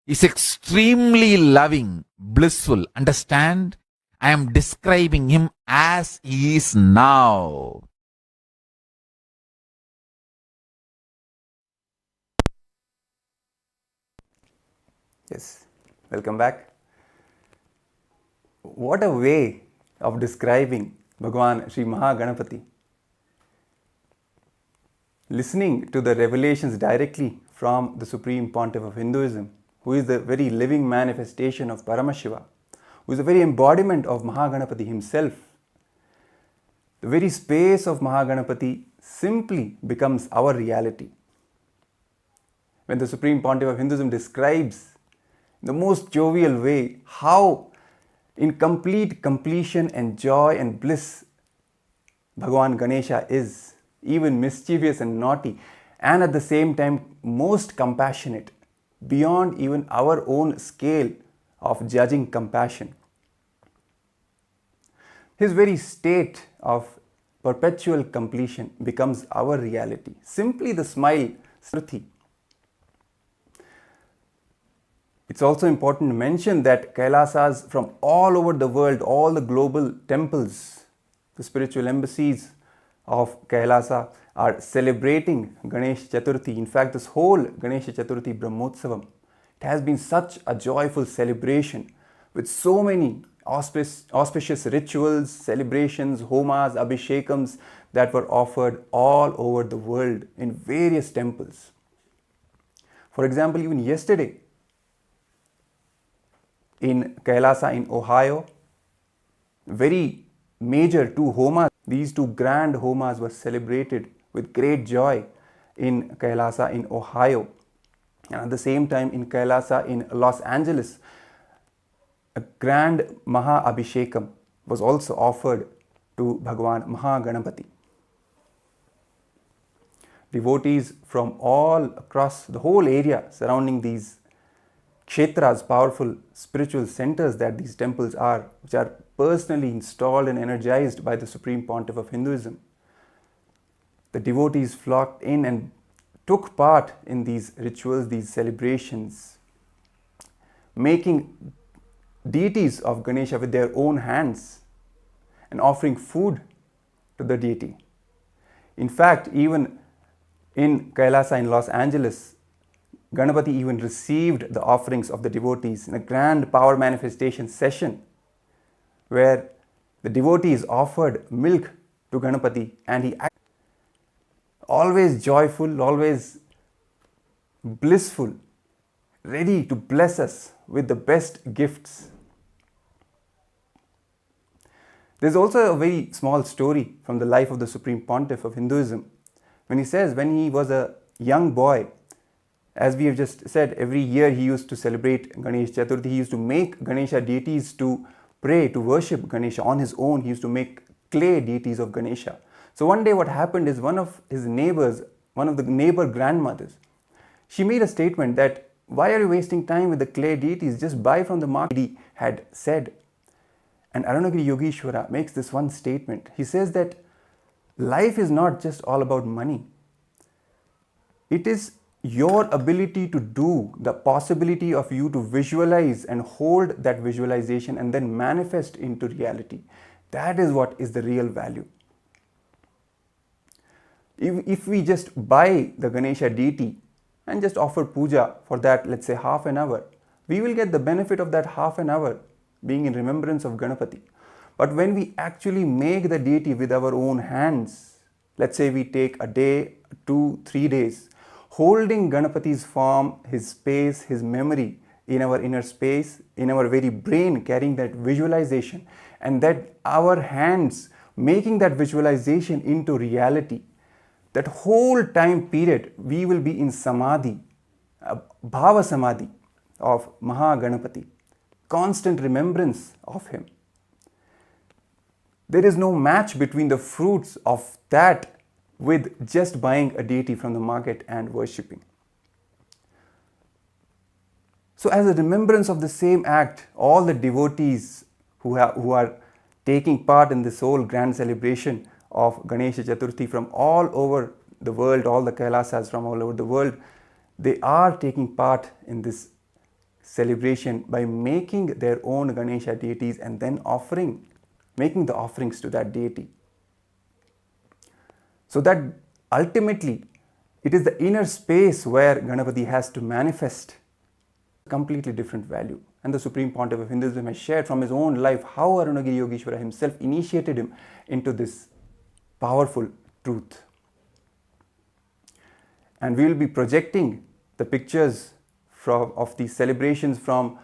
is extremely loving, blissful. Understand? I am describing him as he is now. Yes, welcome back. What a way of describing Bhagavan Sri Maha Ganapathi. Listening to the revelations directly from the Supreme Pontiff of Hinduism, who is the very living manifestation of Paramashivam, who is the very embodiment of Maha Ganapathi himself. The very space of Maha Ganapathi simply becomes our reality. When the Supreme Pontiff of Hinduism describes in the most jovial way how in complete completion and joy and bliss Bhagavan Ganesha is, even mischievous and naughty, and at the same time most compassionate, beyond even our own scale of judging compassion. His very state of perpetual completion becomes our reality. Simply the smile, Chathurthi. It's also important to mention that Kailasas from all over the world, all the global temples, the spiritual embassies of Kailasa are celebrating Ganesh Chathurthi. In fact, this whole Ganesh Chathurthi Brahmotsavam, it has been such a joyful celebration with so many auspicious rituals, celebrations, homas, abhishekams that were offered all over the world in various temples. For example, even yesterday in Kailasa in Ohio, very major two homas, these two grand homas were celebrated with great joy in Kailasa in Ohio. And at the same time in Kailasa in Los Angeles, a grand Maha Abhishekam was also offered to Bhagavan Maha Ganapathi. Devotees from all across the whole area surrounding these kshetras, powerful spiritual centers that these temples are, which are personally installed and energized by the Supreme Pontiff of Hinduism. The devotees flocked in and took part in these rituals, these celebrations, making deities of Ganesha with their own hands and offering food to the deity. In fact, even in Kailasa in Los Angeles, Ganapati even received the offerings of the devotees in a grand power manifestation session where the devotees offered milk to Ganapati, and he always joyful, always blissful, ready to bless us with the best gifts. There's also a very small story from the life of the Supreme Pontiff of Hinduism, when he says when he was a young boy, as we have just said, every year he used to celebrate Ganesh Chathurthi. He used to make Ganesha deities to pray, to worship Ganesha on his own. He used to make clay deities of Ganesha. So one day what happened is one of his neighbors, one of the neighbor grandmothers, she made a statement that, why are you wasting time with the clay deities? Just buy from the market, he had said. And Arunagiri Yogeshwara makes this one statement. He says that life is not just all about money. It is your ability to do, the possibility of you to visualize and hold that visualization and then manifest into reality. That is what is the real value. If we just buy the Ganesha deity and just offer puja for that, let's say half an hour, we will get the benefit of that half an hour being in remembrance of Ganapati. But when we actually make the deity with our own hands, let's say we take a day, 2, 3 days, holding Ganapati's form, his space, his memory in our inner space, in our very brain, carrying that visualization, and that our hands making that visualization into reality, that whole time period we will be in samadhi, bhava samadhi of Maha Ganapathi, constant remembrance of him. There is no match between the fruits of that with just buying a deity from the market and worshipping. So as a remembrance of the same act, all the devotees who are taking part in this whole grand celebration of Ganesha Chathurthi from all over the world, all the Kailasas from all over the world, they are taking part in this celebration by making their own Ganesha deities and then making the offerings to that deity. So that ultimately it is the inner space where Ganapati has to manifest a completely different value. And the Supreme Pontiff of Hinduism has shared from his own life how Arunagiri Yogeshwara himself initiated him into this powerful truth. And we will be projecting the pictures of these celebrations from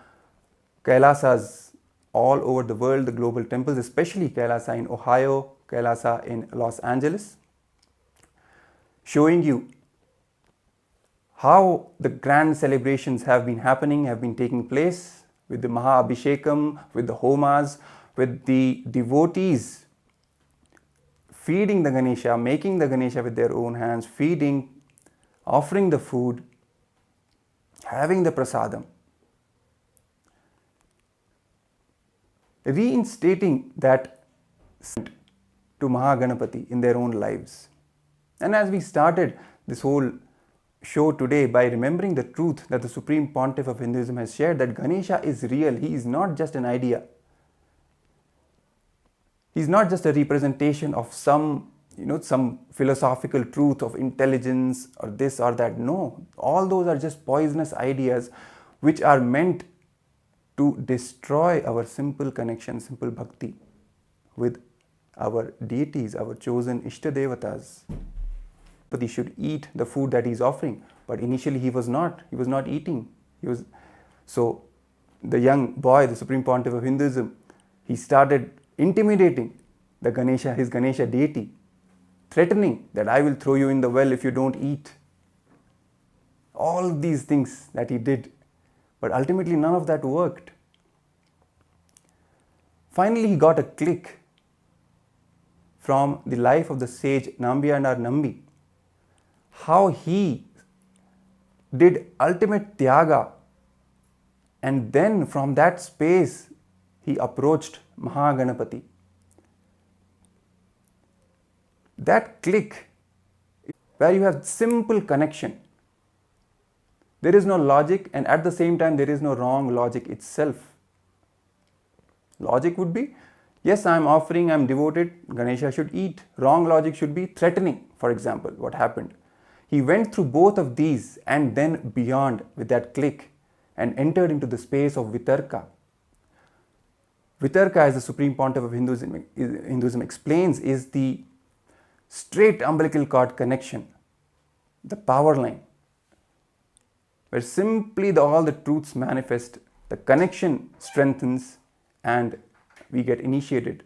Kailasas all over the world, the global temples, especially Kailasa in Ohio, Kailasa in Los Angeles, showing you how the grand celebrations have been taking place with the Maha Abhishekam, with the Homas, with the devotees feeding the Ganesha, making the Ganesha with their own hands, feeding, offering the food, having the prasadam, reinstating that to Maha Ganapathi in their own lives. And as we started this whole show today by remembering the truth that the Supreme Pontiff of Hinduism has shared, that Ganesha is real, he is not just an idea. He is not just a representation of some philosophical truth of intelligence or this or that. No, all those are just poisonous ideas which are meant to destroy our simple connection, simple bhakti with our deities, our chosen Ishtadevatas. But he should eat the food that he is offering. But initially he was not eating. So the young boy, the Supreme Pontiff of Hinduism, he started intimidating the Ganesha, his Ganesha deity, threatening that I will throw you in the well if you don't eat. All these things that he did. But ultimately none of that worked. Finally he got a click from the life of the sage Nambiyanar Nambi, how he did ultimate tyaga, and then from that space he approached Maha Ganapathi. That click, where you have simple connection, there is no logic, and at the same time there is no wrong logic itself. Logic would be, yes, I am offering, I am devoted, Ganesha should eat. Wrong logic should be threatening, for example, what happened. He went through both of these and then beyond with that click and entered into the space of Vitarka. Vitarka, as the Supreme Pontiff of Hinduism explains, is the straight umbilical cord connection, the power line, where simply all the truths manifest, the connection strengthens, and we get initiated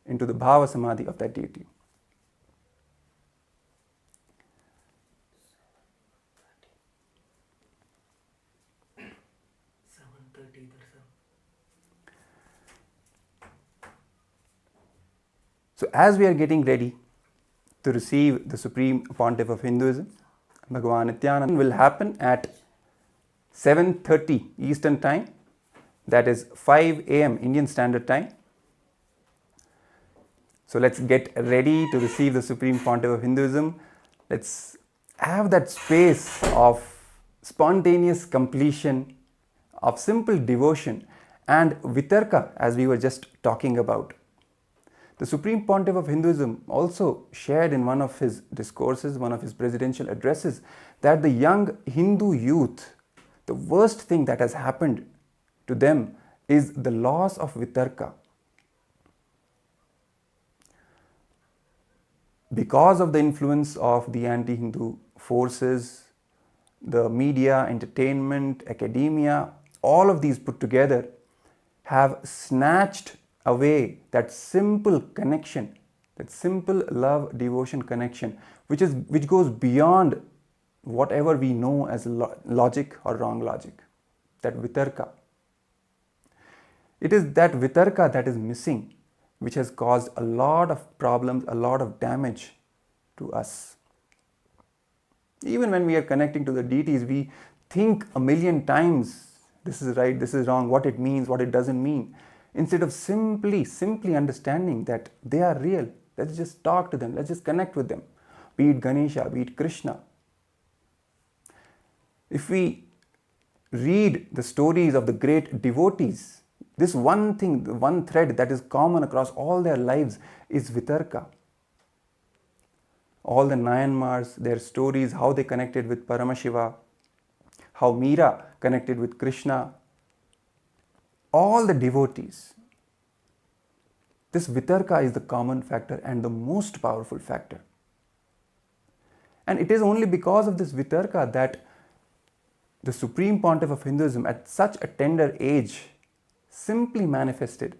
into the bhava samadhi of that deity. So as we are getting ready to receive the Supreme Pontiff of Hinduism, Bhagavan Nithyananda, will happen at 7:30 Eastern Time, that is 5 AM Indian Standard Time. So let's get ready to receive the Supreme Pontiff of Hinduism. Let's have that space of spontaneous completion, of simple devotion and vitarka, as we were just talking about. The Supreme Pontiff of Hinduism also shared in one of his discourses, one of his presidential addresses, that the young Hindu youth, the worst thing that has happened to them is the loss of vitarka. Because of the influence of the anti-Hindu forces, the media, entertainment, academia, all of these put together have snatched away that simple connection, that simple love, devotion connection, which goes beyond whatever we know as logic or wrong logic, that vitarka. It is that vitarka that is missing, which has caused a lot of problems, a lot of damage to us. Even when we are connecting to the deities, we think a million times, this is right, this is wrong, what it means, what it doesn't mean, instead of simply understanding that they are real. Let's just talk to them, let's just connect with them, be it Ganesha, be it Krishna. If we read the stories of the great devotees, this one thing, the one thread that is common across all their lives is Vitarka. All the Nayanmars, their stories, how they connected with Paramashiva, how Meera connected with Krishna, all the devotees. This Vitarka is the common factor and the most powerful factor. And it is only because of this Vitarka that the Supreme Pontiff of Hinduism at such a tender age simply manifested,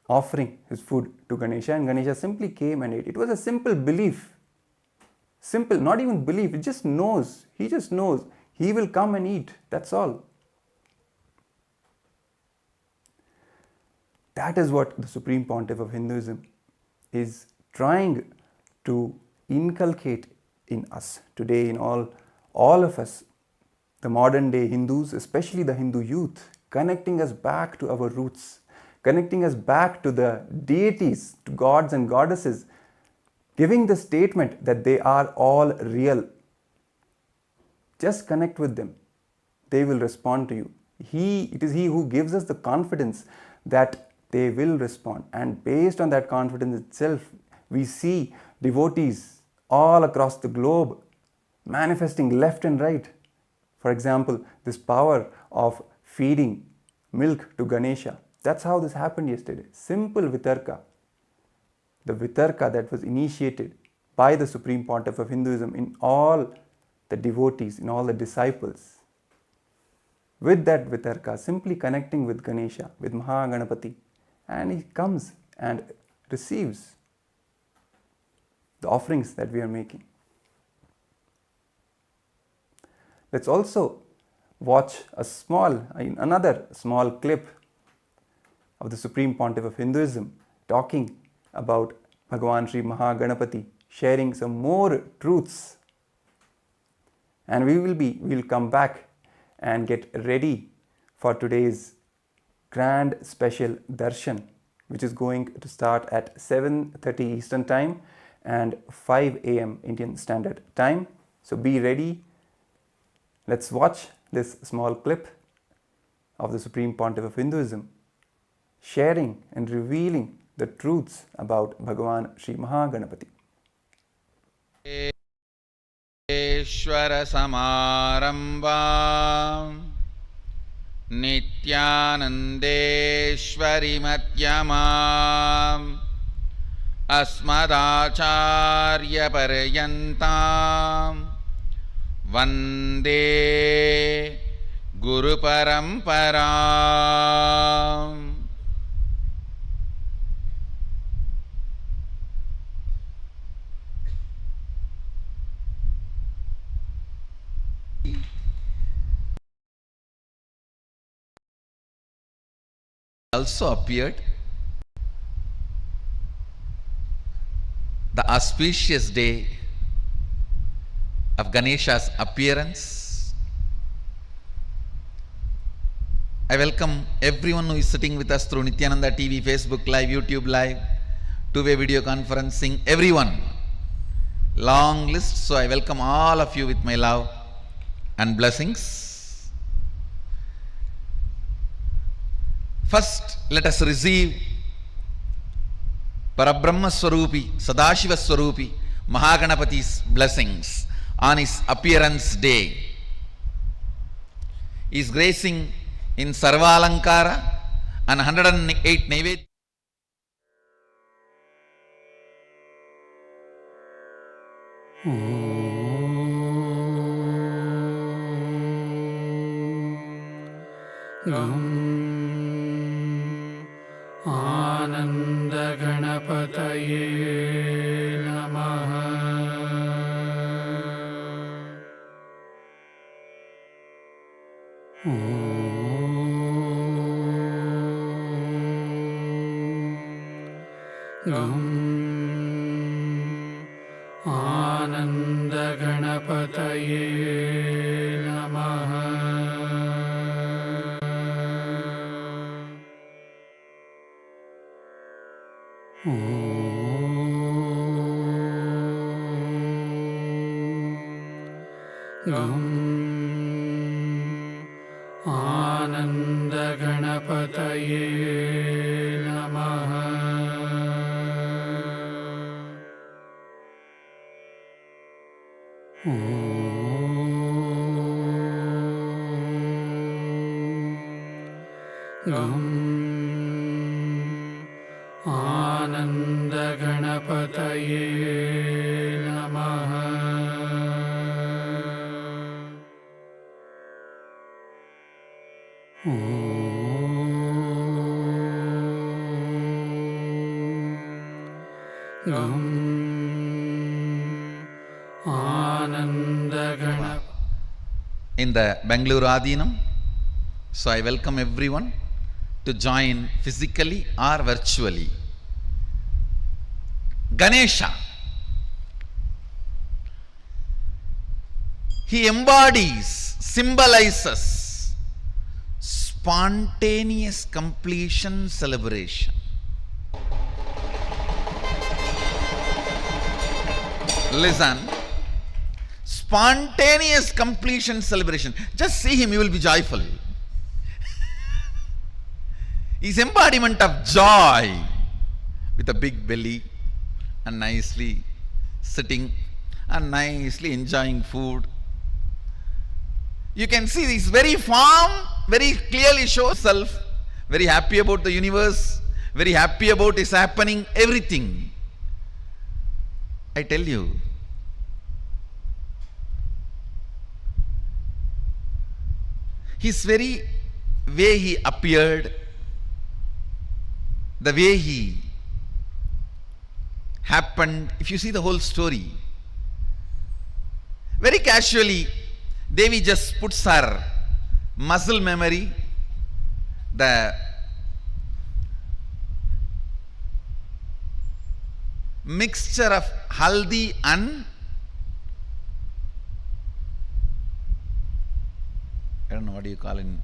offering his food to Ganesha, and Ganesha simply came and ate. It was a simple belief. Simple, not even belief, it just knows. He just knows. He will come and eat. That's all. That is what the Supreme Pontiff of Hinduism is trying to inculcate in us today, in all of us, the modern day Hindus, especially the Hindu youth, connecting us back to our roots, connecting us back to the deities, to gods and goddesses, giving the statement that they are all real. Just connect with them. They will respond to you. It is He who gives us the confidence that they will respond. And based on that confidence itself, we see devotees all across the globe manifesting left and right. For example, this power of feeding milk to Ganesha. That's how this happened yesterday. Simple Vitarka. The Vitarka that was initiated by the Supreme Pontiff of Hinduism in all the devotees, in all the disciples. With that Vitarka, simply connecting with Ganesha, with Maha Ganapathi, and he comes and receives the offerings that we are making. Let's also watch another small clip of the Supreme Pontiff of Hinduism talking about Bhagavan Sri Maha Ganapathi, sharing some more truths. And we will come back and get ready for today's grand special Darshan, which is going to start at 7:30 Eastern Time and 5 a.m. Indian Standard Time. So be ready. Let's watch this small clip of the Supreme Pontiff of Hinduism sharing and revealing the truths about Bhagavan Sri Maha Ganapathi. Ishvara Samarambam Nithyanandeshwari Madhyamam Asmadacharya Paryantam Vande Guru Paramparam. Also appeared the auspicious day of Ganesha's appearance. I welcome everyone who is sitting with us through Nithyananda TV, Facebook Live, YouTube Live, two-way video conferencing, everyone. Long list, so I welcome all of you with my love and blessings. First, let us receive Parabrahma Swarupi, Sadashiva Swarupi, Maha Ganapathi's blessings on his appearance day. He is gracing in Sarvalankara and 108 Naivedya. Ananda Ganapataye Namaha. Ananda Ganapataye Namaha. Gum आनन्द गणपतये नमः। गं आनन्द गणपतये नमः। गं आनन्द गणपतये in the Bangalore Adinam. So I welcome everyone to join physically or virtually. Ganesha. He embodies, symbolizes spontaneous completion celebration. Listen. Spontaneous completion celebration. Just see him, you will be joyful. He's embodiment of joy with a big belly and nicely sitting and nicely enjoying food. You can see this very form very clearly shows self, very happy about the universe, very happy about his happening, everything. I tell you, his very way he appeared, the way he happened, if you see the whole story, very casually, Devi just puts her muscle memory, the mixture of haldi and I don't know what do you call in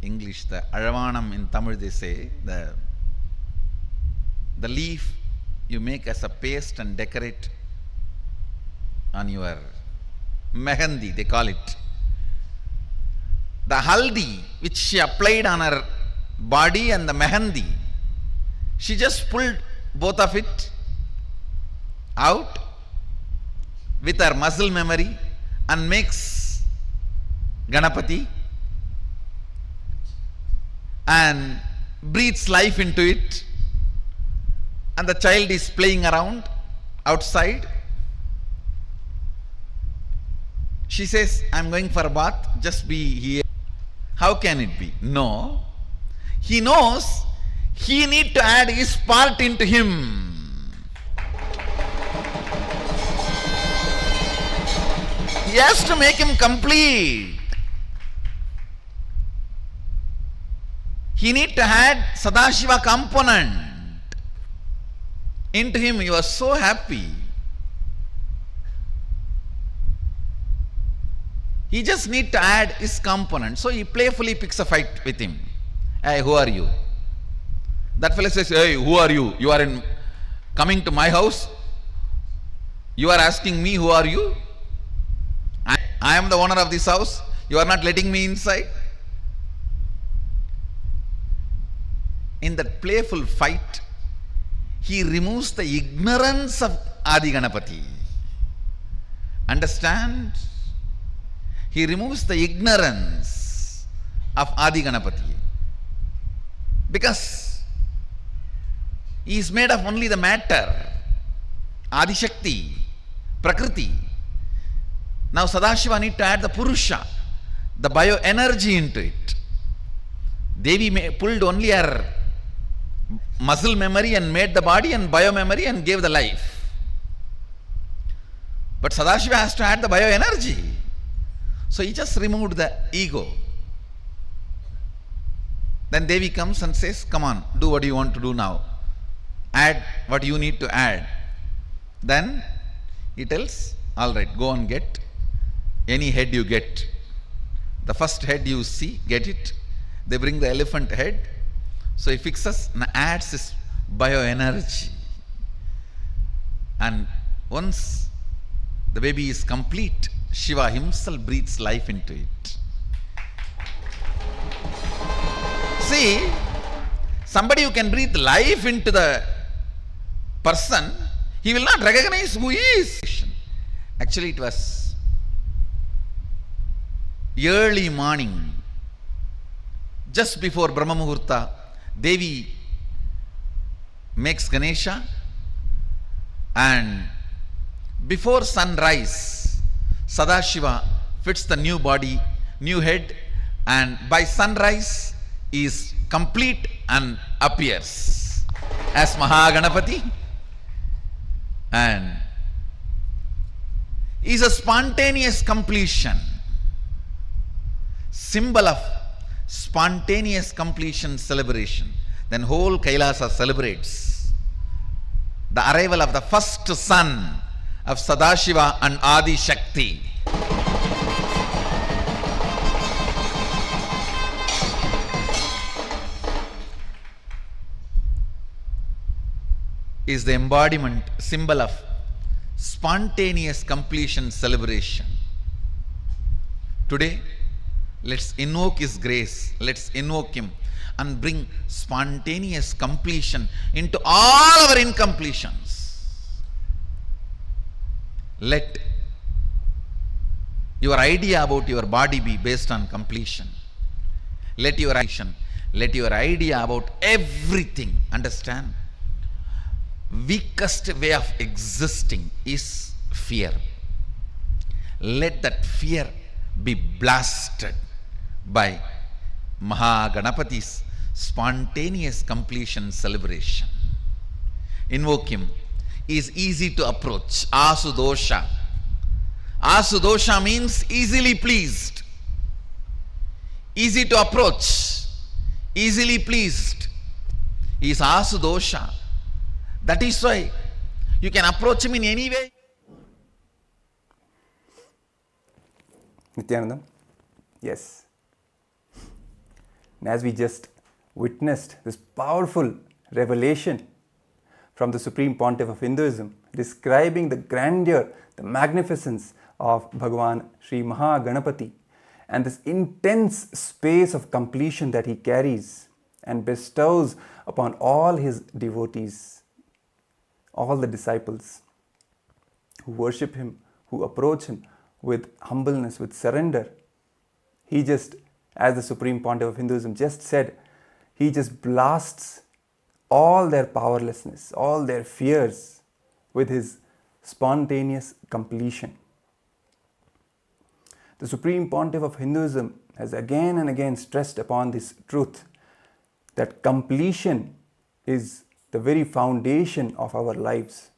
English, the aravanam in Tamil they say, the leaf you make as a paste and decorate on your mehendi, they call it. The haldi which she applied on her body and the mehendi, she just pulled both of it out with her muscle memory and makes Ganapathi and breathes life into it, and the child is playing around outside. She says, I'm going for a bath, just be here. How can it be? No. He knows he need to add his part into him. He has to make him complete. He need to add Sadashiva component into him. You are so happy. He just need to add his component. So he playfully picks a fight with him. Hey, who are you? That fellow says, hey, who are you? You are coming to my house? You are asking me, who are you? I am the owner of this house. You are not letting me inside. In that playful fight, he removes the ignorance of Adi Ganapathi. Understand? He removes the ignorance of Adi Ganapathi. Because he is made of only the matter, Adi Shakti, Prakriti. Now Sadashiva need to add the Purusha, the bioenergy into it. Devi pulled only her muscle memory and made the body and biomemory and gave the life. But Sadashiva has to add the bioenergy. So he just removed the ego. Then Devi comes and says, come on, do what you want to do now. Add what you need to add. Then he tells, all right, go and get any head you get. The first head you see, get it. They bring the elephant head. So he fixes and adds his bioenergy. And once the baby is complete, Shiva himself breathes life into it. See, somebody who can breathe life into the person, he will not recognize who he is. Actually, it was early morning, just before Brahma Muhurta, Devi makes Ganesha, and before sunrise, Sadashiva fits the new body, new head, and by sunrise is complete and appears as Maha Ganapathi, and is a spontaneous completion, symbol of spontaneous completion celebration. Then whole Kailasa celebrates the arrival of the first son of Sadashiva and Adi Shakti. Is the embodiment, symbol of spontaneous completion celebration. Today, let's invoke His grace, let's invoke Him and bring spontaneous completion into all our incompletions. Let your idea about your body be based on completion. Let your idea about everything, understand, weakest way of existing is fear. Let that fear be blasted by Maha Ganapathi's spontaneous completion celebration. Invoke him. He is easy to approach. Asudosha. Asudosha means easily pleased, easy to approach, easily pleased. He is Asudosha. That is why you can approach him in any way. Nithyananda, yes. And as we just witnessed this powerful revelation from the Supreme Pontiff of Hinduism, describing the grandeur, the magnificence of Bhagavan Sri Maha Ganapathi, and this intense space of completion that he carries and bestows upon all his devotees, all the disciples who worship him, who approach him with humbleness, with surrender. He just, as the Supreme Pontiff of Hinduism just said, he just blasts all their powerlessness, all their fears with his spontaneous completion. The Supreme Pontiff of Hinduism has again and again stressed upon this truth that completion is the very foundation of our lives.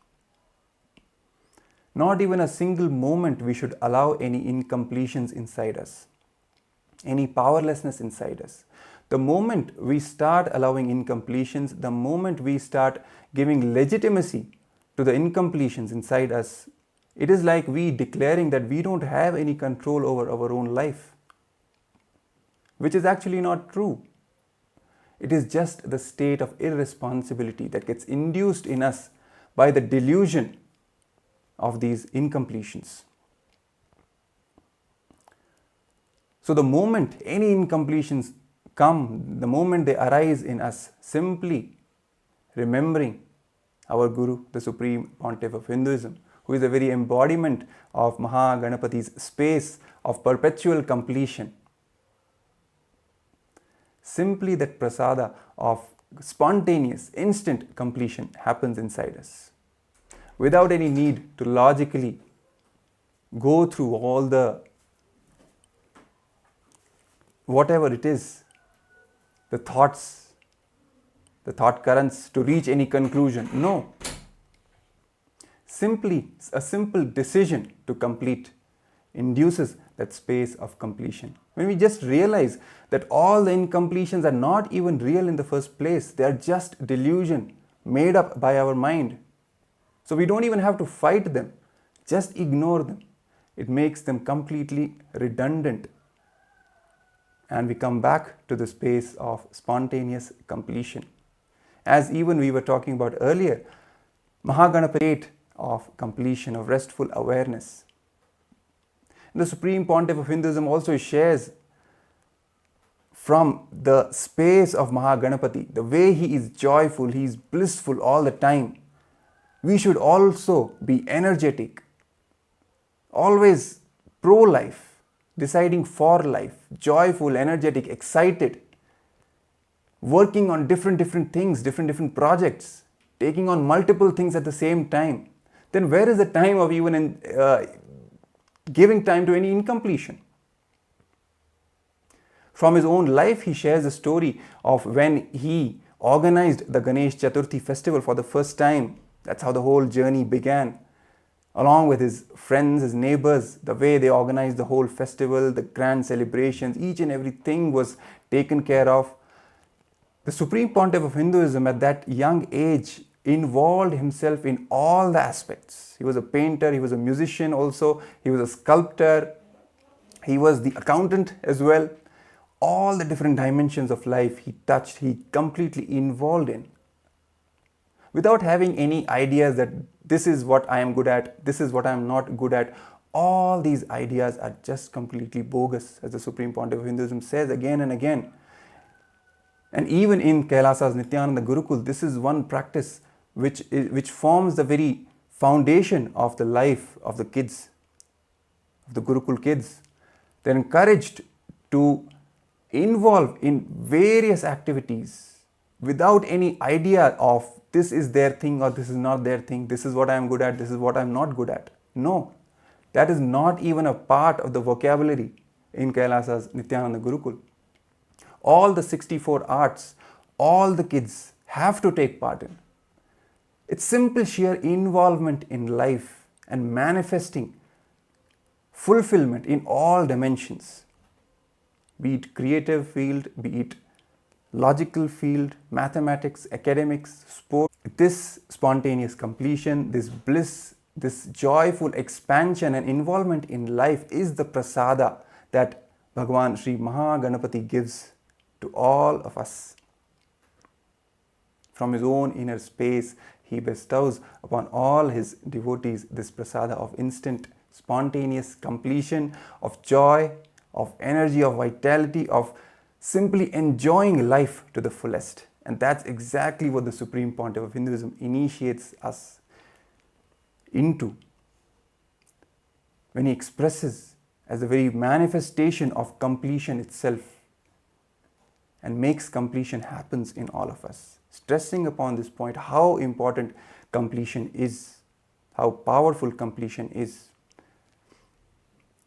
Not even a single moment we should allow any incompletions inside us, any powerlessness inside us. The moment we start allowing incompletions, the moment we start giving legitimacy to the incompletions inside us, it is like we declaring that we don't have any control over our own life, which is actually not true. It is just the state of irresponsibility that gets induced in us by the delusion of these incompletions. So the moment any incompletions come, the moment they arise in us, simply remembering our Guru, the Supreme Pontiff of Hinduism, who is the very embodiment of Maha Ganapathi's space of perpetual completion. Simply that prasada of spontaneous, instant completion happens inside us, without any need to logically go through all the whatever it is, the thoughts, the thought currents to reach any conclusion. No. Simply a simple decision to complete induces that space of completion. When we just realize that all the incompletions are not even real in the first place, they are just delusion made up by our mind. So we don't even have to fight them, just ignore them. It makes them completely redundant. And we come back to the space of spontaneous completion. As even we were talking about earlier, Maha Ganapathi of completion, of restful awareness. The Supreme Pontiff of Hinduism also shares from the space of Maha Ganapathi, the way he is joyful, he is blissful all the time, we should also be energetic, always pro-life, deciding for life, joyful, energetic, excited, working on different things, different projects, taking on multiple things at the same time. Then where is the time of even giving time to any incompletion? From his own life, he shares a story of when he organized the Ganesh Chathurthi festival for the first time. That's how the whole journey began. Along with his friends, his neighbors, the way they organized the whole festival, the grand celebrations, each and everything was taken care of. The Supreme Pontiff of Hinduism at that young age involved himself in all the aspects. He was a painter, he was a musician also, he was a sculptor, he was the accountant as well. All the different dimensions of life he touched, he completely involved in. Without having any ideas that this is what I am good at, this is what I am not good at. All these ideas are just completely bogus, as the Supreme Pontiff of Hinduism says again and again. And even in Kailasa's Nithyananda Gurukul, this is one practice which forms the very foundation of the life of the kids, of the Gurukul kids. They're encouraged to involve in various activities without any idea of this is their thing or this is not their thing, this is what I am good at, this is what I am not good at. No, that is not even a part of the vocabulary in Kailasa's Nithyananda Gurukul. All the 64 arts, all the kids have to take part in. It's simple sheer involvement in life and manifesting fulfillment in all dimensions. Be it creative field, be it logical field, mathematics, academics, sport. This spontaneous completion, this bliss, this joyful expansion and involvement in life is the prasada that Bhagavan Sri Maha Ganapathi gives to all of us. From his own inner space, he bestows upon all his devotees this prasada of instant, spontaneous completion, of joy, of energy, of vitality, of simply enjoying life to the fullest. And that's exactly what the Supreme Pontiff of Hinduism initiates us into when he expresses as the very manifestation of completion itself and makes completion happens in all of us. Stressing upon this point how important completion is, how powerful completion is.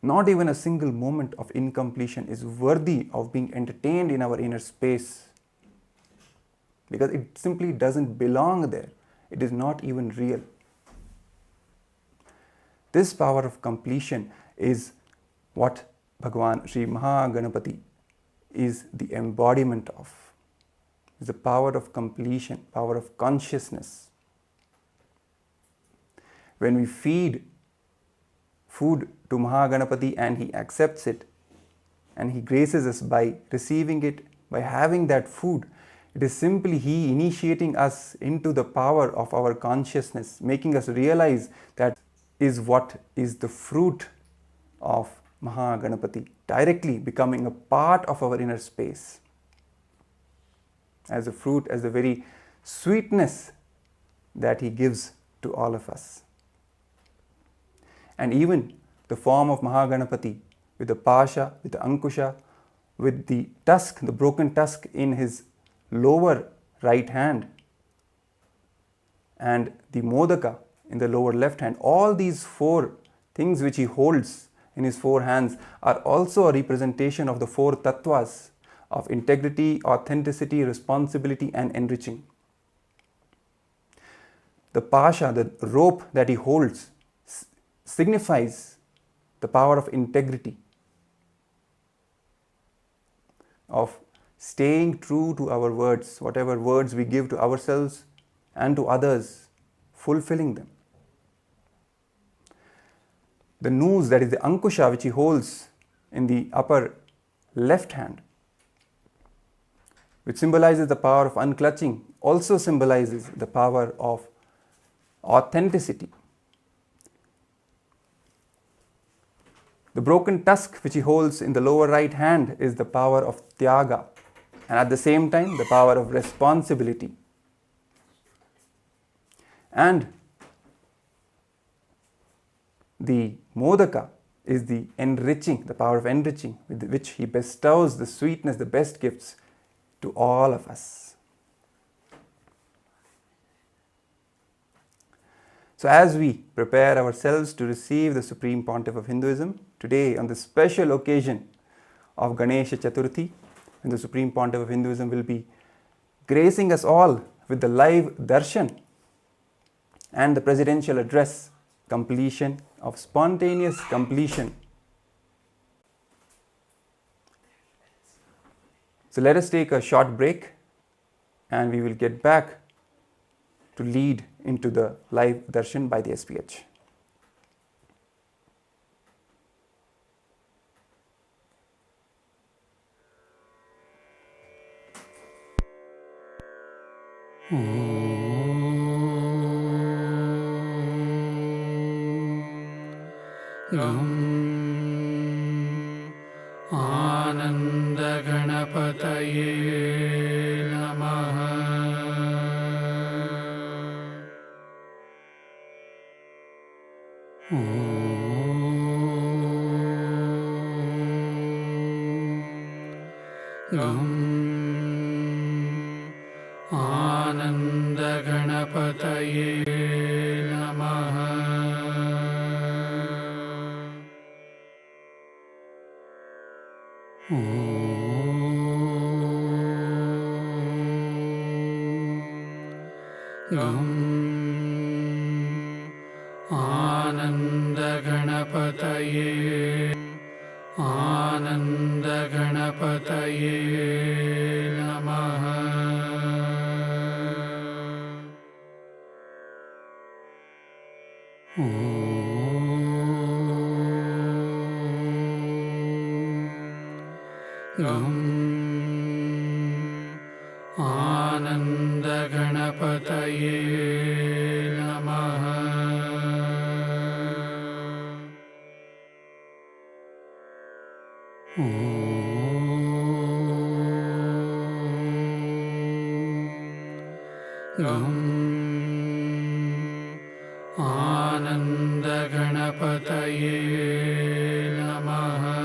Not even a single moment of incompletion is worthy of being entertained in our inner space, because it simply doesn't belong there. It is not even real. This power of completion is what Bhagavan Sri Maha Ganapathi is the embodiment of. It's the power of completion, power of consciousness. When we feed food to Maha Ganapathi and he accepts it and he graces us by receiving it, by having that food, it is simply he initiating us into the power of our consciousness, making us realize that is what is the fruit of Maha Ganapathi, directly becoming a part of our inner space. As a fruit, as the very sweetness that he gives to all of us. And even the form of Maha Ganapathi with the pasha, with the ankusha, with the tusk, the broken tusk in his lower right hand and the modaka in the lower left hand. All these four things which he holds in his four hands are also a representation of the four tattvas of integrity, authenticity, responsibility and enriching. The pasha, the rope that he holds, signifies the power of integrity, of staying true to our words, whatever words we give to ourselves and to others, fulfilling them. The noose, that is the ankusha, which he holds in the upper left hand, which symbolizes the power of unclutching, also symbolizes the power of authenticity. The broken tusk which he holds in the lower right hand is the power of Tyaga, and at the same time the power of responsibility. And the Modaka is the enriching, the power of enriching, with which he bestows the sweetness, the best gifts to all of us. So as we prepare ourselves to receive the Supreme Pontiff of Hinduism, today on this special occasion of Ganesha Chathurthi, when the Supreme Pontiff of Hinduism will be gracing us all with the live Darshan and the presidential address, completion of spontaneous completion. So let us take a short break and we will get back to lead into the live darshan by the SPH. Gam Ananda Ganapataye Namaha. Gam Ananda Ganapataye Namaha. Gam Ananda Ganapataye Ananda Ganapataye Namaha. Gam Ananda Ganapataye Namaha. Gam Ananda Ganapataye Namaha.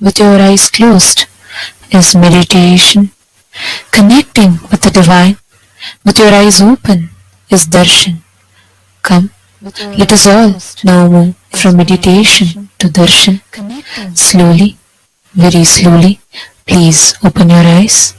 with your eyes closed is meditation. Connecting with the divine with your eyes open is darshan. Come, let us all now move from meditation to darshan. Slowly, very slowly, please open your eyes.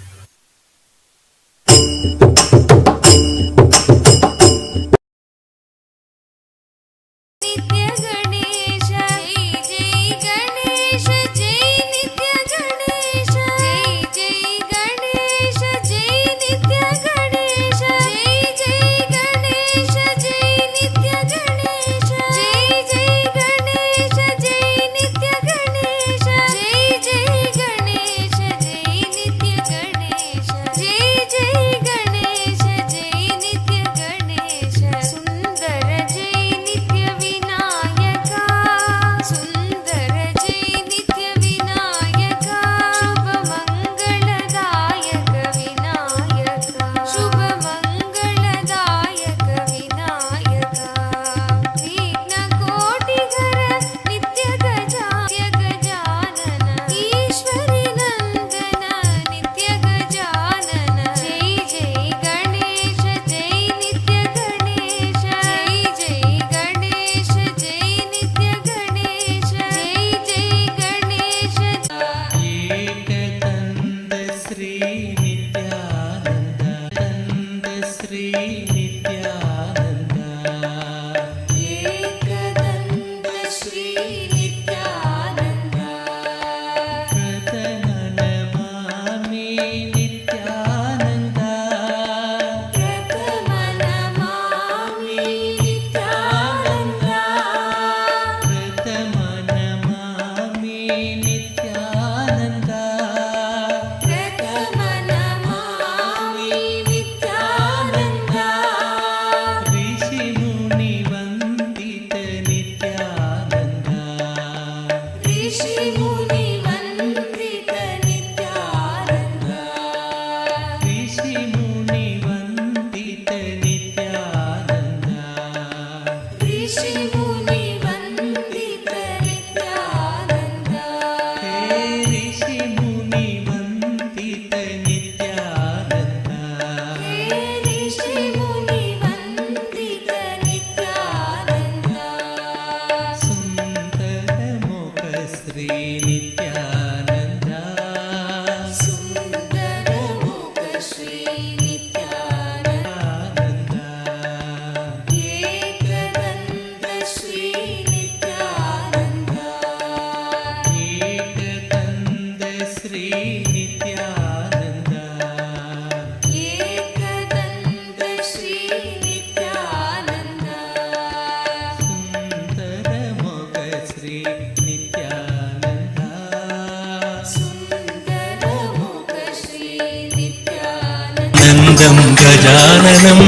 गजाननं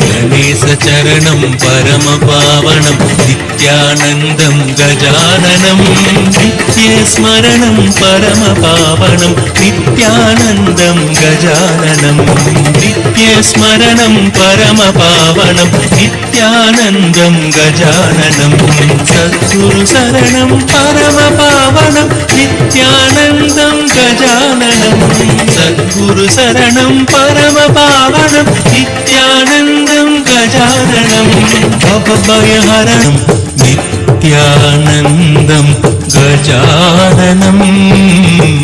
गणेशचरणं परमपावनं नित्यानन्दं गजाननं नित्यस्मरणं परमपावनं नित्यानन्दं गजाननं नित्यस्मरणं परमपावनं नित्यानन्दं गजाननं सद्गुरुशरणं परमपावनं नित्यानन्दं गजाननं सद्गुरुशरणं परमपावनं नित्यानन्दं गजाननं भवभयहरणं नित्यानन्दं गजाननं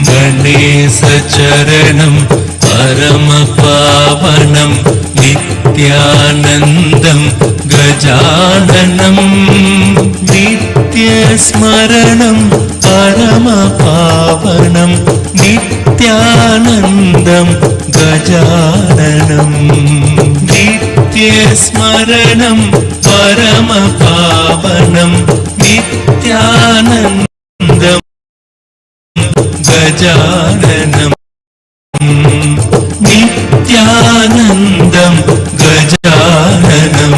गणेशचरणं परमपावनं नित्यानन्दं गजाननं नित्यस्मरणं परमपावनं नित्यानन्दं गजाननं नित्यस्मरणं परमपावनं नित्यानन्दं गजाननं नित्यानन्दं गजाननं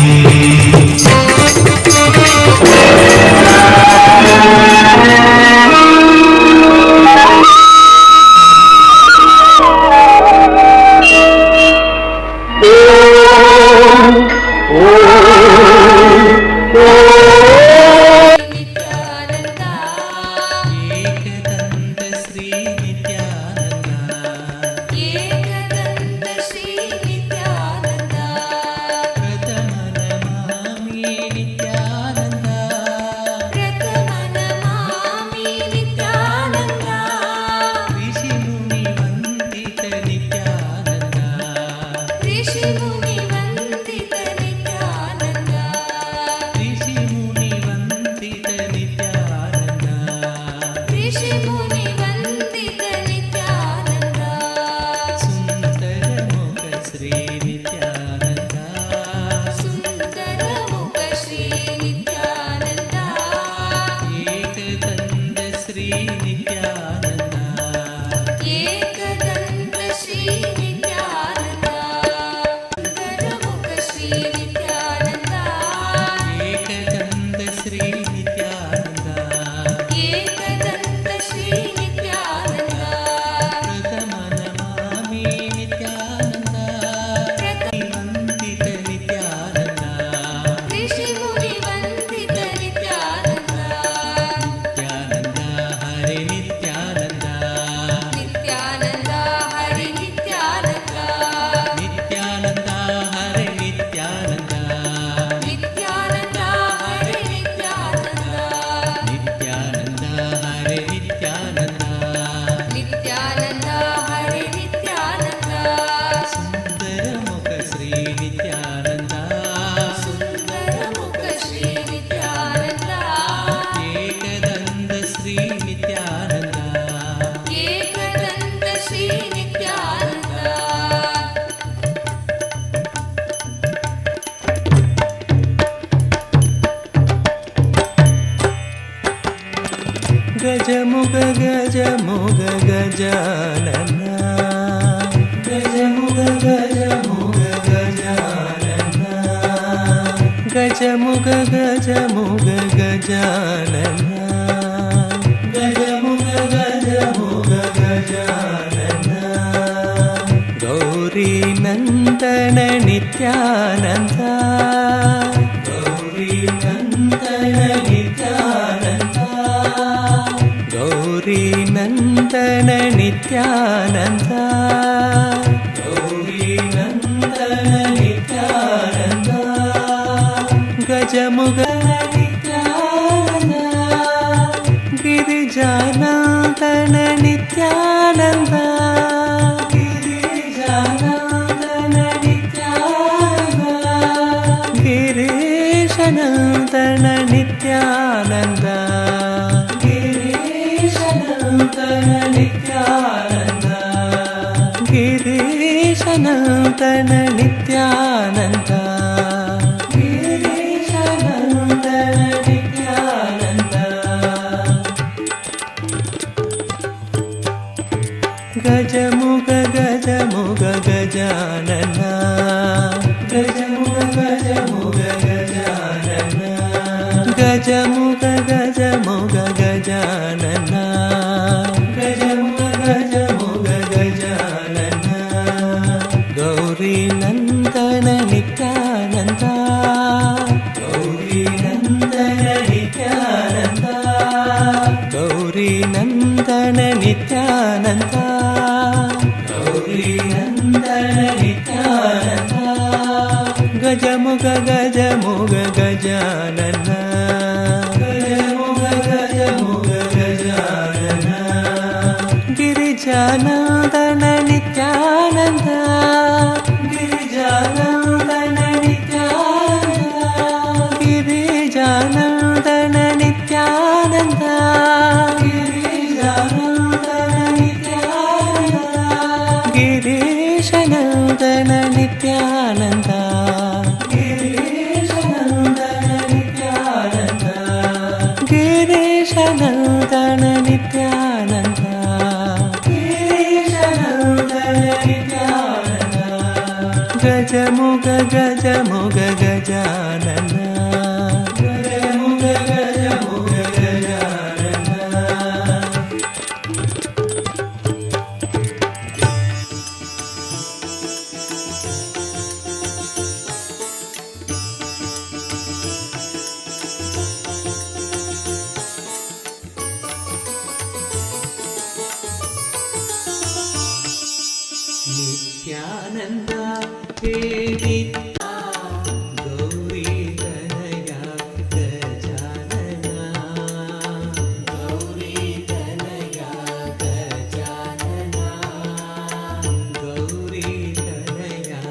గజముగ గజముగ Gajanana గజముగ గజముగ Gajanana గజముగ గజముగ Gajanana గజముగ గజముగ Gajanana Gauri నందన నిత్యానంద గౌరీ నందన నిత్యానంద గౌరీ నందన నిత్యానంద గౌరీ నందన నిత్యానంద గజముగ నిత్యానంద గిరిజానందన నిత్యానంద గిరిజానందన నిత్యానంద గిరీశనందన నిత్యానంద గిరీశనందన నిత్యానంద గిరీశనందన నిత్యానంద గిరీశనందన నిత్యానంద గజముగ గజముగ గజానన గజముగ గజముగ గజానన గజముగ గజముగ గజానన గజముగ గజముగ గజానన గౌరీ నందన నిత్యానంద గౌరీ నందన నిత్యానంద గౌరీ నందన నిత్యానంద గౌరీ నందన నిత్యానంద గజముగ గజముగ గజానన గజముగ గజముగ గజానన గిరిజానందన నిత్యానంద గిరిజానందన నిత్యానంద గిరిజానందన నిత్యానంద గిరిజానందన నిత్యానంద గిరీశనందన నిత్యానంద గిరీశనందన నిత్యానంద గిరీశనందన నిత్యానంద గిరీశనందన నిత్యానంద గజముగ గజముగ గజానన గజముగ గజముగ గజానన నిత్యానంద హే నిత్యా గౌరీ తనయా గజానన గౌరీ తనయా గజానన గౌరీ తనయా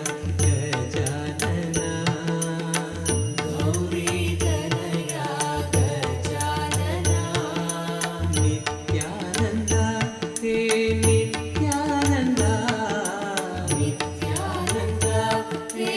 గజానన గౌరీ తనయా గజానన నిత్యానంద హే నిత్యానంద నిత్యానంద హే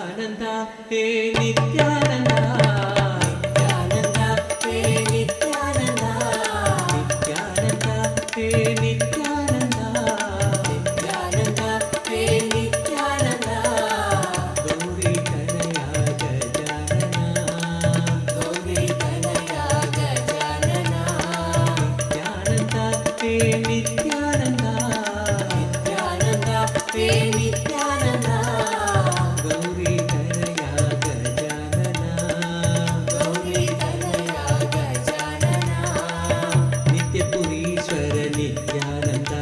गजानन्दा हे नित्यानन्दा नित्यानन्दा हे नित्यानन्दा नित्यानन्दा हे नित्यानन्दा नित्यानन्दा हे नित्यानन्दा गौरी कनया गजानना गौरी कनया गजानना नित्यानन्दा हे नित्यानन्दा नित्यानन्दा हे नित्यानन्दा गौरी कनया गजानना गौरी कनया गजानना नित्यपुरीश्वर नित्यानन्दा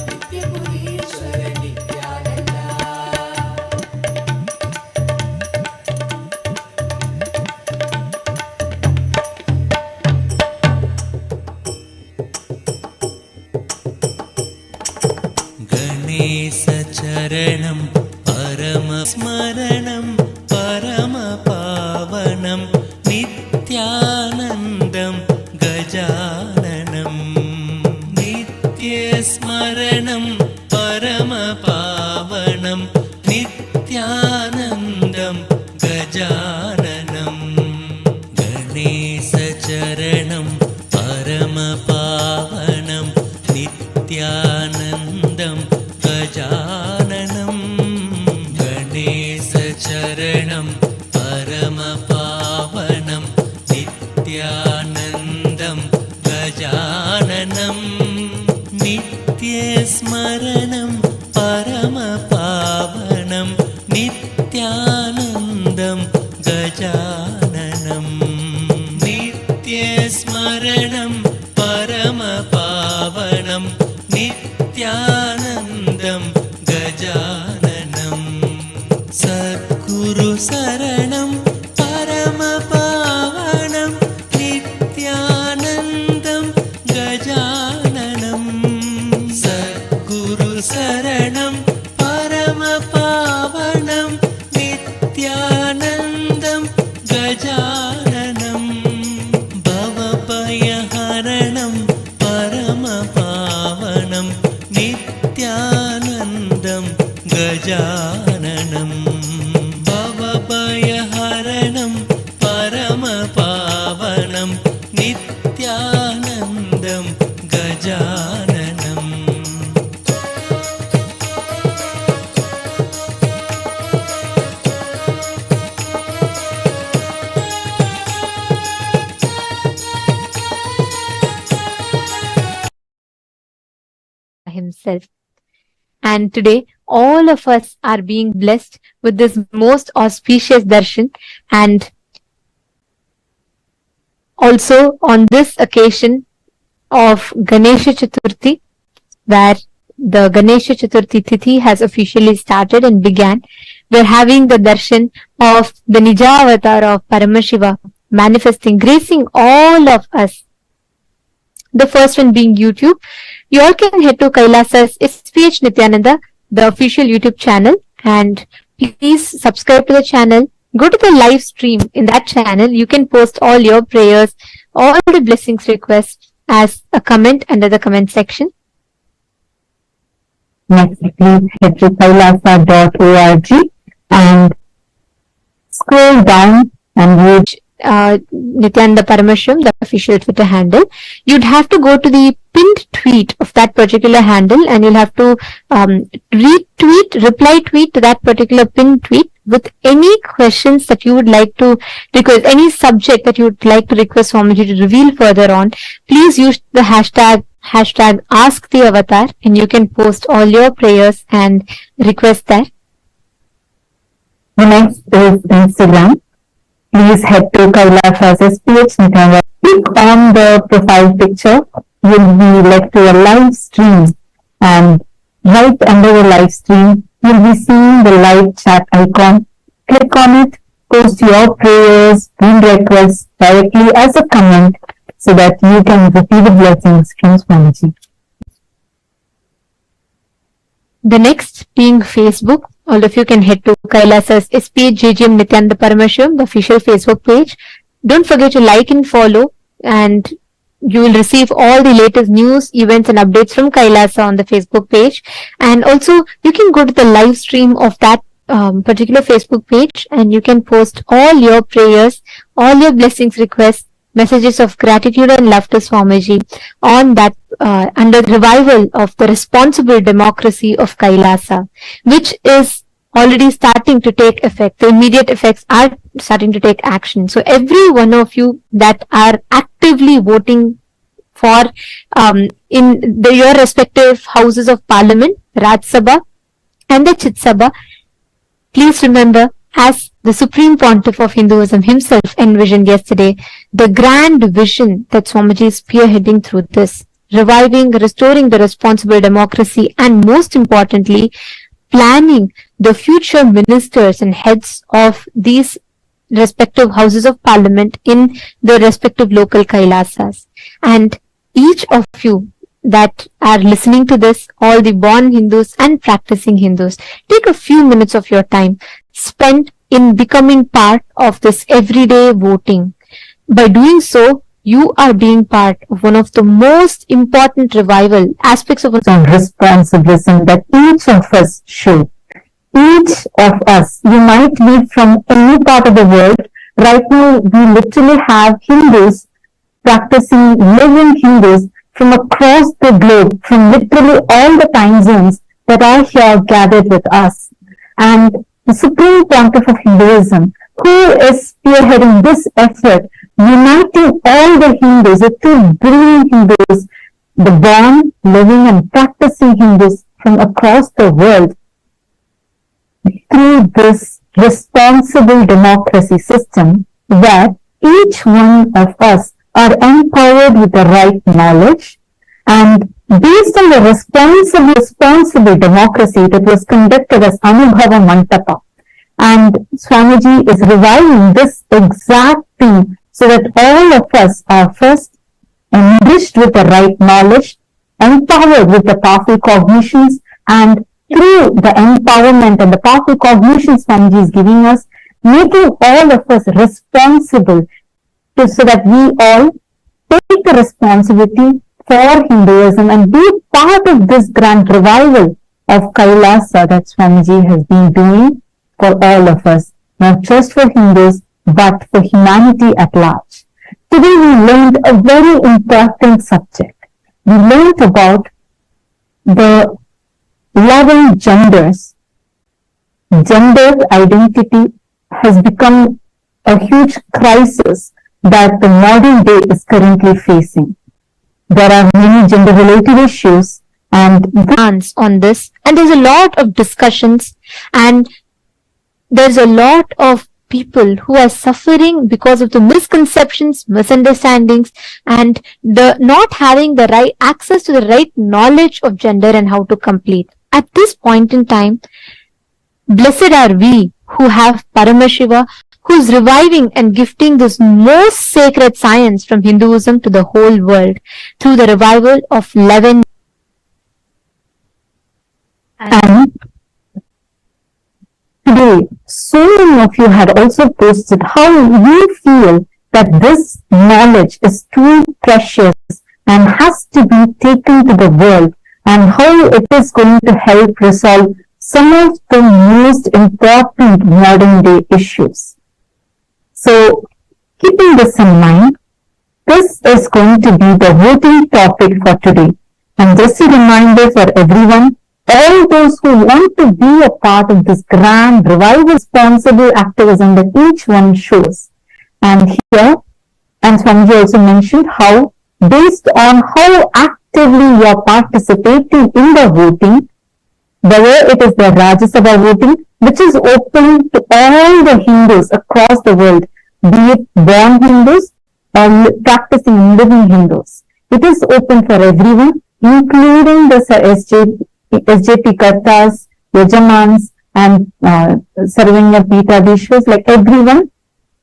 नित्यपुरीश्वर नित्यानन्दा गणेशचरणं परमस्मरणं परमपावनं नित्यानन्दं गजाननं नित्यस्मरणं परमपावनं नित्यानन्दं गजाननं गणेशचरणं परमपावनं नित्यानन्दं गजाननं गणेशचरणं परमपावनं नित्यानन्दं गजाननं नित्यस्मरणं परमपावनं नित्यानन्दं गजाननं नित्यस्मरणं परमपावनं नित्यानन्दं गजाननं सद्गुरु शरणं परमपावनं नित्यानन्दं गजाननं सद्गुरु शरणं परमपावनं नित्यानन्दं गजाननं भवभयहरणं परमपावनं नित्यानन्दं गजाननं भवभयहरणं परमपावनं नित्यानन्दं गजाननं himself. And today, all of us are being blessed with this most auspicious darshan. And also on this occasion of Ganesha Chathurthi, where the Ganesha Chathurthi Tithi has officially started and began, we're having the darshan of the Nija avatar of Paramashivam manifesting, gracing all of us. The first one being YouTube. You all can head to Kailasa's SPH Nithyananda, the official YouTube channel, and please subscribe to the channel. Go to the live stream in that channel. You can post all your prayers, all the blessings requests as a comment under the comment section. Next, please head to kailasa.org and scroll down and reach Nithyananda Paramashivam, the official Twitter handle. You'd have to go to the pinned tweet of that particular handle, and you'll have to reply tweet to that particular pinned tweet with any questions that you would like to request, any subject that you would like to request Swamiji to reveal further on. Please use the hashtag Ask the Avatar, and you can post all your prayers and requests there. the next is Instagram. Please head to Kailasa's SPH Nithyananda. Click on the profile picture. You'll be led to a live stream, and right under the live stream, you'll be seeing the live chat icon. Click on it, post your prayers and requests directly as a comment so that you can receive the blessings from Swamiji. The next being Facebook. All of you can head to Kailasa's SPH Nithyananda Paramashivam, the official Facebook page. Don't forget to like and follow, and you will receive all the latest news, events and updates from Kailasa on the Facebook page. And also you can go to the live stream of that particular Facebook page, and you can post all your prayers, all your blessings, requests, messages of gratitude and love to Swamiji on that under the revival of the responsible democracy of Kailasa, which is already starting to take effect. The immediate effects are starting to take action. So every one of you that are actively voting for your respective houses of parliament, Raj Sabha and the Chit Sabha, please remember, as the Supreme Pontiff of Hinduism himself envisioned yesterday, the grand vision that Swamiji is spearheading through this, reviving, restoring the responsible democracy, and most importantly, planning the future ministers and heads of these respective houses of parliament in the respective local Kailasas. And each of you that are listening to this, all the born Hindus and practicing Hindus, take a few minutes of your time spent in becoming part of this everyday voting. By doing so, you are being part of one of the most important revival aspects of responsibility that each of us should. Each of us, you might be from any part of the world. Right now, we literally have Hindus practicing, living Hindus from across the globe, from literally all the time zones that are here gathered with us. And the Supreme Pontiff of Hinduism, who is spearheading this effort, uniting all the Hindus, the 2 billion Hindus, the born, living and practicing Hindus from across the world, through this responsible democracy system where each one of us are empowered with the right knowledge, and based on the responsible democracy that was conducted as Anubhava Mantapa. And Swamiji is reviving this exact thing so that all of us are first enriched with the right knowledge, empowered with the powerful cognitions, and through the empowerment and the powerful cognitions Swamiji is giving us, making all of us responsible so that we all take the responsibility for Hinduism and be part of this grand revival of Kailasa that Swamiji has been doing for all of us, not just for Hindus, but for humanity at large. Today we learned a very important subject. We learned about the 11 genders. Gender identity has become a huge crisis that the modern day is currently facing. There are many gender-related issues and on this, and there's a lot of discussions, and there's a lot of people who are suffering because of the misconceptions, misunderstandings, and the not having the right access to the right knowledge of gender and how to complete. At this point in time, blessed are we who have Paramashiva, who's reviving and gifting this most sacred science from Hinduism to the whole world through the revival of 11. And today, so many of you had also posted how you feel that this knowledge is too precious and has to be taken to the world, and how it is going to help resolve some of the most important modern day issues. So, keeping this in mind, this is going to be the voting topic for today. And just a reminder for everyone, all those who want to be a part of this grand revival responsible activism that each one shows. And here, and Swamiji also mentioned how, based on how actively you are participating in the voting, whether it is the Rajya Sabha voting, which is open to all the Hindus across the world, be it born Hindus or practicing living Hindus. It is open for everyone, including the SJP Kartas, Yajamans, and Sarvanya Pitadishwas, like everyone.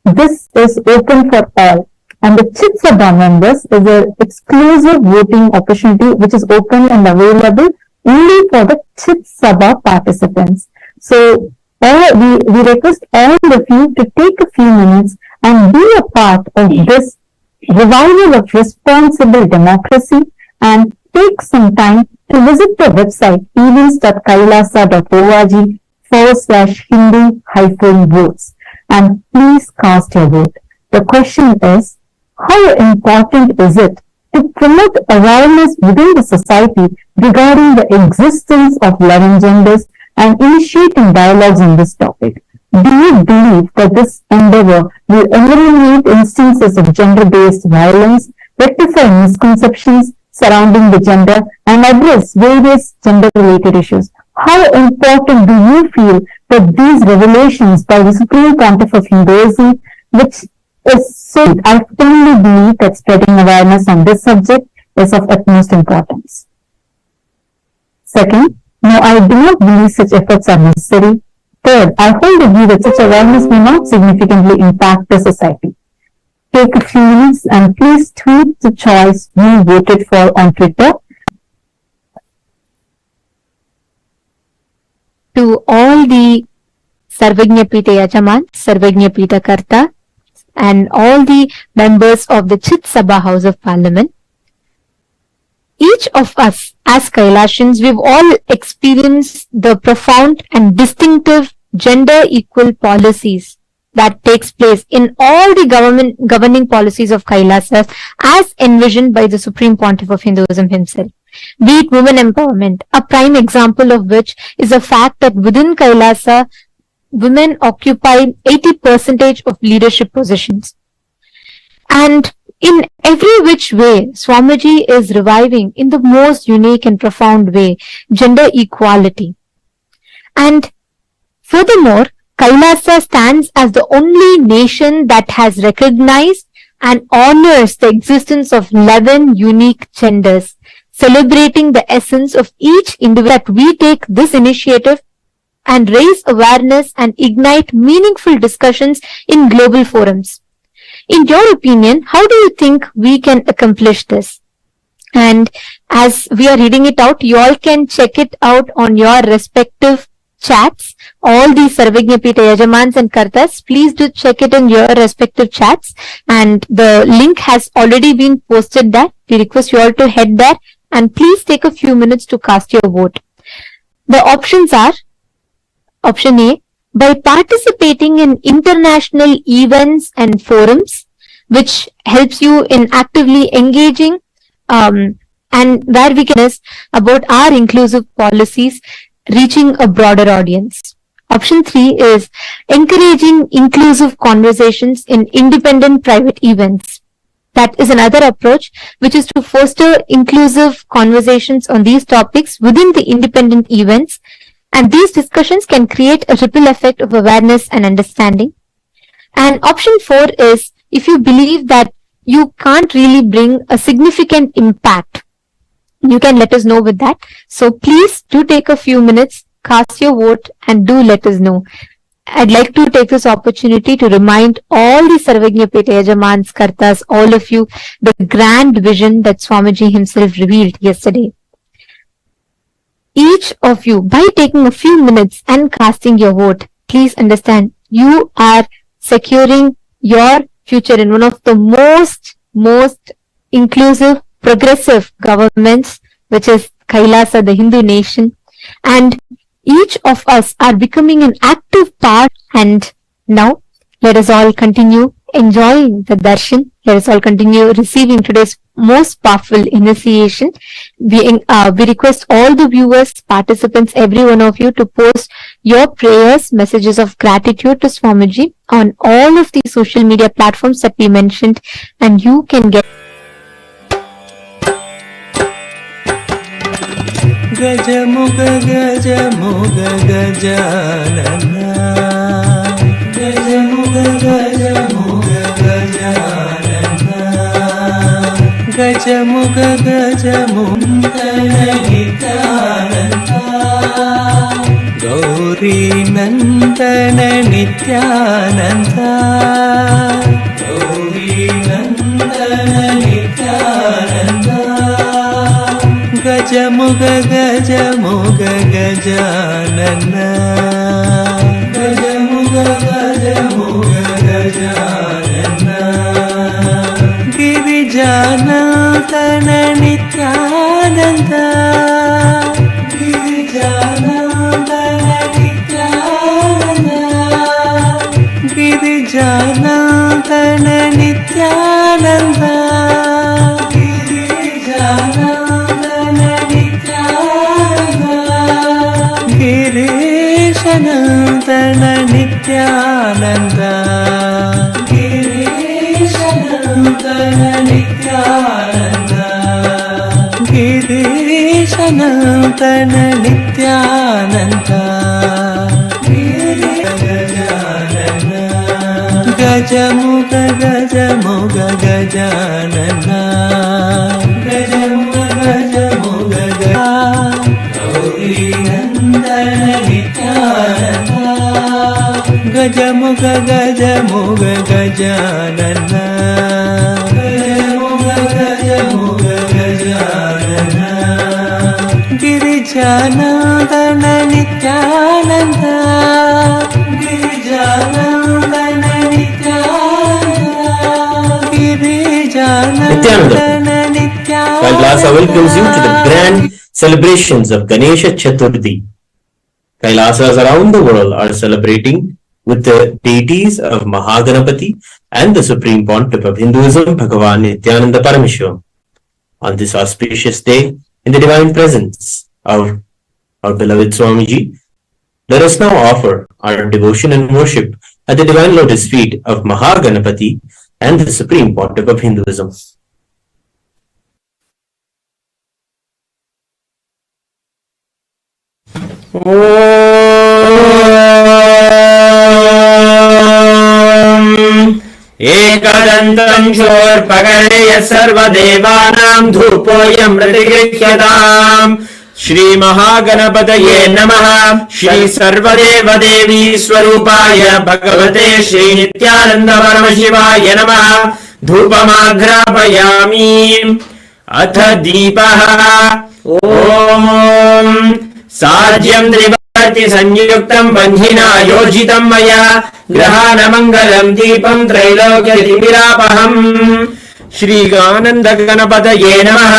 This is open for all. And the Chit Sabha members is an exclusive voting opportunity which is open and available only for the Chit Sabha participants. So, we request all of you to take a few minutes and be a part of this revival of responsible democracy, and take some time to visit the website events.kailasa.org, /Hindu-votes and please cast your vote. The question is, how important is it to promote awareness within the society regarding the existence of 11 genders and initiating dialogues on this topic? Do you believe that this endeavor will eliminate instances of gender-based violence, rectify misconceptions surrounding the gender, and address various gender-related issues? How important do you feel that these revelations by the Supreme Pontiff of Hinduism, which is so, I firmly believe that spreading awareness on this subject is of utmost importance. Second, no, I do not believe such efforts are necessary. Third, I hold the view that such awareness may not significantly impact the society. Take a few minutes and please tweet the choice you voted for on Twitter. To all the Sarvajñapita Yajaman, Sarvajñapita Karta, and all the members of the Chit Sabha House of Parliament, each of us as Kailashans, we've all experienced the profound and distinctive gender equal policies that takes place in all the governing policies of Kailasa as envisioned by the Supreme Pontiff of Hinduism himself. Be it women empowerment, a prime example of which is the fact that within Kailasa, women occupy 80% of leadership positions. And in every which way, Swamiji is reviving in the most unique and profound way gender equality. And furthermore, Kailasa stands as the only nation that has recognized and honors the existence of 11 unique genders, celebrating the essence of each individual. That we take this initiative and raise awareness and ignite meaningful discussions in global forums. In your opinion, how do you think we can accomplish this? And as we are reading it out, you all can check it out on your respective chats. All the Sarvajñapita Yajamans and Kartas, please do check it in your respective chats. And the link has already been posted there. We request you all to head there and please take a few minutes to cast your vote. The options are: Option A, by participating in international events and forums, which helps you in actively engaging and where we can ask about our inclusive policies reaching a broader audience. Option 3 is encouraging inclusive conversations in independent private events. That is another approach, which is to foster inclusive conversations on these topics within the independent events. And these discussions can create a ripple effect of awareness and understanding. And option 4 is if you believe that you can't really bring a significant impact, you can let us know with that. So please do take a few minutes, cast your vote and do let us know. I'd like to take this opportunity to remind all the Sarvajñapita Yajamans, Kartas, all of you, the grand vision that Swamiji himself revealed yesterday. Each of you, by taking a few minutes and casting your vote, please understand you are securing your future in one of the most inclusive, progressive governments, which is Kailasa, the Hindu nation. And each of us are becoming an active part. And now let us all continue enjoying the darshan. Let us all continue receiving today's most powerful initiation. We request all the viewers, participants, every one of you to post your prayers, messages of gratitude to Swamiji on all of the social media platforms that we mentioned, and you can get Gajamuga Gajamuga Gajanana Gajamuga Gajamuga Gajanana Gajamuga Gajamuga Nithyananda Gauri Nandana Nithyananda Gauri Nandana Nithyananda Gajamuga Gajamuga Gajanana Gajamuga Gajamuga Gajanana Girijanandana Nithyananda Girijanandana Nithyananda गिरिजानन्दन Nityanand गिरिजानन्दन Nityanand गिरीशनन्दन Nityanand गिरीशनन्दन Nityanand गिरीशनन्दन Nityanand गजमुग गजमुग Gajanan गजमुग गजमुग Gauri Nandan Nityanand गजमुग गजमुग Gajanan गजमुग गजमुग Gajanan गिरिजानन्दन Nityanand गिरिजानन्दन Nithyananda, Kailasa welcomes you to the grand celebrations of Ganesha Chathurthi. Kailasas around the world are celebrating with the deities of Maha Ganapathi and the Supreme Pontiff of Hinduism, Bhagavan Nithyananda Paramashivam. On this auspicious day, in the divine presence of our beloved Swamiji, let us now offer our devotion and worship at the divine lotus feet of Maha Ganapathi and the Supreme Pontiff of Hinduism. एकदन्तं शोर्पकर्णय सर्वदेवानां धूपोऽयं प्रतिगृह्यताम् Shri महागणपतये नमः। श्री सर्वदेव देवी स्वरूपाय भगवते श्री नित्यानंद परमशिवाय नमः। धूपमाघ्रापयामि। अथ दीपः। ओम साज्यं त्रिवर्ति संयुक्तं बन्धिना योजितं मया ग्रहाणमङ्गलं दीपं त्रैलोक्यतिमिरापहम्। श्री आनंद गणपतये नमः।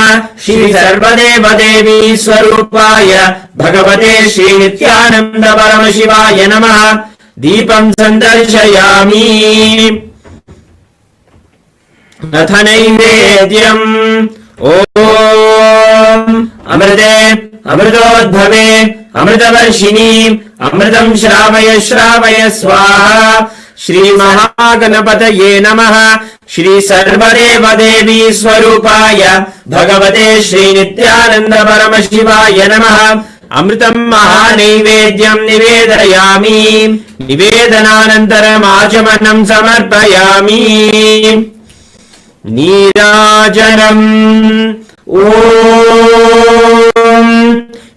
श्री सर्वदेव देवी स्वरूपाय भगवते श्री नित्यानंद परमशिवाय नमः। दीपं संदर्शयामि। अथ नैवेद्यम्। ओम अमृते अमृतोद्भवे अमृतवर्षिणी अमृतं श्रावय श्रावय स्वाहा। श्री महागणपतये नमः। श्री सर्वदेव देवी स्वरूपाय भगवते श्री नित्यानंद परमशिवाय नमः। अमृतं महानैवेद्यं निवेदयामि। निवेदनानन्तरम् आचमनं समर्पयामि। नीराजनम्। ओम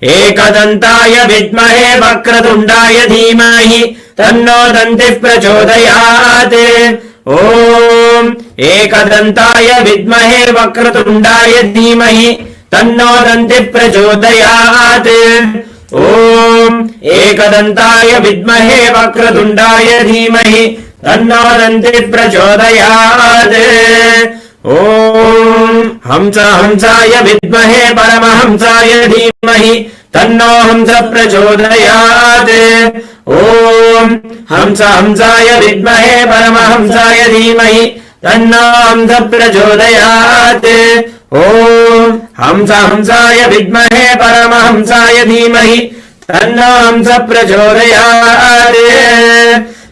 एकदन्ताय विद्महे वक्रतुण्डाय धीमहि तन्नो दन्तिः प्रचोदयात्। ओम एकदन्ताय विद्महे वक्रतुण्डाय धीमहि तन्नो दन्तिः प्रचोदयात्। ओम एकदन्ताय विद्महे वक्रतुण्डाय धीमहि तन्नो दन्तिः प्रचोदयात्। ओम हंस हंसाय विद्महे परमहंसाय धीमहि तन्नो हंस प्रचोदयात्। ओम हंस हंसाय विद्महे परमहंसाय धीमहि तन्नो हंस प्रचोदयात्। ओम हंस हंसाय विद्महे परमहंसाय धीमहि तन्नो हंस प्रचोदयात्।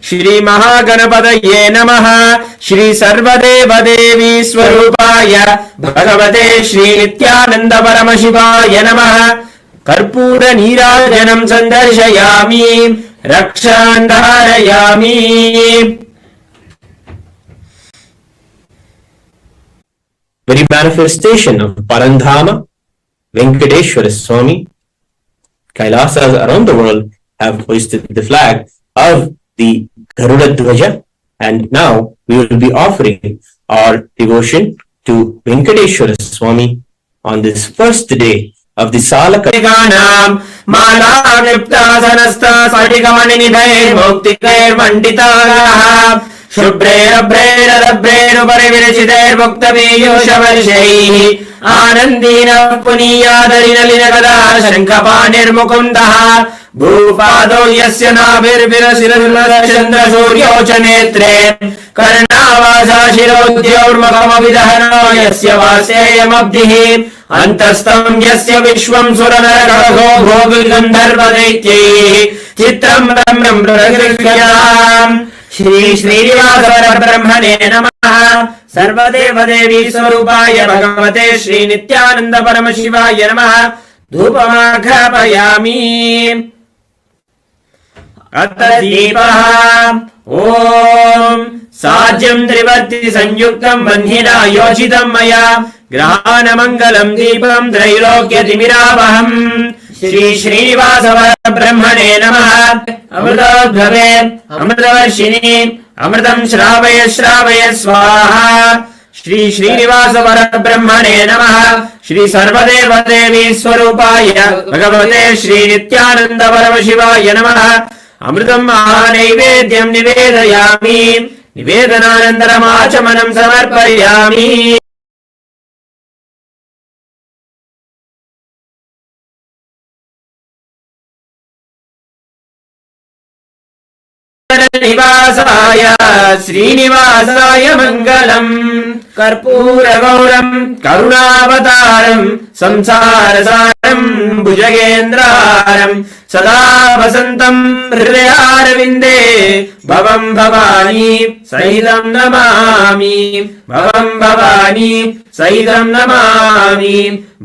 श्री महागणपतये नमः। श्री सर्वदेव देवी स्वरूपाय भगवते श्री नित्यानंद परमशिवाय नमः। कर्पूर नीराजनं संदर्शयामि। रक्षां धारयामि। Very manifestation of Parandhama, Venkateshwara Swami, Kailasas around the world have hoisted the flag of the Garuda Dhwaja, and now we will be offering our devotion to Venkateshwara Swami on this first day of the Salakaganam Malakriptasanasta Satikamaninidhairmuktikhairmanditaah शुभ्रैरभ्रैरभ्रैरुपरिविरचितैर्मुक्तपीयूषवर्षैः आनन्दीनः पुनीयादरिनलिनगदा शङ्खपाणिर्मुकुन्दः भूपादौ यस्य नाभिर्विरशिरचन्द्रसूर्यौ च नेत्रे कर्णावासा शिरोद्यौर्मुखमपि दहनो यस्य वासेयमब्धिः अन्तस्तम् यस्य विश्वम् सुरनरकहो भोगिगन्धर्वदैत्यैः चित्रम् ब्रह्मम् प्रगृह्याम् श्री श्रीनिवासपरब्रह्मणे नमः सर्वदेवदेवी स्वरूपाय भगवते श्री नित्यानन्द परमशिवाय नमः धूपमाघ्रापयामि अथ दीपः ॐ साज्यम् त्रिवर्ति संयुक्तम् बन्धिना योजितम् मया ग्रहाणमङ्गलम् दीपम् त्रैलोक्यतिमिरावहम् श्री श्रीनिवास ब्रह्मणे नमः अमृतोद्भवे अमृतवर्षिणि अमृतम् श्रावय श्रावय स्वाहा श्री श्रीनिवास ब्रह्मणे नमः श्री सर्वदेव देवी स्वरूपाय भगवते श्री नित्यानन्द परमशिवाय नमः अमृतम् महानैवेद्यम् निवेदयामि निवेदनानन्तरमाचमनम् समर्पयामि निवासाय श्रीनिवासाय मङ्गलम् कर्पूरगौरम् करुणावतारम् संसारसारम् भुजगेन्द्रहारम् सदा वसन्तम् हृदयारविन्दे भवम् भवानी सहितम् नमामि भवम् भवानी सहितम् नमामि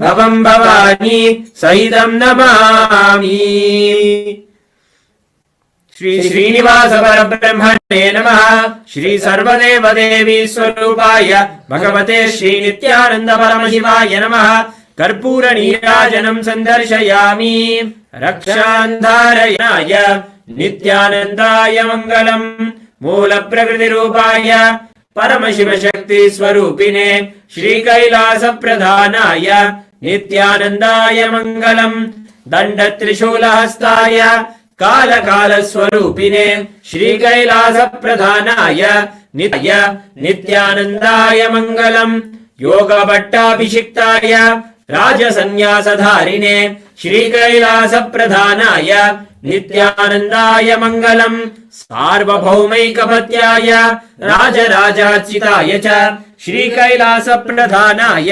भवम् भवानी सहितम् नमामि श्री श्रीनिवास परब्रह्मणे नमः श्री सर्वदेव देवी स्वरूपाय भगवते श्री नित्यानन्द परमशिवाय नमः कर्पूर नीराजनम् सन्दर्शयामि रक्षान्धारयाय नित्यानन्दाय मङ्गलम् मूल प्रकृतिरूपाय परमशिव शक्ति स्वरूपिणे श्री कैलास प्रधानाय नित्यानन्दाय मङ्गलम् दण्ड त्रिशूलहस्ताय काल काल स्वरूपिणे श्री कैलास प्रधानाय नित्यानन्दाय मङ्गलम् योग भट्टाभिषिक्ताय राजसन्न्यासधारिणे श्री कैलास प्रधानाय नित्यानन्दाय मङ्गलम् सार्वभौमैकपत्याय राजराजार्चिताय च श्री कैलास प्रधानाय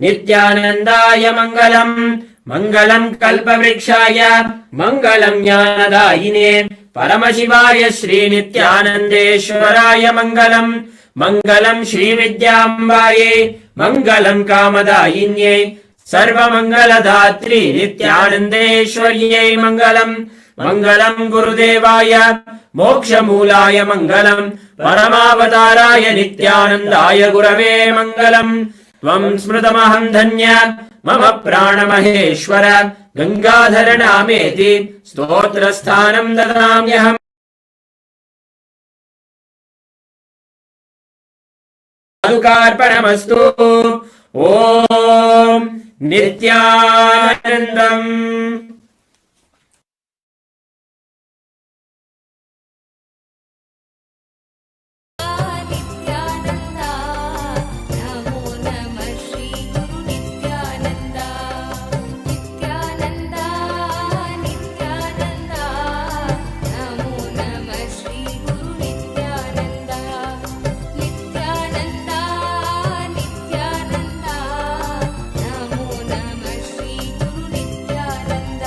नित्यानन्दाय मङ्गलम् मङ्गलम् कल्पवृक्षाय मङ्गलम् ज्ञानदायिने परमशिवाय श्री नित्यानन्देश्वराय मङ्गलम् मङ्गलम् श्रीविद्याम्बायै मङ्गलम् कामदायिन्यै सर्वमङ्गलदात्री नित्यानन्देश्वर्यै मङ्गलम् मङ्गलम् गुरुदेवाय मोक्षमूलाय मङ्गलम् परमावताराय नित्यानन्दाय गुरवे मङ्गलम् त्वम् स्मृतमहम् धन्य मम प्राणमहेश्वर गङ्गाधर नामेति स्तोत्रस्थानम् ददाम्यहम् पादुकार्पणमस्तु ॐ नित्यानन्दम् Nityananda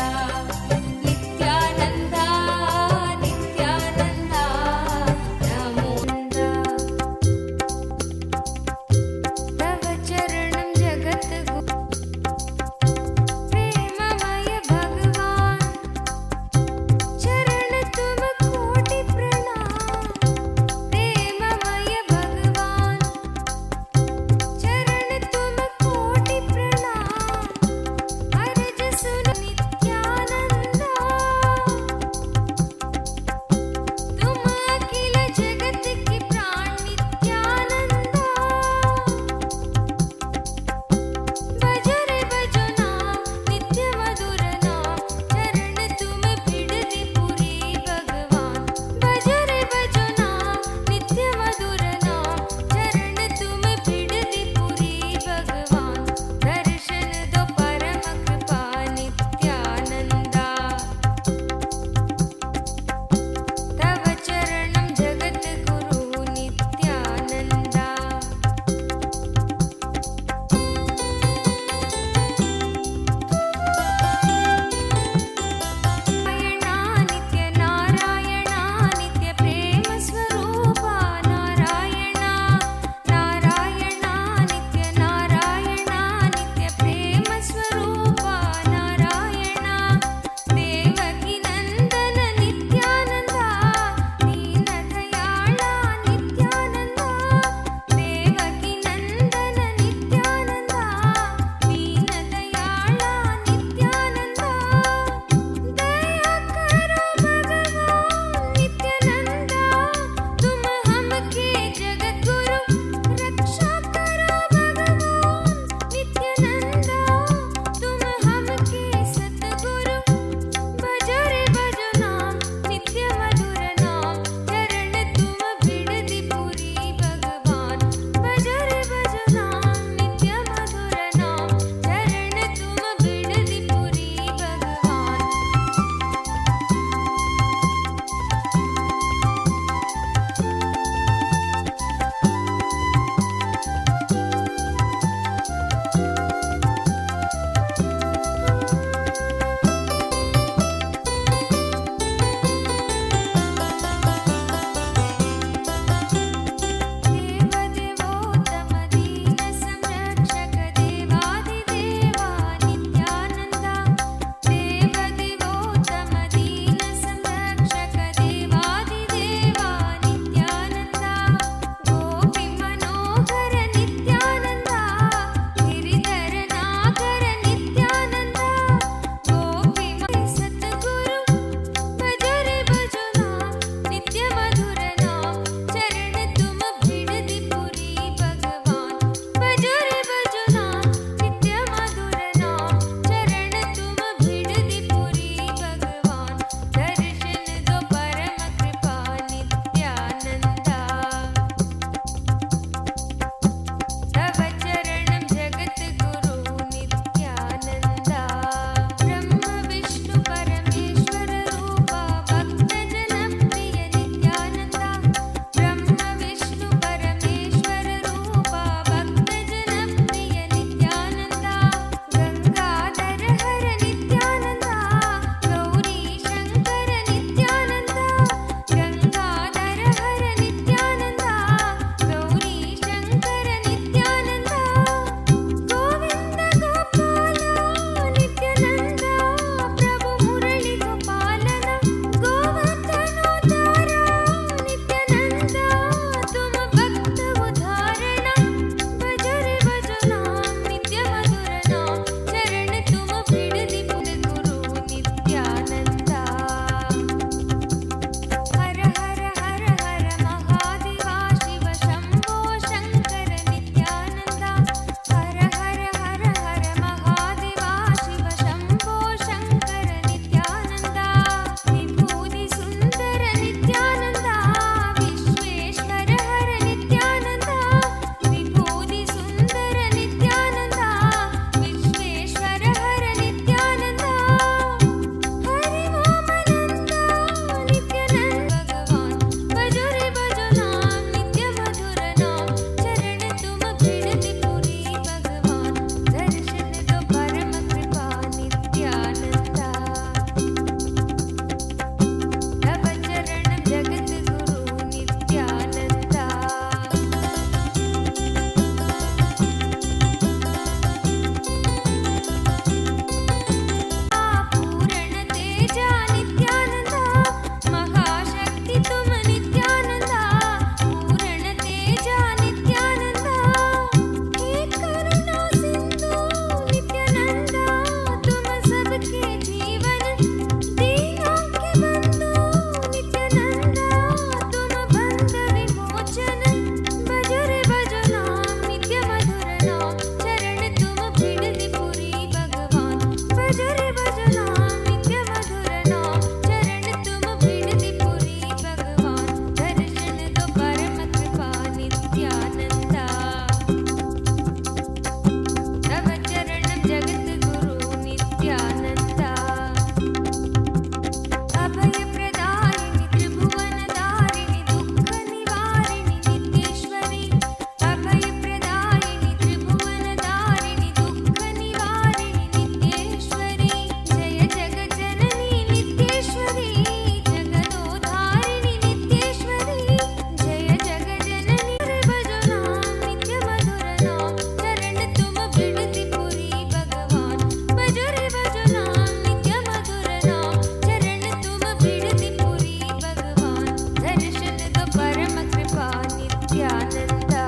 नित्यानंदा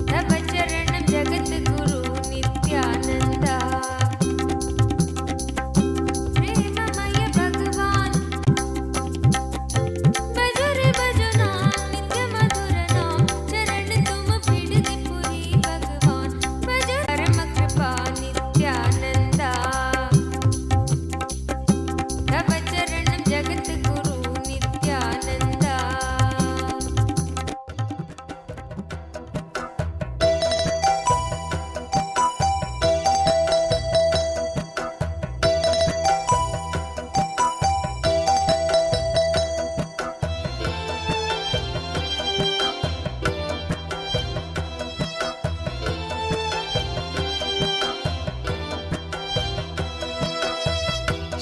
तव चरणं जगद्गुरु नित्यानंदा प्रेममय भगवान भजरे भजना नित्य मधुर नाम चरण तुम पीड़ित पुरी भगवान भज परम कृपा नित्यानंदा तव चरणं जगद्गुरु नित्यानंदा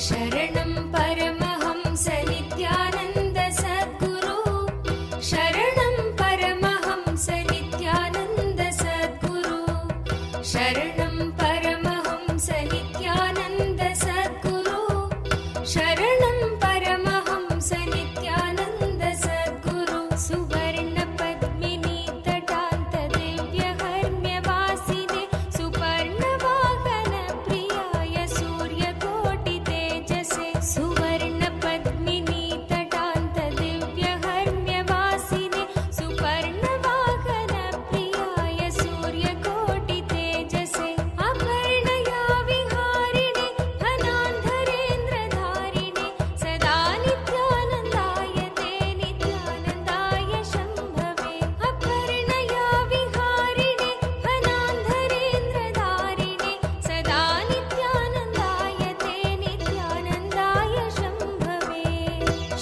शरणं परमहंस नित्यानंद सद्गुरु शरणं परमहंस नित्यानंद सद्गुरु शरणं परमहंस नित्यानंद सद्गुरु शरणं परमहंस नित्यानंद सद्गुरु सुवर्ण पद्मिनी तटान्त दिव्य हर्म्यवासिने सुवर्ण वाहन प्रियाय सूर्यकोटि तेजसे सुवर्ण पद्मिनी तटान्त दिव्य हर्म्यवासिने सुवर्ण वाहन प्रियाय सूर्यकोटि तेजसे अपर्णया विहारिणे अनान्धरेन्द्रधारिणे सदा नित्यानन्दाय ते नित्यानन्दाय शम्भवे अपर्णया विहारिणे अनान्धरेन्द्रधारिणे सदा नित्यानन्दाय ते नित्यानन्दाय शम्भवे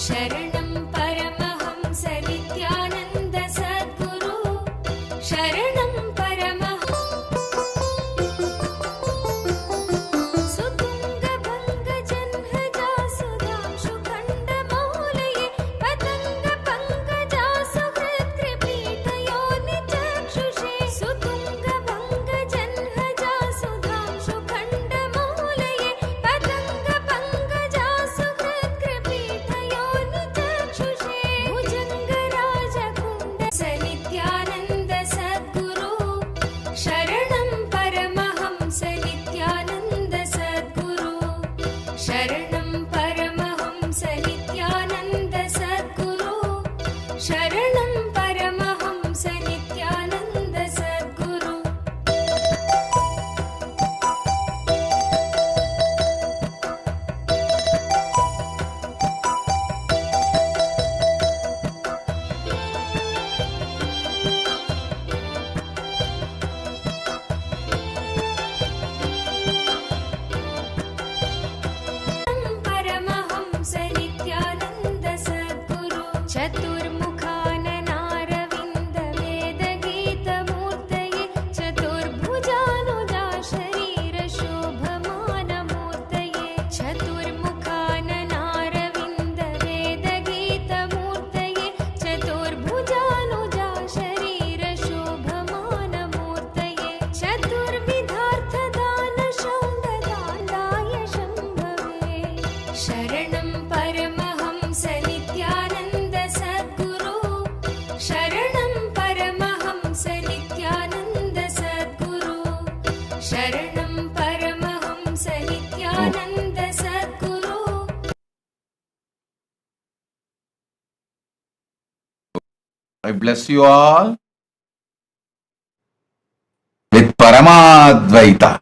शरणं परमहंस नित्यानन्द सद्गुरु शरणं सुतुङ्गभङ्गजन्हजासुधांशुखण्डमौलये पतङ्गपङ्कजासुहृत्कृपीठयोनिचक्षुषे सुतुङ्गभङ्गजन्हजासुधांशुखण्डमौलये पतङ्गपङ्कजासुहृत्कृपीठयोनिचक्षुषे भुजङ्गराजकुण्ड स नित्यानन्द सद्गुरु शरणं परमहंस नित्यानन्द सद्गुरु शरणं परमहंस नित्यानन्द सद्गुरु शरणं परमहंस नित्यानन्द सद्गुरु परमहंस नित्यानन्द सद्गुरु चतुर्मुखाननारविन्द वेदगीतमूर्तये चतुर्भुजानुजा शरीर शोभमानमूर्तये चतुर्मुखाननारविन्द वेदगीतमूर्तये चतुर्भुजानुजा शरीर शोभमानमूर्तये चतुर्विधार्थदानशौन्ददान्दाय शम्भवे शरणं परमहंस नित्यानन्द सद्गुरु शरणं परमहंस नित्यानन्द सद्गुरु शरणं परमहंस नित्यानन्द सद्गुरु I bless you all with Paramadvaita.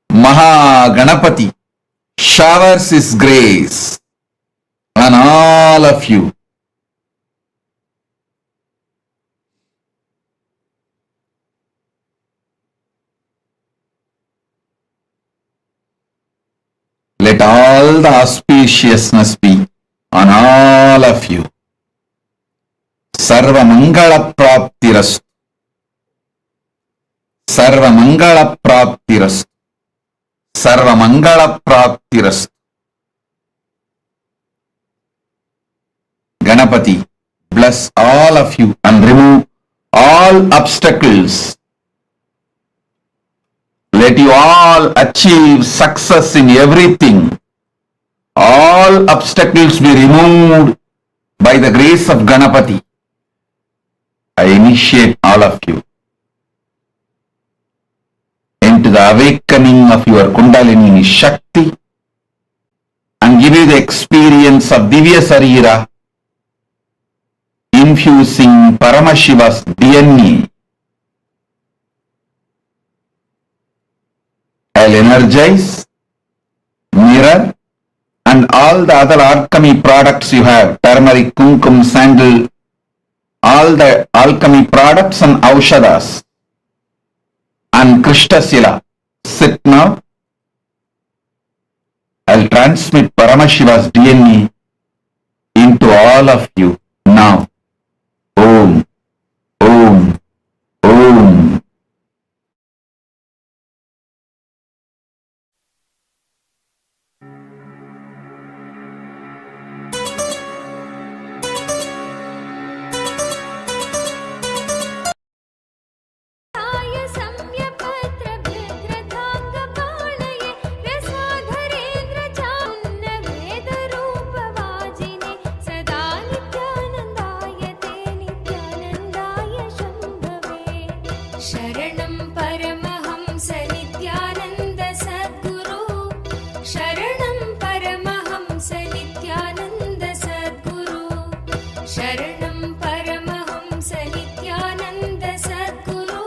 Maha Ganapathi showers his grace on all of you. Let all the auspiciousness be on all of you. Sarva Mangala Praptirastu. Sarva Mangala Praptirastu. Sarva Mangala Praptirastu. Ganapati, bless all of you and remove all obstacles Let you all achieve success in everything. All obstacles be removed by the grace of Ganapathi. I initiate all of you into the awakening of your Kundalini Shakti and give you the experience of Divya Sarira, infusing Paramashiva's DNA. I'll energize, mirror, and all the other alchemy products you have, turmeric, kumkum, sandal, all the alchemy products and aushadas, and Krishtasila. Sit now. I'll transmit Paramashiva's DNA into all of you now. Om, Om, Om. शरणं परमहंस नित्यानन्द सद्गुरु शरणं परमहंस नित्यानन्द सद्गुरु शरणं परमहंस नित्यानन्द सद्गुरु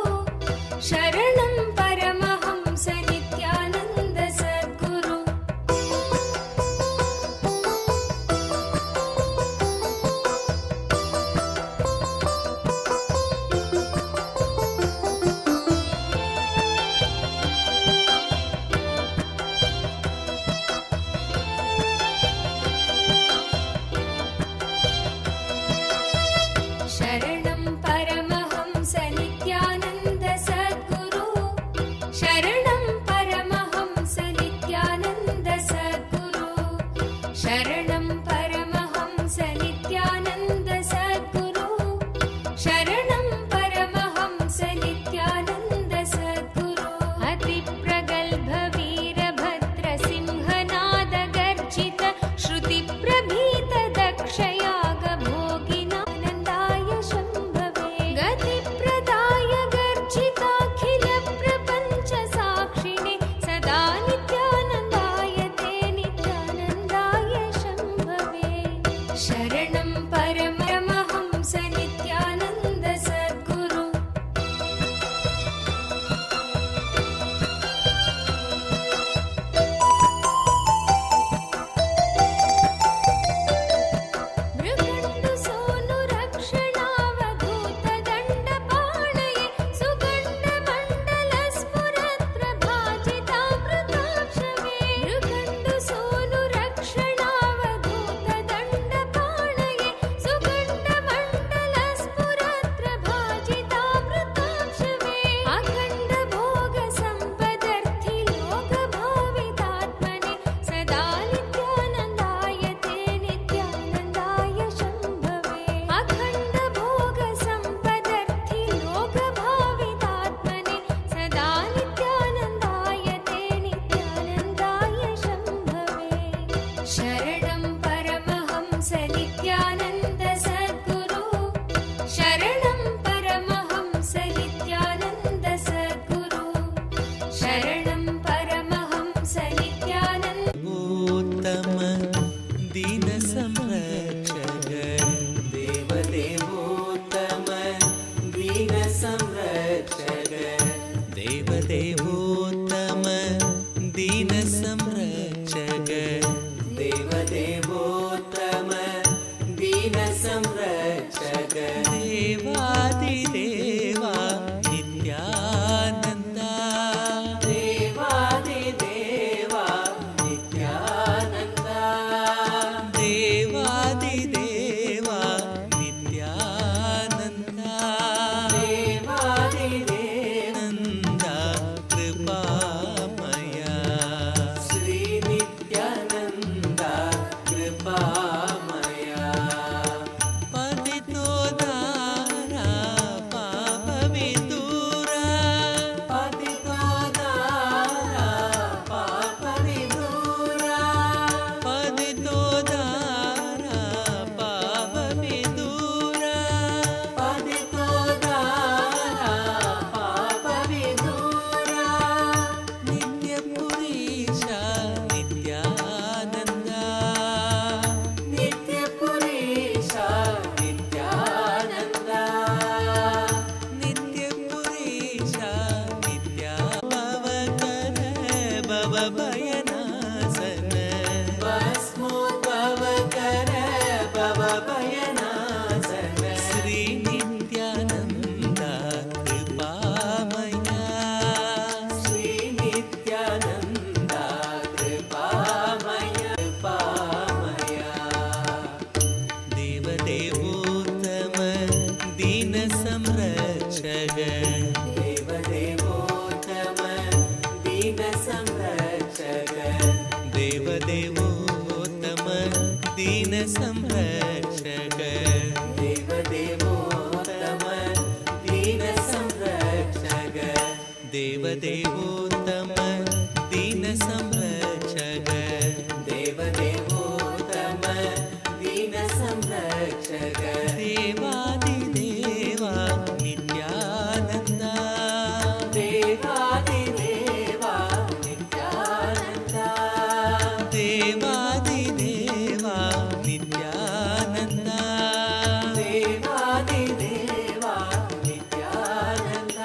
शरणं परमहंस नित्यानन्द सद्गुरु शरणं परमहंस नित्यानन्द सद्गुरु शरणं परमहंस नित्यानन्द सद्गुरु शरणं परमहंस नित्यानन्द सद्गुरु शरणं परमहंस नित्यानन्द सद्गुरु अतिप्रगल्भ वीरभद्र सिंहनाद गर्जित श्रुतिप्रभीत दक्षयाग भोगिना गतिप्रदाय गर्जिताखिल प्रपञ्च साक्षिणे सदा नित्यानन्दाय ते नित्यानन्दाय शम्भवे शरणं परमहंस नित्यानन्द सद्गुरु मृगण्डु सोनु रक्षणावधूत दण्डपाणये सुगण्डमण्डलस्फुरत्र भाजितामृताक्षवे मृगण्डु सोनु रक्षणावधूत दण्डपाणये सुगण्डमण्डलस्फुरत्र भाजितामृताक्षवे अखण्ड भोग सम्पदर्थि लोकभावितात्मने सदा नित्यानन्दाय ते नित्यानन्दाय शम्भवे अखण्ड भोग सम्पदर्थि लोकभावितात्मने सदा नित्यानन्दाय ते नित्यानन्दाय शम्भवे शरणं परमहंस नित्यानन्द सद्गुरु शरणं परमहंस नित्यानन्द सद्गुरु शरणं परमहंस नित्यानन्द उत्तम दीन संरक्षक देवदेवोत्तम दीन संरक्षक देवदेवोत्तम दीन संरक्षक देवदेवोत्तम दीन संरक्षक देवादिदेवा नित्यानन्दा देवादिदेवा नित्यानन्दा देवादिदेवा नित्यानन्दा देवादिदेवनन्दा कृपामया श्री नित्यानन्दा कृपा भवभयनाशन श्री नित्यानन्द कृपामया श्री नित्यानन्द कृपामया कृपामया देवदेवोत्तम दीन संरक्षक देवदेवोत्तम दीन संरक्षक देवदेवोत्तम दीन संरक्षक देवदेवोत्तम दीन संरक्षक देवदेवोत्तम दीन संरक्षक देवदेवोत्तम दीन संरक्षक देवादिदेवा नित्यानन्द देवादिदेवा नित्यानन्द देवादिदेवा नित्यानन्द देवादिदेवा नित्यानन्द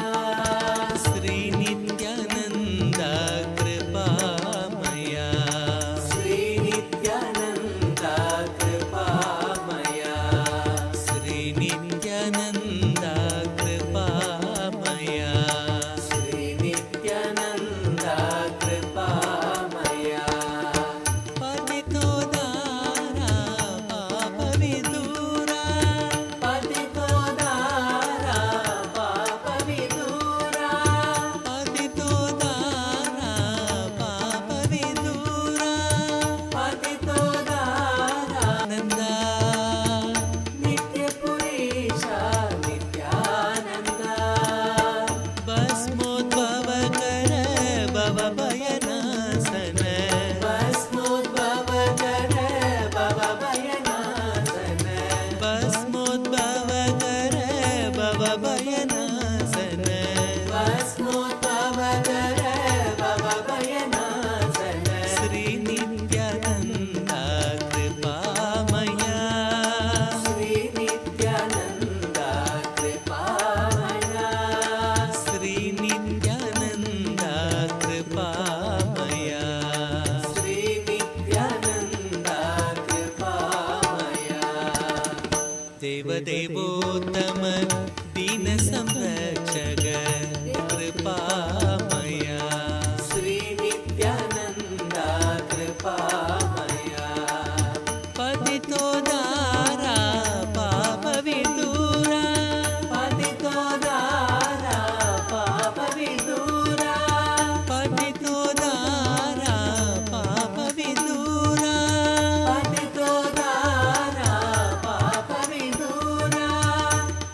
श्री नित्यानन्द कृपामया श्री नित्यानन्द कृपामया श्री नित्यानन्द कृपामया श्री नित्यानन्द कृपामया पतितोदारा पापविदूरा पतितोदारा पापविदूरा पतितोदारा पापविदूरा पतितोदारानन्द नित्यपुरीशा नित्यानन्द भस्मोद्भवकर भवभयनाशन भस्मोद्भवकर भवभयनाशन भस्मोद्भवकर भवभयनाशन भस्मोद्भवकर भवभयनाशन श्री नित्यानन्द कृपामया श्री नित्यानन्द कृपामया श्री नित्यानन्द कृपामया श्री नित्यानन्द कृपामया देवदेवोत्तम दीन संरक्षक कृपामया श्री नित्यानन्द कृपामया पतितोदारा पापविदूरा पतितोदारा पापविदूरा पतितोदारा पापविदूरा पतितोदारा पापविदूरा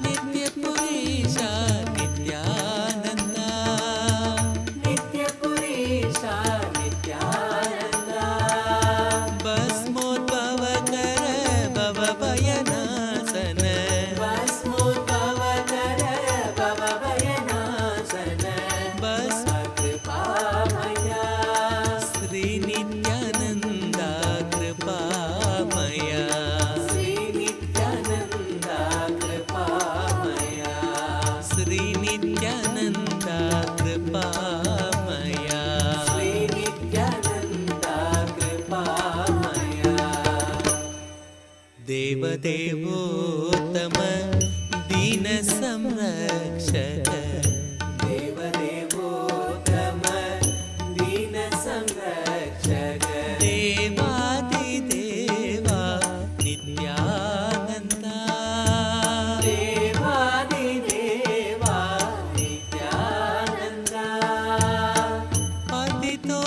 नित्यपुरीशा नित्यानन्द नित्यपुरीशा नित्यानन्द भस्मोद्भवकर भवभयनाशन भस्मोद्भवकर भवभयनाशन भस्म कृपामया श्री नित्यानन्द कृपामया श्री नित्यानन्द कृपामया श्री नित्यानन्द कृपामया श्री नित्यानन्द कृपामया देवदेवोत्तम दीन संरक्षक देवदेवोत्तम दीन संरक्षक देवादिदेवा नित्यानन्द देवादिदेवा नित्यानन्द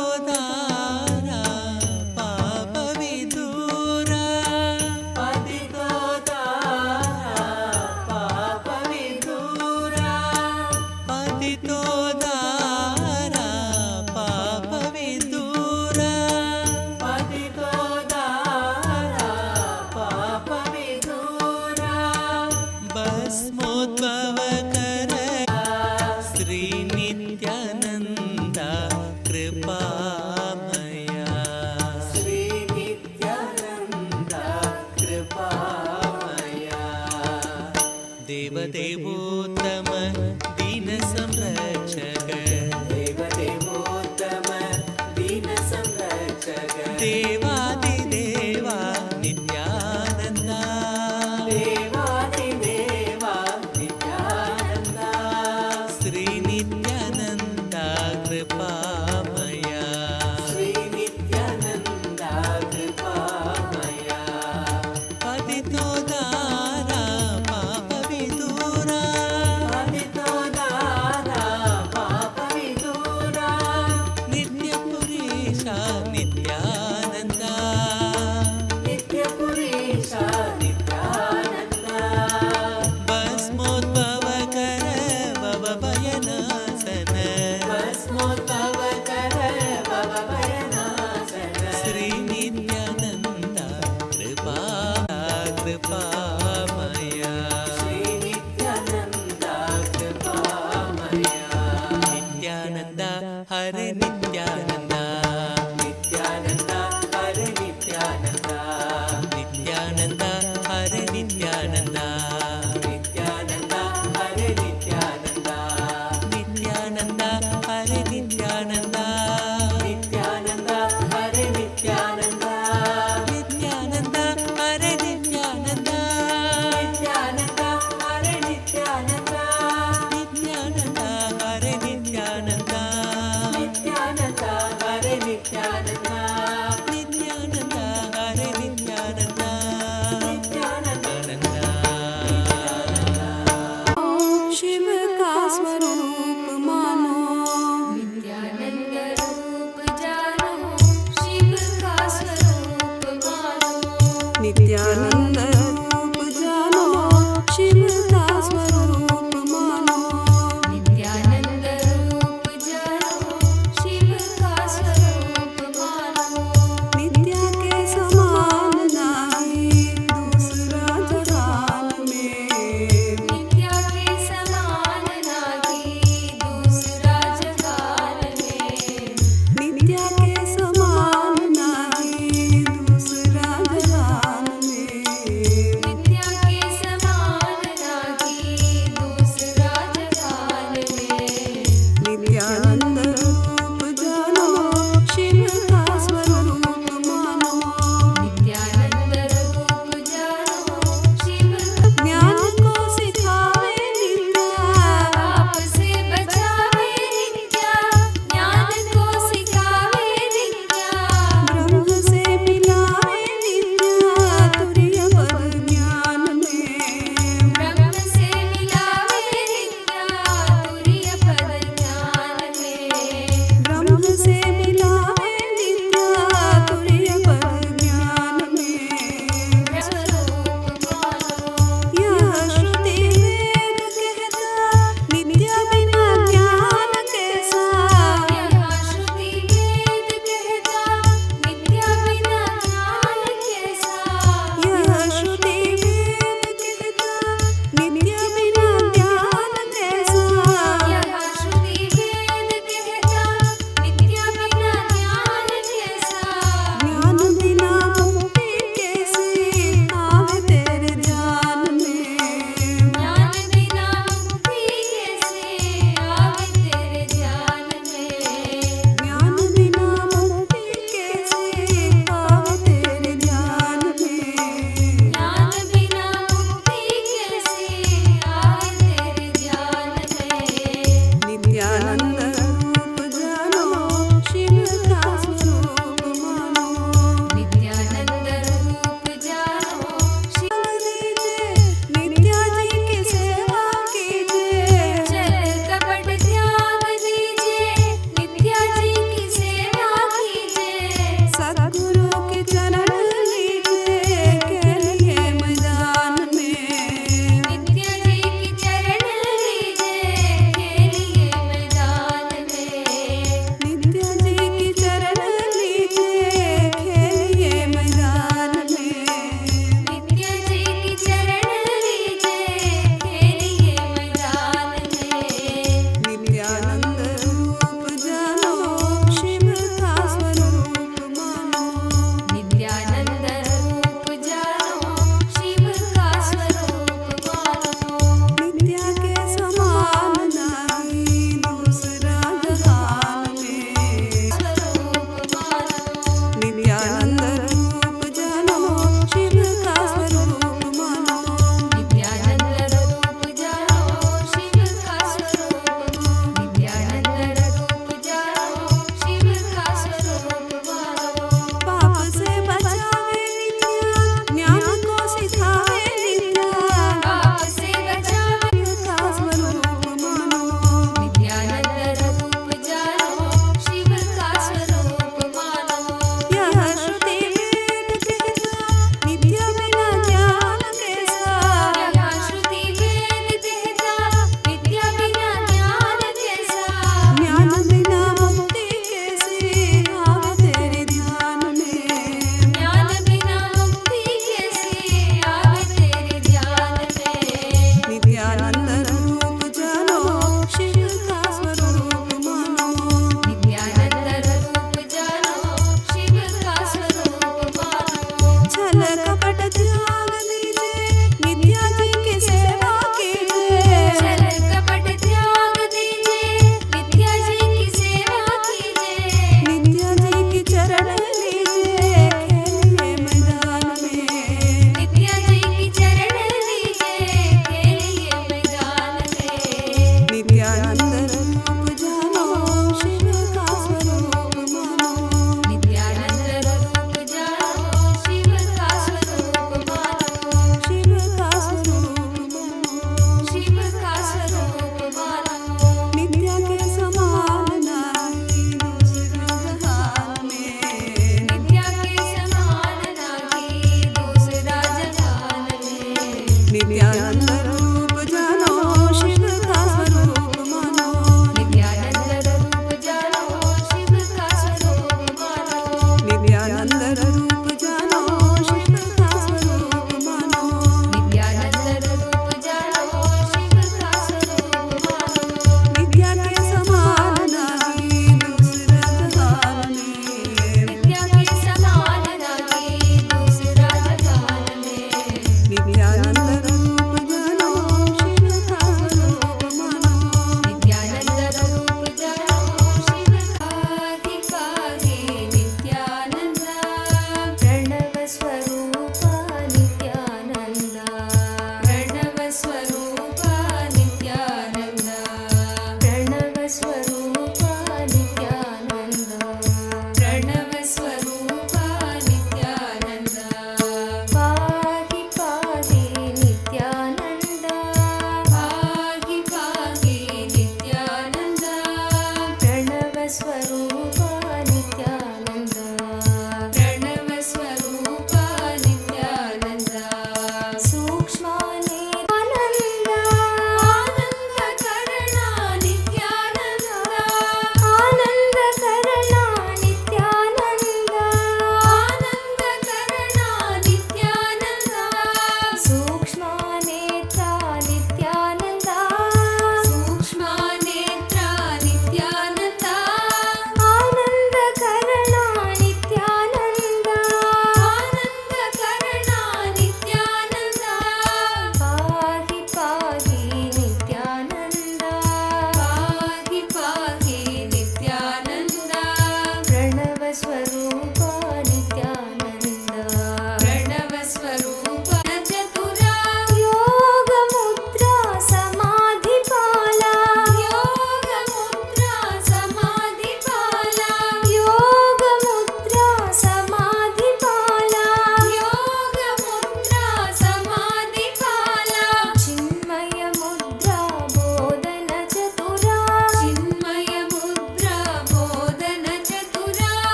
पतितोदारा पापविदूरा पतितोदारा पापविदूरा पतितोदारा पापविदूरा पतितोदारा पापविदूरा भस्मोद्भवकर श्री नित्यानन्द कृपामया श्री नित्यानन्द कृपामया देवदेवोत्तम दीन संरक्षक देवदेवोत्तम दीन संरक्षक देवादिदेवा Nityanand Nithyananda Kripamaya Sri Nithyananda Kripamaya Nithyananda Hare Nithyananda Nithyananda Hare Nithyananda Nithyananda Hare Nithyananda Nithyananda Hare Nithyananda Nithyananda Hare Nithyananda Nithyananda Hare Nithyananda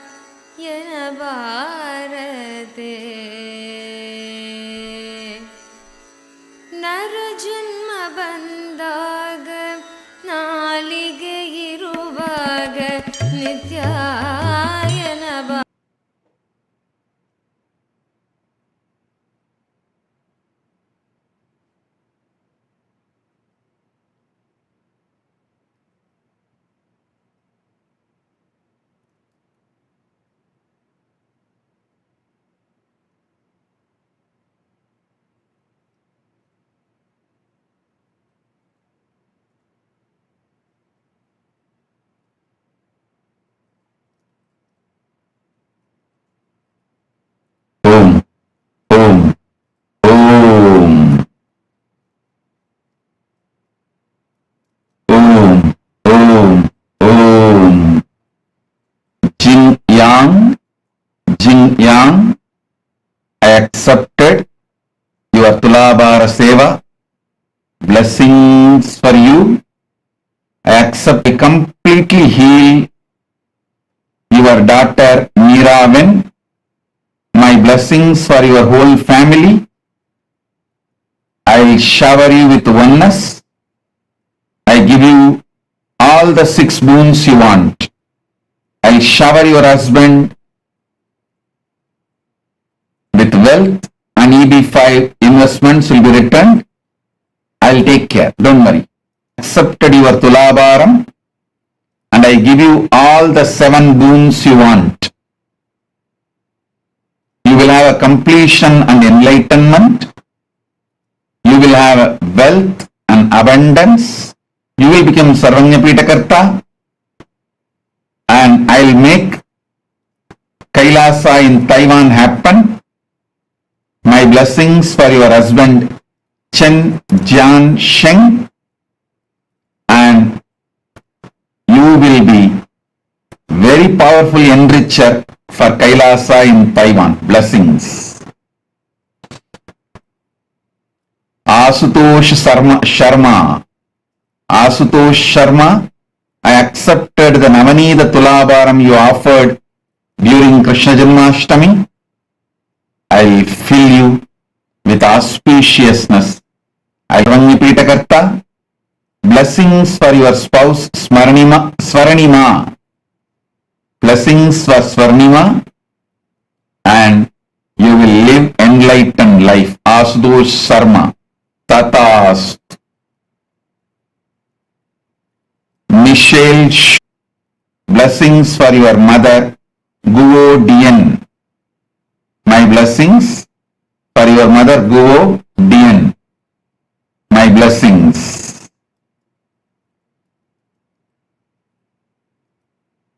நித்யாயன பாரதே ನರಜನ್ಮ ಬಂದಾಗ ನಾಲಿಗೆ ಇರುವಾಗ ನಿತ್ಯಾಯನ Om, Om, Om, Om, Om, Om. Jin Yang, I accepted your Tulabara Seva. Blessings for you. I accept, I completely heal your daughter Meeraven. My blessings for your whole family. I shower you with oneness. I give you all the 6 boons you want. I shower your husband with wealth and EB5 investments will be returned. I'll take care. Don't worry. Accepted your Tulabaram and I give you all the 7 boons you want. You will have a completion and enlightenment. You will have wealth and abundance. You will become Sarvanyapitakarta. And I'll make Kailasa in Taiwan happen. My blessings for your husband Chen Jian Sheng. And you will be very powerful enricher for Kailasa in Taiwan. Blessings. Asutosh Sharma, I accepted the Navanida Tulabaram you offered during Krishna Janmashtami. I fill you with auspiciousness. I Pitakarta. Blessings for your spouse Swaranima. Blessings for Swarnima and you will live enlightened life. Asutosh Sharma. Tatast. Michelle. Blessings for your mother Guo Dien. My blessings for your mother Guo Dien. My blessings.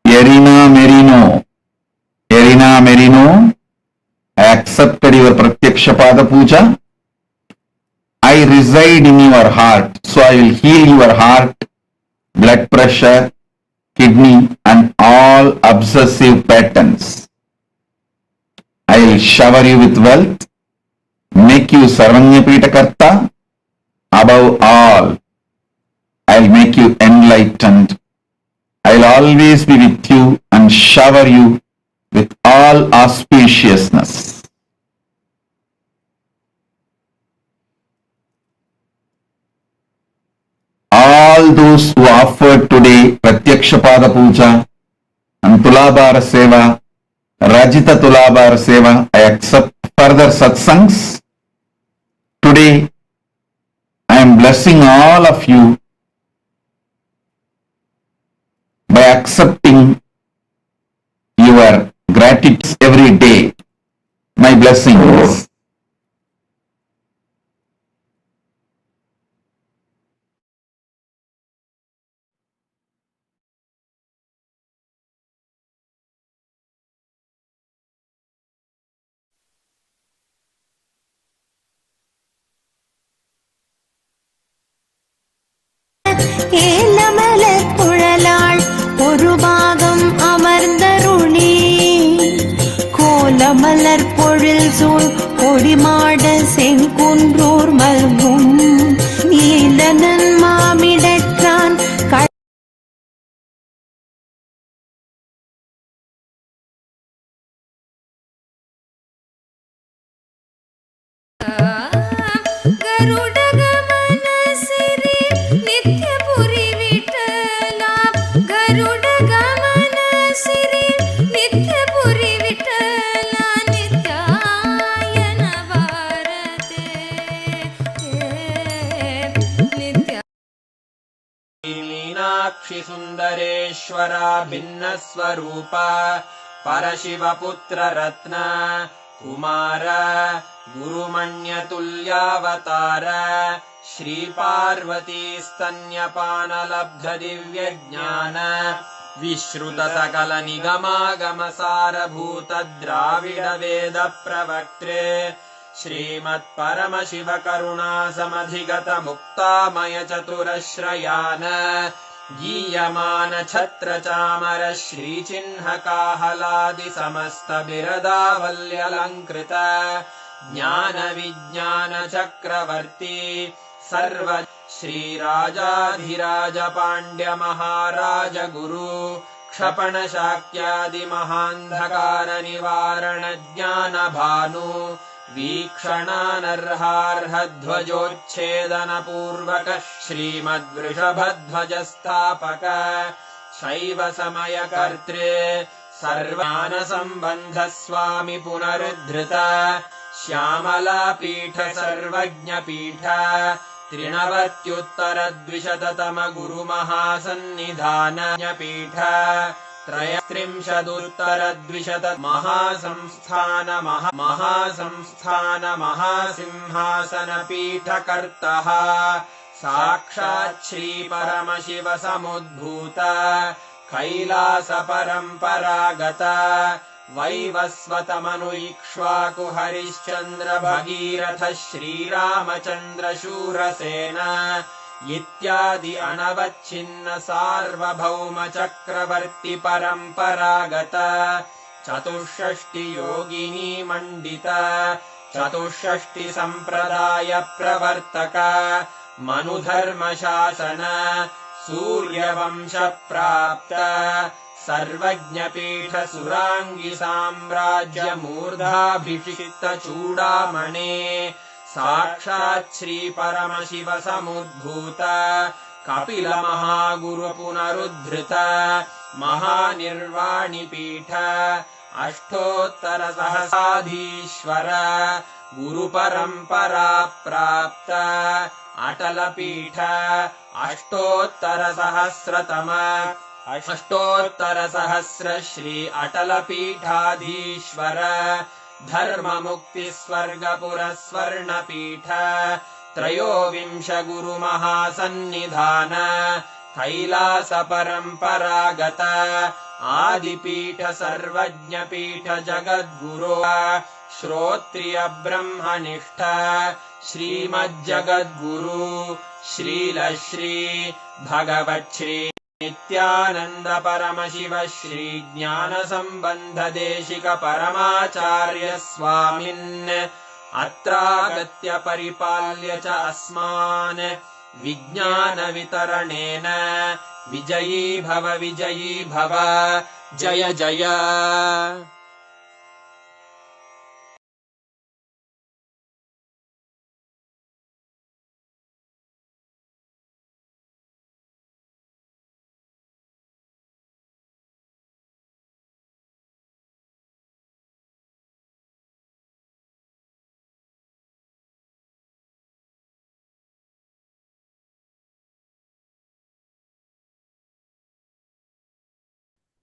Erina Merino, I accepted your Pratyaksha Pada Puja. I reside in your heart, so I will heal your heart, blood pressure, kidney and all obsessive patterns. I will shower you with wealth, make you Sarvanyapitakarta. Above all, I will make you enlightened. I will always be with you and shower you with all auspiciousness. All those who offered today Pratyaksha Pada Puja and Tulabara Seva, Rajita Tulabara Seva, I accept further satsangs. Today, I am blessing all of you by accepting your gratitude every day. My blessings. ஏலமலர் குழலாள் ஒரு பாகம் அமர்ந்தருளி கோலமலர் பொழில் சூழ் கொடிமாட செங்குன்றூர் மல்கும் நீலனன் மாமிடற்றான் गरुडगमन सिरि नित्यपुरि विठला गरुडगमन सिरि नित्यपुरि विठला नित्यायन भारते नित्य मीनाक्षि सुन्दरेश्वरा भिन्नस्वरूप परशिवपुत्र रत्न कुमार गुरुमण्यतुल्यावतार श्रीपार्वती स्तन्यपानलब्ध दिव्यज्ञान विश्रुत सकल निगमागमसारभूत द्राविड वेद प्रवक्त्रे श्रीमत्परमशिव करुणा समधिगत मुक्तामय चतुरश्रयान गीयमान छत्र चामर श्रीचिह्न काहलादि समस्त बिरदावल्यलङ्कृत ज्ञान विज्ञान चक्रवर्ती सर्व श्रीराजाधिराज पाण्ड्य महाराज गुरु क्षपण शाक्यादि महान्धकार निवारण ज्ञान भानु वीक्षणानर्हार्ह ध्वजोच्छेदन पूर्वक श्रीमद्वृषभध्वज स्थापक शैव समय कर्त्रे सर्वान संबंध स्वामी पुनरुद्धृत श्यामला पीठ सर्वज्ञ पीठ त्रिनवत्युत्तरद्विशततम गुरु महासन्निधान पीठ त्रयस्त्रिंशदुत्तरद्विशत महासंस्थान महासिंहासन पीठकर्तः साक्षात् श्री परमशिव समुद्भूत कैलास परम्परागत वैवस्वतमनु इक्ष्वाकु हरिश्चन्द्र भगीरथ श्रीरामचन्द्र शूरसेन इत्यादि अनवच्छिन्न सार्वभौम चक्रवर्ति परम्परागत चतुष्षष्टि योगिनी मण्डित चतुष्षष्टि सम्प्रदाय प्रवर्तक मनुधर्म शासन सूर्यवंश प्राप्त सर्वज्ञपीठ सुराङ्गि साम्राज्य मूर्धाभिषिक्त चूडामणे साक्षात् श्री परमशिव समुद्भूत कपिल महागुरु पुनरुद्धृत महानिर्वाणि पीठ अष्टोत्तर सहस्राधीश्वर गुरु परम्परा प्राप्त अटल पीठ अष्टोत्तर सहस्रतम अष्टोत्तर सहस्र श्री अटल पीठाधीश्वर धर्म मुक्ति स्वर्गपुर स्वर्ण पीठ त्रयोविंश गुरु महासन्निधान कैलास परम्परागत आदिपीठ सर्वज्ञ पीठ जगद्गुरो श्रोत्रिय ब्रह्मनिष्ठ श्रीमज्जगद्गुरु श्रीलश्री भगवच्छ्री नित्यानंद परमशिव श्री ज्ञान संबंध देशिक परमाचार्य स्वामिन् अत्रागत्य परिपाल्य च अस्मान् विज्ञान वितरणेन विजयी भव जय जय।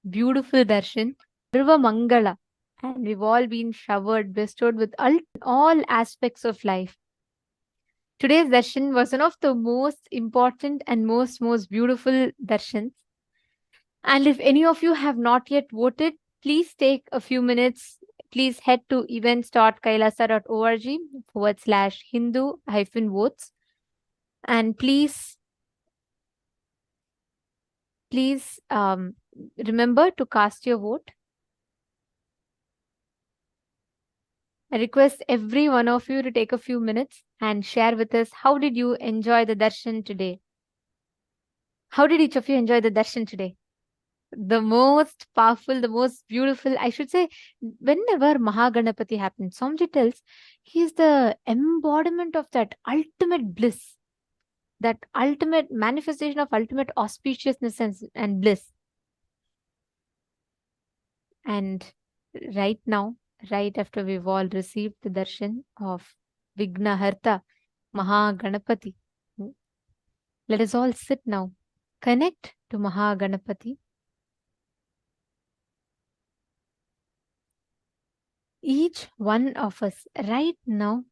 Beautiful darshan, Sarva Mangala, and we've all been showered, bestowed with all aspects of life. Today's darshan was one of the most important and most beautiful darshans. And if any of you have not yet voted, please take a few minutes. Please head to events.kailasa.org/Hindu-votes, and please remember to cast your vote. I request every one of you to take a few minutes and share with us, how did you enjoy the darshan today? How did each of you enjoy the darshan today? the most powerful, the most beautiful, I should say, whenever Maha Ganapathi happens, Swamiji tells he is the embodiment of that ultimate bliss, that ultimate manifestation of ultimate auspiciousness and bliss. And right now, right after we've all received the darshan of Vignaharta, Maha Ganapathi, let us all sit now, connect to Maha Ganapathi. Each one of us right now,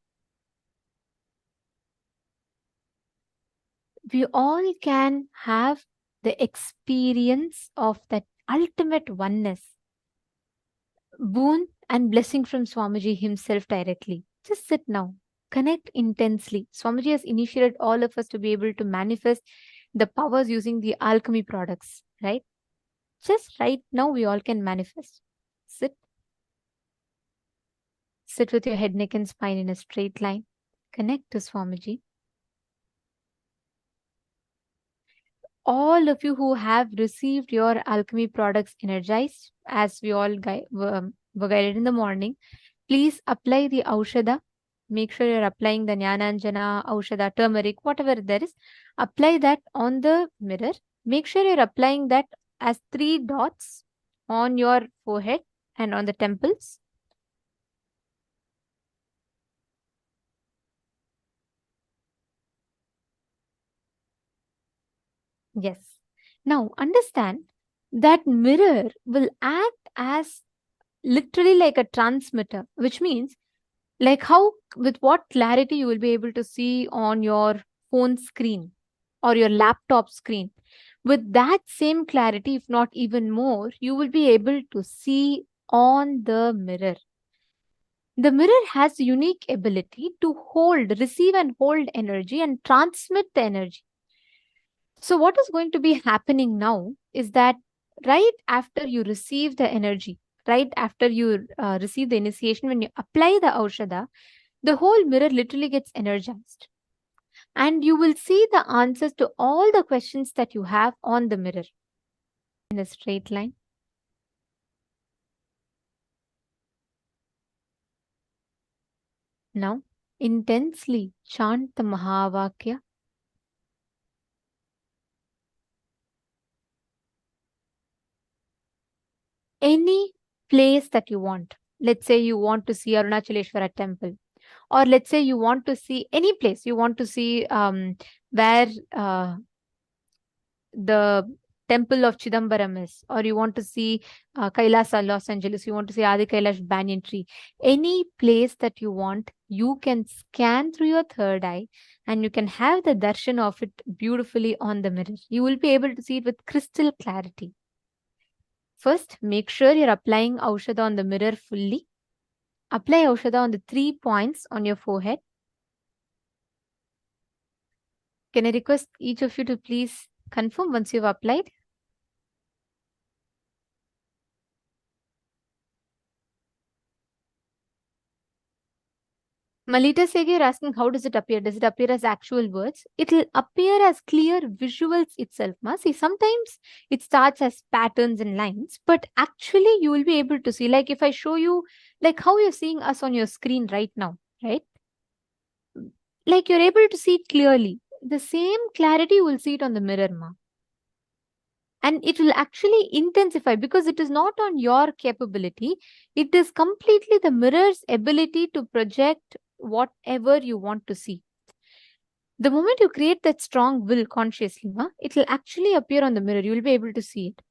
we all can have the experience of that ultimate oneness, boon and blessing from Swamiji himself directly. Just sit now, connect intensely. Swamiji has initiated all of us to be able to manifest the powers using the alchemy products, right? Just right now, we all can manifest. Sit. Sit with your head, neck, and spine in a straight line. Connect to Swamiji. All of you who have received your alchemy products energized, as we all were guided in the morning, please apply the Aushada. Make sure you're applying the Jnananjana, Aushada, turmeric, whatever there is. Apply that on the mirror. Make sure you're applying that as 3 dots on your forehead and on the temples. Yes. Now understand that mirror will act as literally like a transmitter, which means like how with what clarity you will be able to see on your phone screen or your laptop screen. With that same clarity, if not even more, you will be able to see on the mirror. The mirror has unique ability to receive and hold energy and transmit the energy. So what is going to be happening now is that right after you receive the energy, right after you receive the initiation, when you apply the Aushada, the whole mirror literally gets energized. And you will see the answers to all the questions that you have on the mirror in a straight line. Now, intensely chant the Mahavakya. Any place that you want. Let's say you want to see Arunachaleshwara temple, or let's say you want to see any place. You want to see where the temple of Chidambaram is, or you want to see Kailasa, Los Angeles. You want to see Adi Kailash banyan tree. Any place that you want, you can scan through your third eye, and you can have the darshan of it beautifully on the mirror. You will be able to see it with crystal clarity. First, make sure you're applying Aushada on the mirror fully. Apply Aushada on the 3 points on your forehead. Can I request each of you to please confirm once you've applied? Malita Sege, you're asking how does it appear? Does it appear as actual words? It will appear as clear visuals itself. See, sometimes it starts as patterns and lines, but actually you will be able to see, like if I show you, like how you're seeing us on your screen right now, right? Like you're able to see it clearly. The same clarity you will see it on the mirror, ma. And it will actually intensify because it is not on your capability. It is completely the mirror's ability to project whatever you want to see. The moment you create that strong will consciously, it will actually appear on the mirror. You will be able to see it.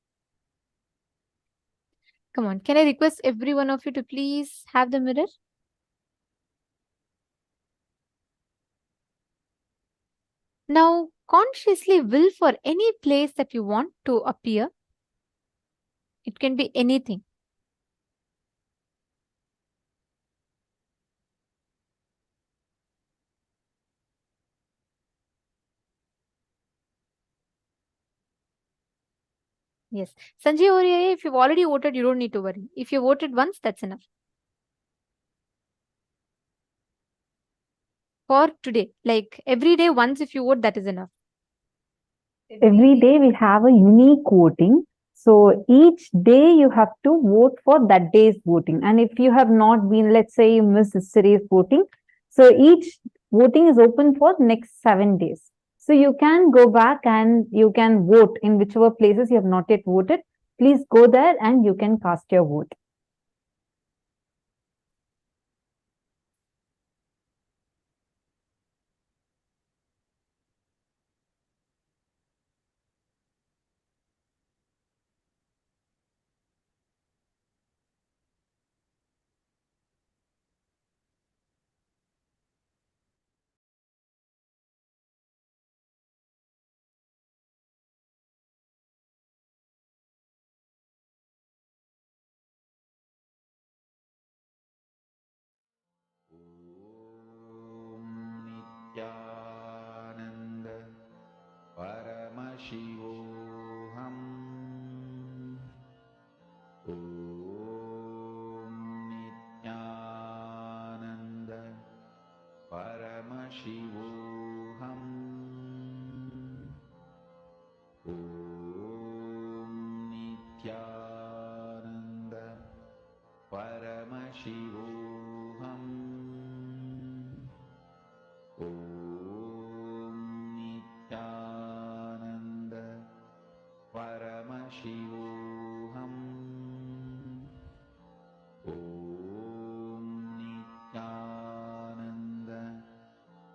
Come on, can I request every one of you to please have the mirror? Now, consciously will for any place that you want to appear. It can be anything. Yes. Sanjay over here, if you've already voted, you don't need to worry. If you voted once, that's enough. For today, like every day, once if you vote, that is enough. Every day we have a unique voting. So each day you have to vote for that day's voting. And if you have not been, let's say you missed yesterday's voting, so each voting is open for next 7 days. So you can go back and you can vote in whichever places you have not yet voted. Please go there and you can cast your vote. Nithyananda Paramashivam Om Nithyananda Paramashivam Om Nithyananda Paramashivam Om Nithyananda Paramashivam Om Nithyananda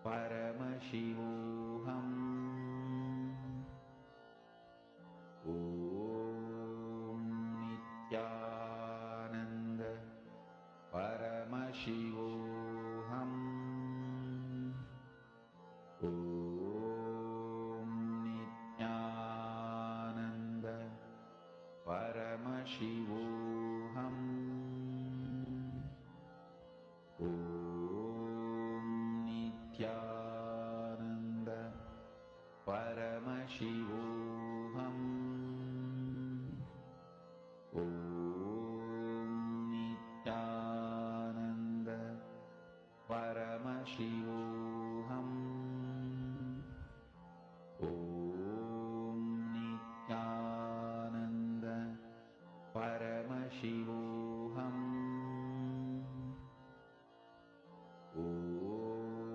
Paramashivam Om Nithyananda Paramashivam Om Nithyananda Paramashivam Om Nithyananda Paramashivam Om Nithyananda Paramashivam Om Nithyananda Paramashivam Om Nithyananda Paramashivam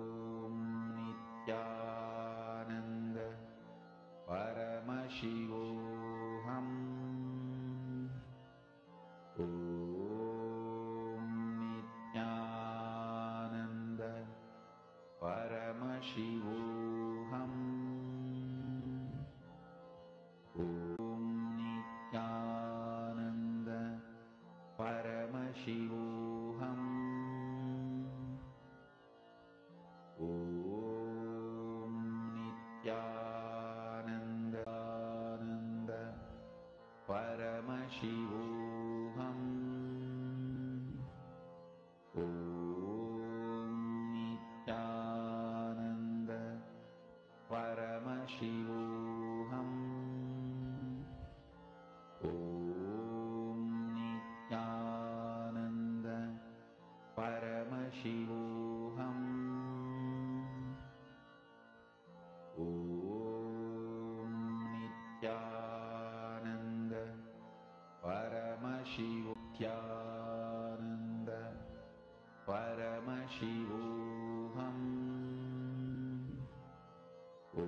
Om Nithyananda Paramashivam Om Nithyananda Paramashivam Om Nithyananda Paramashivam Om Nithyananda Paramashivam Om Nithyananda Paramashivam Om Nithyananda Paramashivananda Paramashivam Om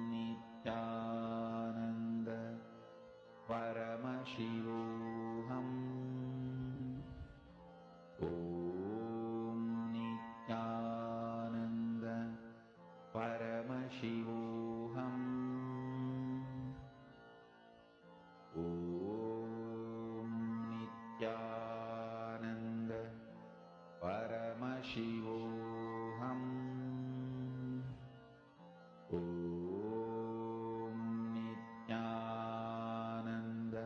Nithyananda Paramashivam Om Nithyananda Paramashivam Om Nithyananda Paramashivam Om Nithyananda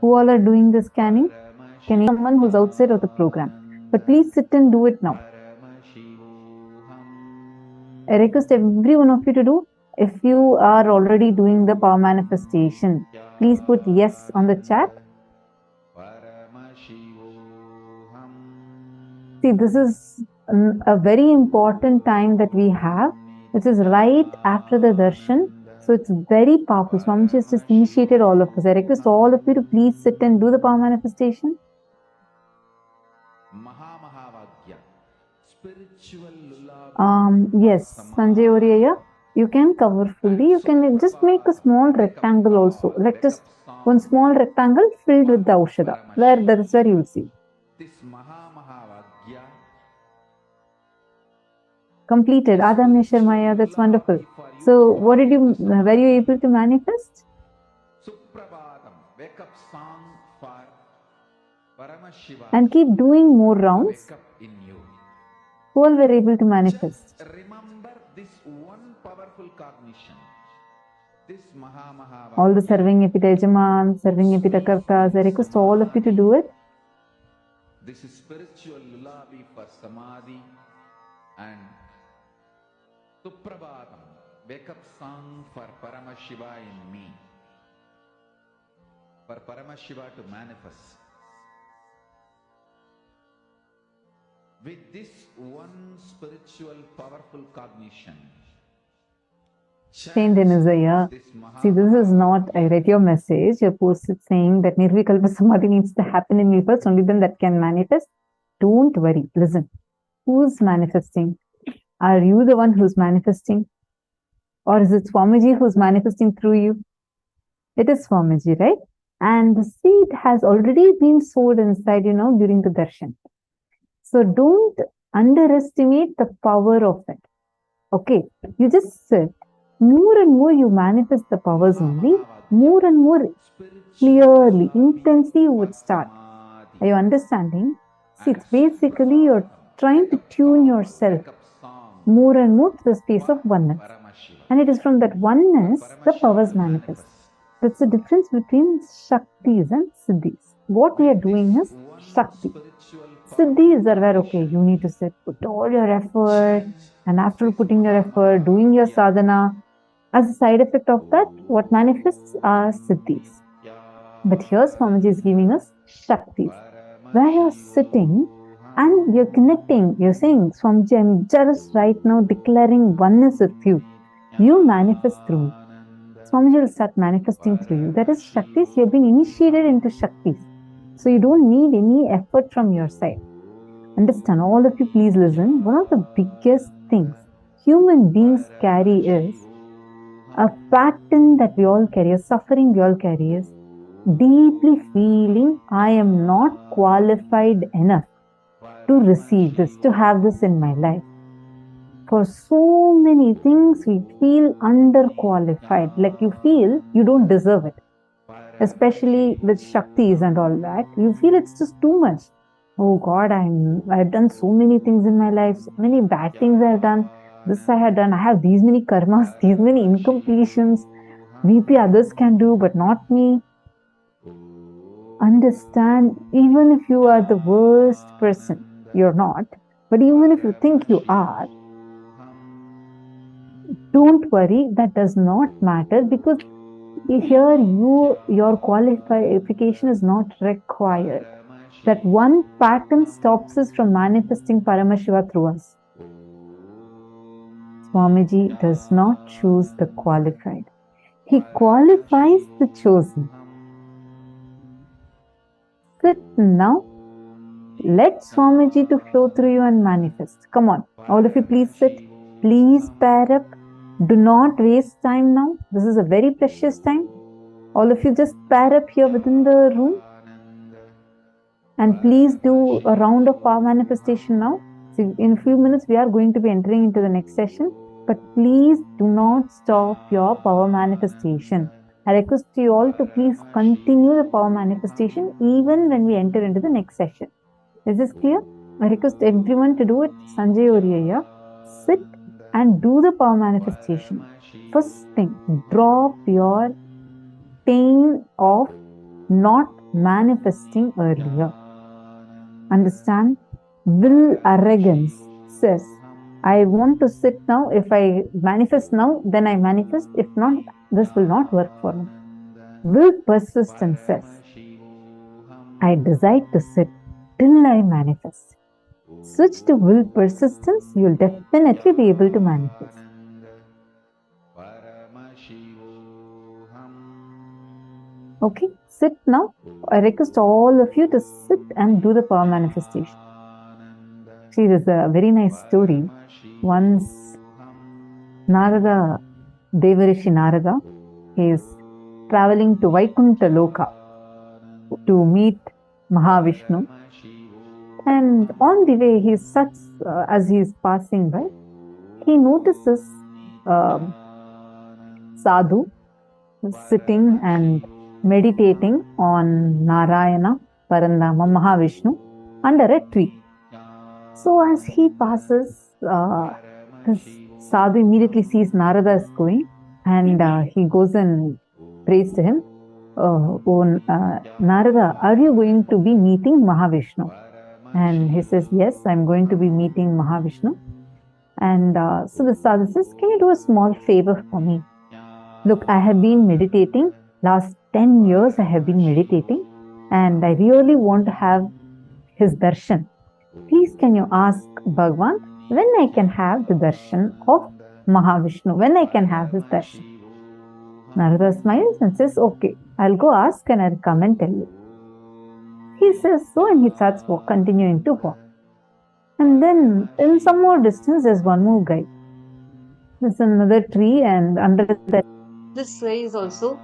Who all are doing the scanning? Can someone who's outside of the program? But please sit and do it now. I request every one of you to do. If you are already doing the power manifestation, please put yes on the chat. See, this is a very important time that we have, which is right after the darshan. So it's very powerful. Swamiji has just initiated all of us. I request all of you to please sit and do the power manifestation. Yes, Sanjay Oriya, you can cover fully. You can just make a small rectangle also. Like just one small rectangle filled with the Aushadha. That is where you will see. Completed. Adam Sharmaya, that's wonderful. So, what did you, were you able to manifest? And keep doing more rounds. Who all were able to manifest? Just remember this one powerful cognition. This Maha All the serving epitajaman, serving epitakartas, I request all of you to do it. This is spiritual lullaby for Samadhi and Suprabhatam, wake up song for Paramashiva in me. For Paramashiva to manifest. With this one spiritual powerful cognition. Saint Denizaya. See, this is not, I read your message, your post is saying that Nirvikalpa Samadhi needs to happen in me first, only then that can manifest. Don't worry, listen. Who's manifesting? Are you the one who's manifesting? Or is it Swamiji who's manifesting through you? It is Swamiji, right? And the seed has already been sowed inside, during the darshan. So don't underestimate the power of it. Okay, you just sit. More and more you manifest the powers only, more and more clearly, intensely you would start. Are you understanding? See, it's basically you're trying to tune yourself more and more to the space of oneness. And it is from that oneness the powers manifest. That's the difference between Shaktis and Siddhis. What we are doing is Shakti. Siddhis are where, okay, you need to sit, put all your effort, and after putting your effort, doing your sadhana, as a side effect of that, what manifests are Siddhis. But here Swamiji is giving us Shaktis, where you're sitting and you're connecting, you're saying, Swamiji, I'm just right now declaring oneness with you. You manifest through me. Swamiji will start manifesting through you. That is Shaktis. You've been initiated into Shaktis. So you don't need any effort from your side. Understand, all of you please listen. One of the biggest things human beings carry is a pattern that we all carry, a suffering we all carry is deeply feeling I am not qualified enough to receive this, to have this in my life. For so many things we feel underqualified, like you feel you don't deserve it. Especially with Shaktis and all that, you feel it's just too much. Oh God, I've done so many things in my life, so many bad things I've done, this I have done, I have these many karmas, these many incompletions, maybe others can do, but not me. Understand, even if you are the worst person, you're not, but even if you think you are, don't worry, that does not matter, because here your qualification is not required. That one pattern stops us from manifesting Paramashiva through us. Swamiji does not choose the qualified. He qualifies the chosen. Sit now. Let Swamiji to flow through you and manifest. Come on, all of you please sit. Please pair up. Do not waste time now. This is a very precious time. All of you just pair up here within the room. And please do a round of power manifestation now. So in a few minutes, we are going to be entering into the next session. But please do not stop your power manifestation. I request you all to please continue the power manifestation even when we enter into the next session. Is this clear? I request everyone to do it. Sanjay Oriya, sit and do the power manifestation. First thing, drop your pain of not manifesting earlier. Understand? Will arrogance says, I want to sit now. If I manifest now, then I manifest. If not, this will not work for me. Will persistence says, I decide to sit till I manifest. Switch to will persistence, you'll definitely be able to manifest. Okay, sit now. I request all of you to sit and do the power manifestation. See, there's a very nice story. Once Narada, Devarishi Narada, he is traveling to Vaikuntha Loka to meet Mahavishnu. And on the way, as he is passing by, he notices Sadhu sitting and meditating on Narayana, Parandama, Mahavishnu under a tree. So as he passes, this Sadhu immediately sees Narada is going, and he goes and prays to him. Narada, are you going to be meeting Mahavishnu? And he says, yes, I'm going to be meeting Mahavishnu. And so the Sadhu says, can you do a small favor for me? Look, I have been meditating. Last 10 years I have been meditating, and I really want to have his darshan. Please can you ask Bhagavan when I can have the darshan of Mahavishnu, when I can have his darshan? Narada smiles and says, okay, I'll go ask and I'll come and tell you. He says so, and he starts continuing to walk. And then in some more distance, there's one more guy. There's another tree, and under that, this guy is also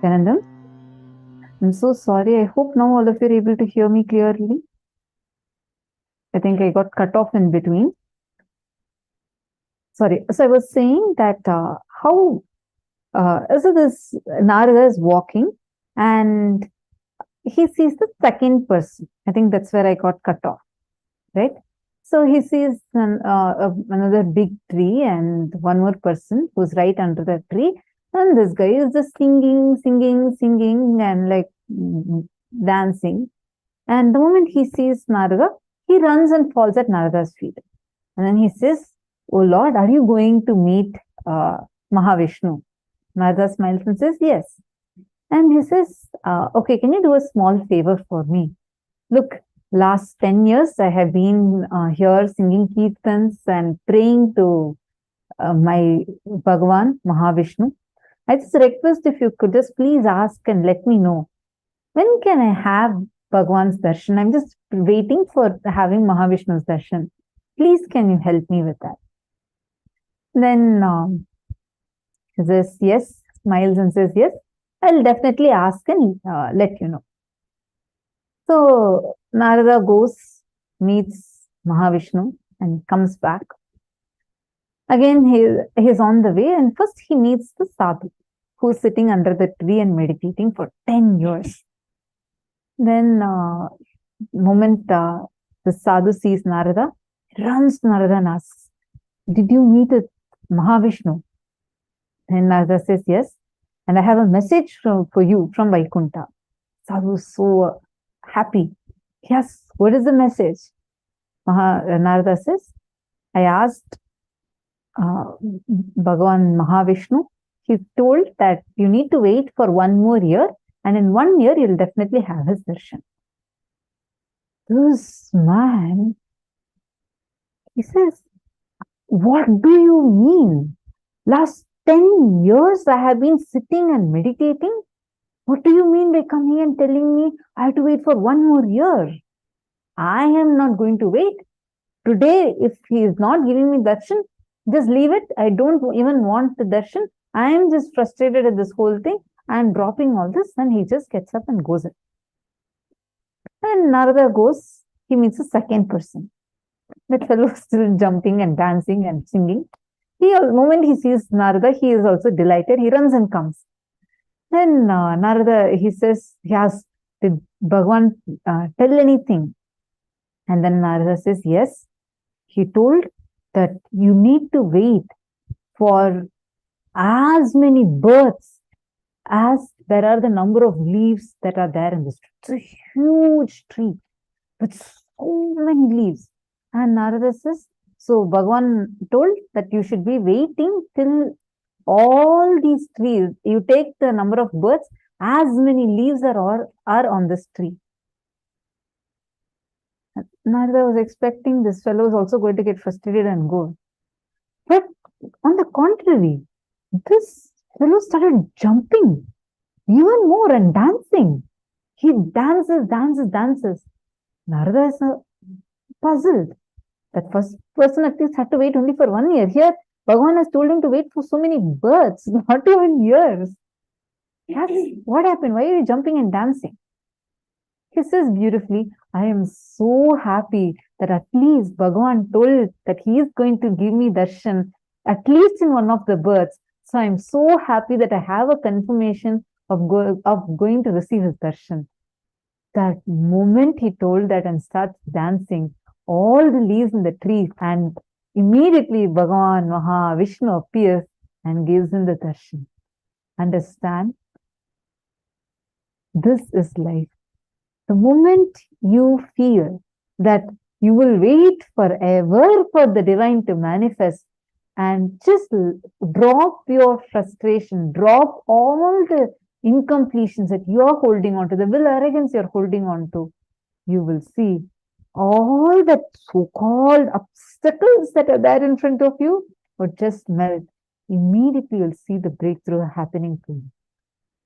Nithyananda. I'm so sorry. I hope now all of you are able to hear me clearly. I think I got cut off in between. Sorry. So I was saying that so this Narada is walking and he sees the second person. I think that's where I got cut off, right? So he sees another big tree and one more person who's right under the tree. And this guy is just singing and like dancing. And the moment he sees Narada, he runs and falls at Narada's feet. And then he says, oh Lord, are you going to meet Mahavishnu? Narada smiles and says, yes. And he says, okay, can you do a small favor for me? Look, last 10 years I have been here singing kirtans and praying to my Bhagavan, Mahavishnu. I just request if you could just please ask and let me know when can I have Bhagavan's darshan? I'm just waiting for having Mahavishnu's darshan. Please, can you help me with that? Then he says, yes, smiles and says, yes, I'll definitely ask and let you know. So Narada goes, meets Mahavishnu and comes back. Again, he's on the way, and first he meets the sadhu who's sitting under the tree and meditating for 10 years. Then, moment the sadhu sees Narada, he runs to Narada and asks, did you meet with Mahavishnu? And Narada says, yes, and I have a message for you from Vaikuntha. Sadhu is so happy. Yes, what is the message? Narada says, I asked Bhagavan Mahavishnu. He told that you need to wait for 1 more year, and in 1 year you'll definitely have his darshan. This man, he says, what do you mean? Last 10 years I have been sitting and meditating. What do you mean by coming and telling me I have to wait for 1 more year? I am not going to wait. Today, if he is not giving me darshan, just leave it. I don't even want the darshan. I am just frustrated at this whole thing. I am dropping all this, and he just gets up and goes in. And Narada goes, he meets a second person. That fellow is still jumping and dancing and singing. The moment he sees Narada, he is also delighted. He runs and comes. Then Narada, he says, he asks, did Bhagavan tell anything? And then Narada says, yes. He told that you need to wait for as many births as there are the number of leaves that are there in this tree. It's a huge tree with so many leaves. And Narada says, so Bhagavan told that you should be waiting till all these trees, you take the number of birds, as many leaves are on this tree. Narada was expecting this fellow is also going to get frustrated and go. But on the contrary, this fellow started jumping even more and dancing. He dances. Narada is puzzled. That first person at least had to wait only for 1 year. Here, Bhagavan has told him to wait for so many births, not even years. Yes, what happened? Why are you jumping and dancing? He says beautifully, I am so happy that at least Bhagavan told that he is going to give me darshan, at least in one of the births. So I am so happy that I have a confirmation of going to receive his darshan. That moment he told that and starts dancing, all the leaves in the tree, and immediately Bhagavan Mahavishnu appears and gives him the darshan. Understand? This is life. The moment you feel that you will wait forever for the divine to manifest, and just drop your frustration, drop all the incompletions that you are holding on to, the will arrogance you're holding on to, you will see all that so-called obstacles that are there in front of you would just melt. Immediately you'll see the breakthrough happening to you.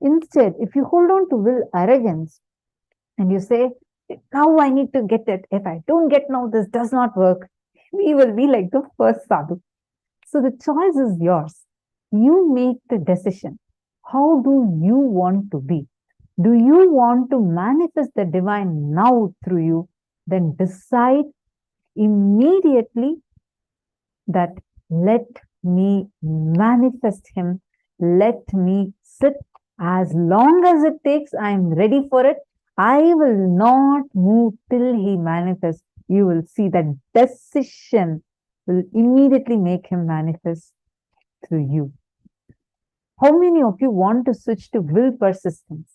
Instead, if you hold on to will arrogance and you say, now I need to get it. If I don't get now, this does not work. We will be like the first sadhu. So the choice is yours. You make the decision. How do you want to be? Do you want to manifest the divine now through you? Then decide immediately that let me manifest him. Let me sit as long as it takes. I am ready for it. I will not move till he manifests. You will see that decision will immediately make him manifest through you. How many of you want to switch to will persistence?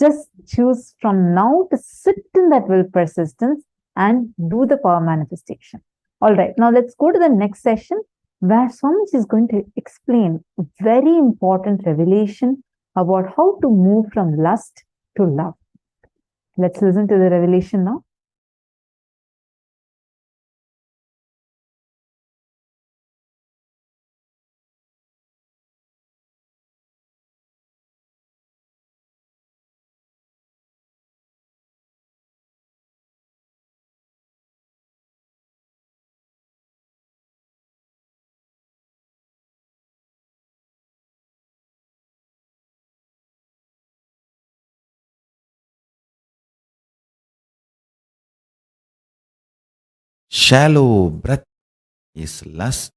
Just choose from now to sit in that will persistence and do the power manifestation. All right, now let's go to the next session where Swamiji is going to explain a very important revelation about how to move from lust to love. Let's listen to the revelation now. Shallow breath is lust,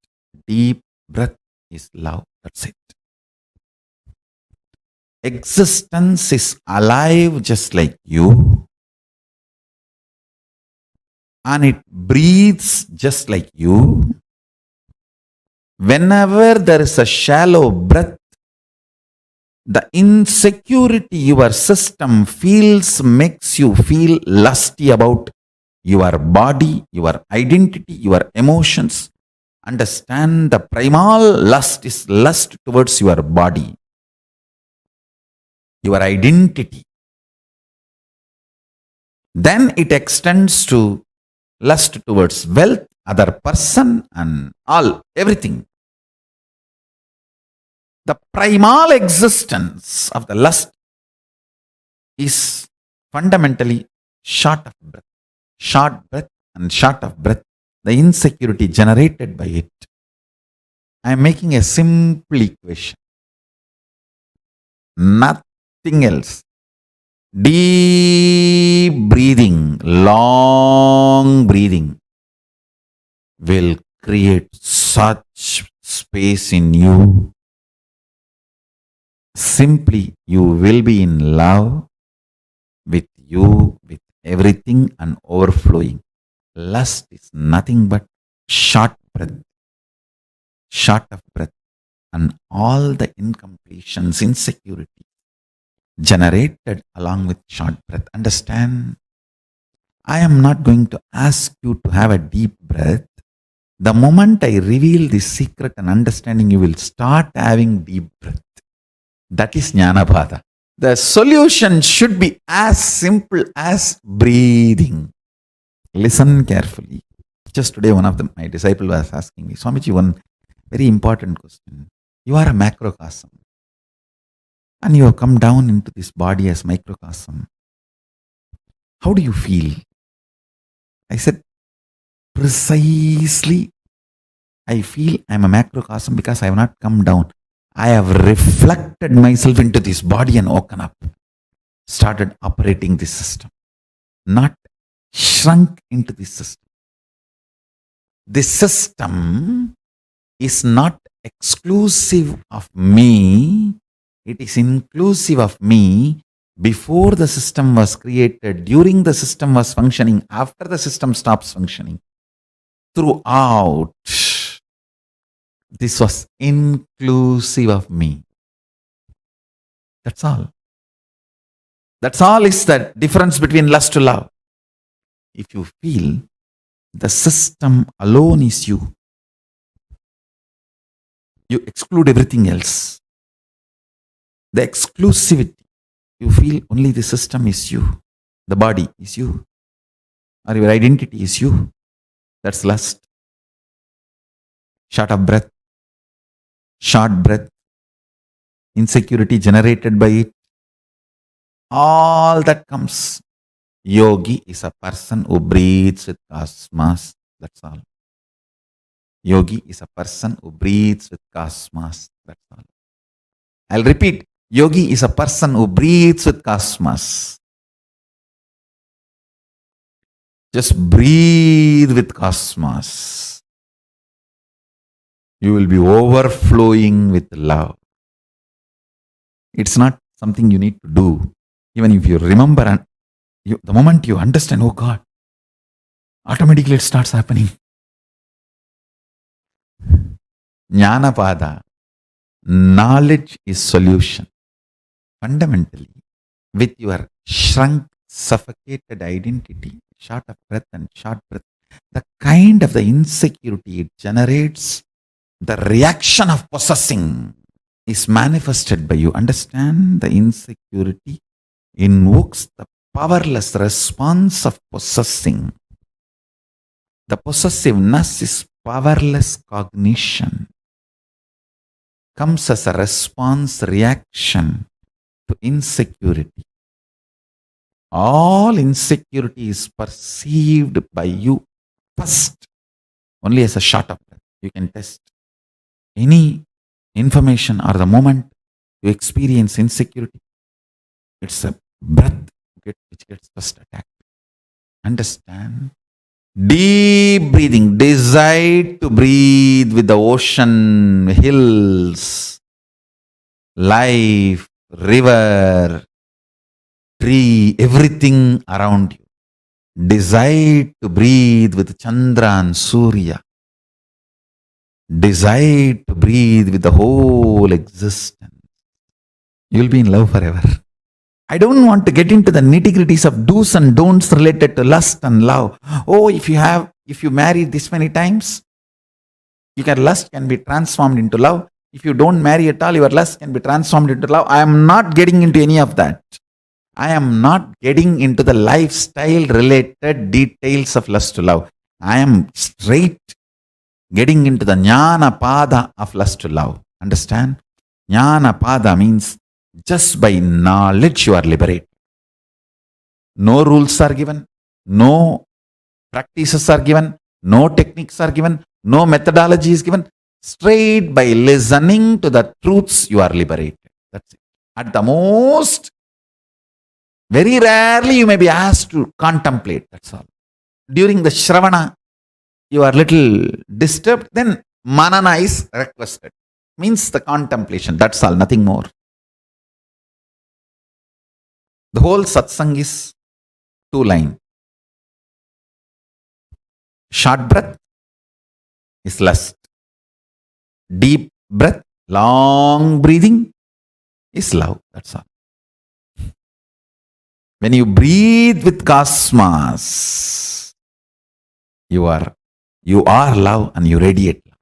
deep breath is love. That's it. Existence is alive just like you, and it breathes just like you. Whenever there is a shallow breath, the insecurity your system feels makes you feel lusty about your body, your identity, your emotions. Understand, the primal lust is lust towards your body, your identity. Then it extends to lust towards wealth, other person, and all, everything. The primal existence of the lust is fundamentally short of breath. Short breath and short of breath, the insecurity generated by it. I am making a simple equation. Nothing else. Deep breathing, long breathing will create such space in you. Simply, you will be in love with you, with everything, and overflowing. Lust is nothing but short breath, short of breath, and all the incompletions, insecurity generated along with short breath. Understand? I am not going to ask you to have a deep breath. The moment I reveal this secret and understanding, you will start having deep breath. That is Jnanapada. The solution should be as simple as breathing. Listen carefully. Just today, one of my disciples was asking me, Swamiji, one very important question. You are a macrocosm, and you have come down into this body as microcosm. How do you feel? I said, precisely, I feel I am a macrocosm because I have not come down. I have reflected myself into this body and woken up, started operating this system, not shrunk into this system. This system is not exclusive of me, it is inclusive of me. Before the system was created, during the system was functioning, after the system stops functioning. Throughout, this was inclusive of me. That's all. That's all is the difference between lust to love. If you feel the system alone is you, you exclude everything else. The exclusivity, you feel only the system is you, the body is you, or your identity is you. That's lust. Short of breath, short breath, insecurity generated by it, all that comes. Yogi is a person who breathes with cosmos. That's all. Yogi is a person who breathes with cosmos. That's all. I'll repeat. Yogi is a person who breathes with cosmos. Just breathe with cosmos. You will be overflowing with love. It's not something you need to do. Even if you remember and the moment you understand, oh God, automatically it starts happening. Jnanapada, knowledge is solution. Fundamentally, with your shrunk, suffocated identity, short of breath and short breath, the kind of the insecurity it generates, the reaction of possessing is manifested by you. Understand? The insecurity invokes the powerless response of possessing. The possessiveness is powerless cognition. Comes as a response reaction to insecurity. All insecurity is perceived by you first only as a short of breath. You can test any information or the moment you experience insecurity. It's a breath which gets first attacked. Understand? Deep breathing. Decide to breathe with the ocean, hills, life, river, tree, everything around you. Decide to breathe with Chandra and Surya. Decide to breathe with the whole existence. You'll be in love forever. I don't want to get into the nitty-gritties of do's and don'ts related to lust and love. Oh, if you marry this many times, lust can be transformed into love. If you don't marry at all, your lust can be transformed into love. I am not getting into any of that. I am not getting into the lifestyle related details of lust to love. I am straight getting into the Jnana Pada of lust to love. Understand? Jnana Pada means just by knowledge you are liberated. No rules are given, no practices are given, no techniques are given, no methodology is given. Straight by listening to the truths you are liberated. That's it. At the most, very rarely you may be asked to contemplate. That's all. During the Shravana, you are little disturbed, then Manana is requested. Means the contemplation. That's all, nothing more. The whole satsang is 2 lines. Short breath is lust. Deep breath, long breathing is love. That's all. When you breathe with cosmos, you are love and you radiate love.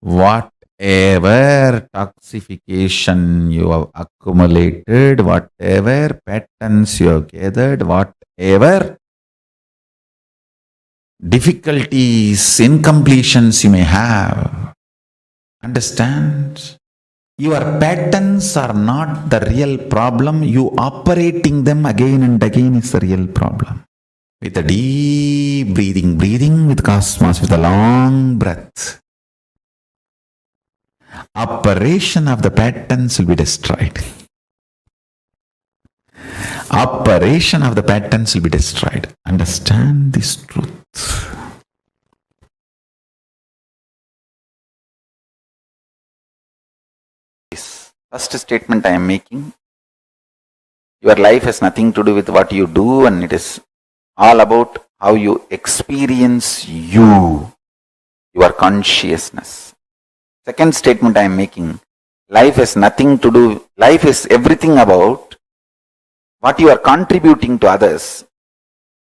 Whatever toxification you have accumulated, whatever patterns you have gathered, whatever difficulties, incompletions you may have, understand, your patterns are not the real problem. You operating them again and again is the real problem. With a deep breathing with cosmos, with a long breath, operation of the patterns will be destroyed. Operation of the patterns will be destroyed. Understand this truth. This first statement I am making, your life has nothing to do with what you do, and it is all about how you experience your consciousness. Second statement I am making, life has nothing to do, life is everything about what you are contributing to others,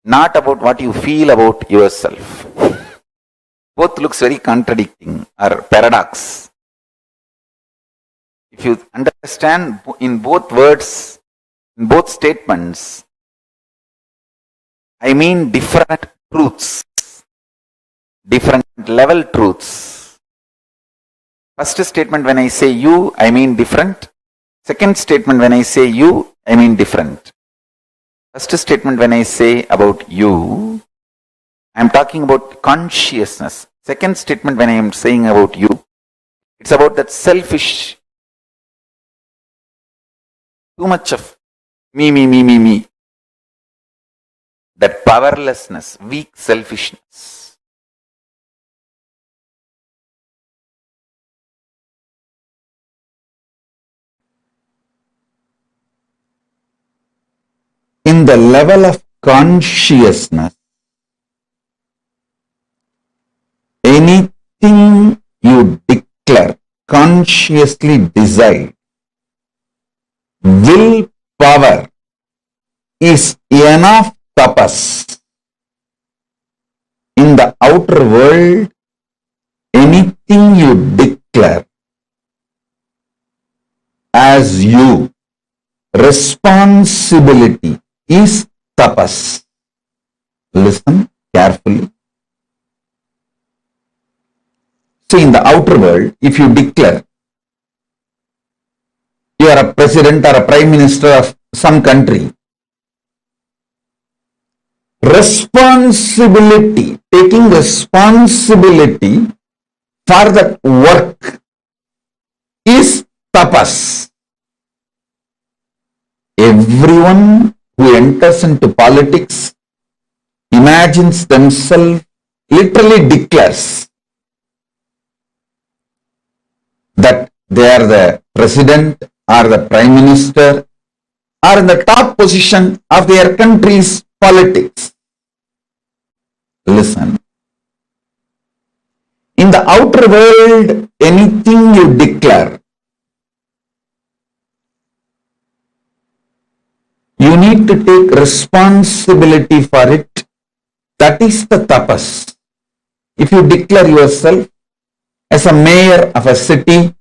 not about what you feel about yourself. Both looks very contradicting or paradox. If you understand in both words, in both statements, I mean different truths, different level truths. First statement, when I say you, I mean different. Second statement, when I say you, I mean different. First statement, when I say about you, I am talking about consciousness. Second statement, when I am saying about you, it's about that selfish, too much of me. That powerlessness, weak selfishness. In the level of consciousness, anything you declare, consciously decide, willpower is enough tapas. In the outer world, anything you declare as you, responsibility is tapas. Listen carefully. See, in the outer world, if you declare you are a president or a prime minister of some country, responsibility, taking responsibility for that work is tapas. Everyone who enters into politics imagines themselves, literally declares that they are the president or the prime minister or in the top position of their country's politics. Listen. In the outer world, anything you declare, you need to take responsibility for it. That is the tapas. If you declare yourself as a mayor of a city,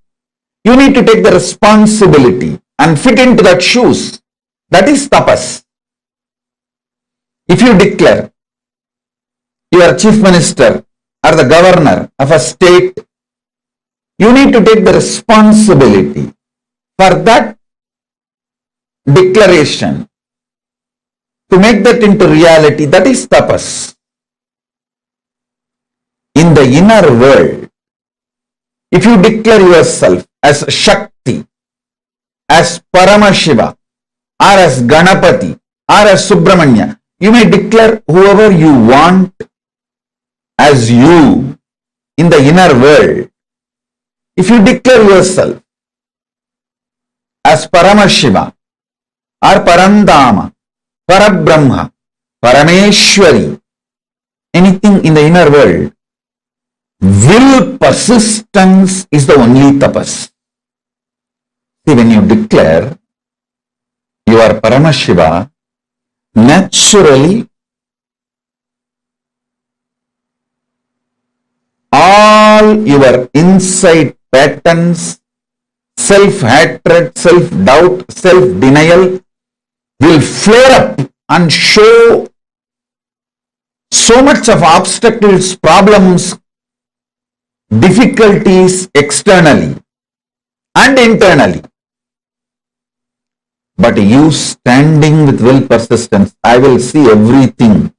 you need to take the responsibility and fit into that shoes. That is tapas. If you declare you are chief minister or the governor of a state, you need to take the responsibility for that declaration to make that into reality. That is tapas. In the inner world, if you declare yourself as Shakti, as Paramashiva, or as Ganapathi, or as Subramanya, you may declare whoever you want as you in the inner world. If you declare yourself as Paramashiva, or Parandama, Parabrahma, Parameshwari, anything in the inner world, will persistence is the only tapas. See, when you declare you are Paramashiva, naturally all your inside patterns, self-hatred, self-doubt, self-denial will flare up and show so much of obstacles, problems, difficulties externally and internally. But you standing with will persistence, I will see everything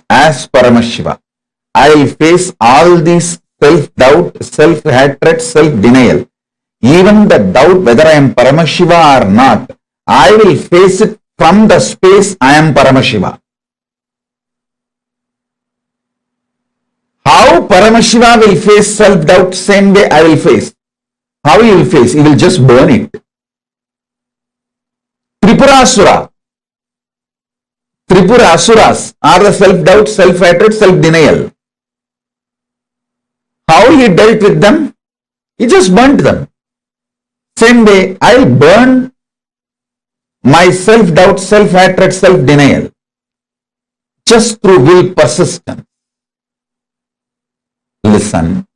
as Paramashiva. I will face all these self-doubt, self-hatred, self-denial. Even the doubt whether I am Paramashiva or not, I will face it from the space I am Paramashiva. How Paramashiva will face self-doubt, same way I will face. How he will face? He will just burn it. Tripura Asuras are the self-doubt, self-hatred, self-denial. How he dealt with them? He just burnt them. Same way, I will burn my self-doubt, self-hatred, self-denial just through will persistence. Listen.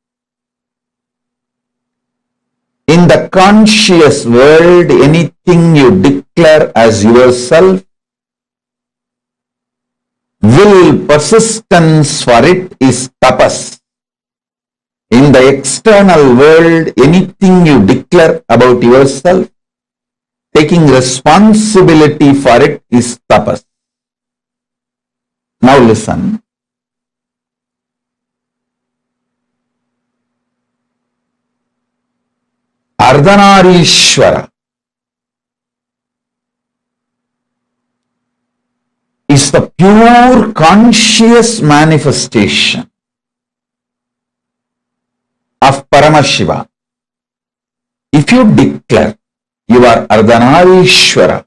In the conscious world, anything you declare as yourself, will persistence for it is tapas. In the external world, anything you declare about yourself, taking responsibility for it is tapas. Now listen. Ardhanarishwara is the pure conscious manifestation of Paramashiva. If you declare you are Ardhanarishwara,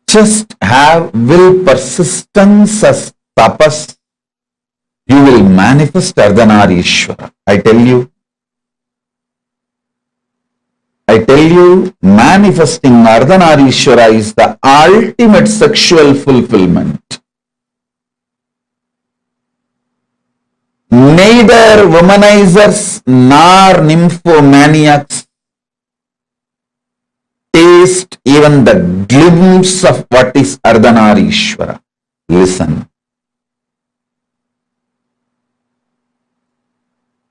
just have will persistence as tapas, you will manifest Ardhanarishwara. I tell you, manifesting Ardhanarishwara is the ultimate sexual fulfillment. Neither womanizers nor nymphomaniacs taste even the glimpse of what is Ardhanarishwara. Listen.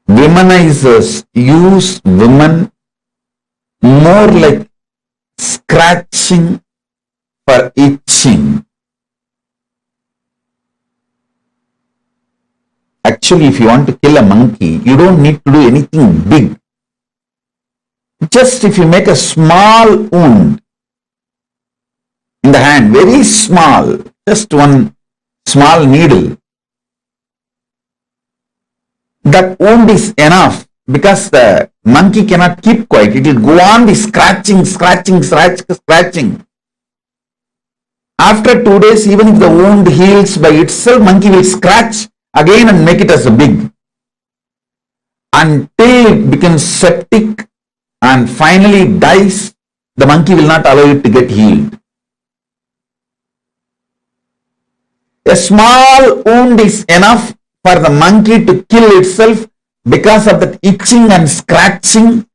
Womanizers use women more like scratching for itching. Actually, if you want to kill a monkey, you don't need to do anything big. Just if you make a small wound in the hand, very small, just one small needle. That wound is enough because the monkey cannot keep quiet. It will go on the scratching. After 2 days, even if the wound heals by itself, monkey will scratch again and make it as a big, until it becomes septic and finally dies. The monkey will not allow it to get healed. A small wound is enough for the monkey to kill itself because of that itching and scratching.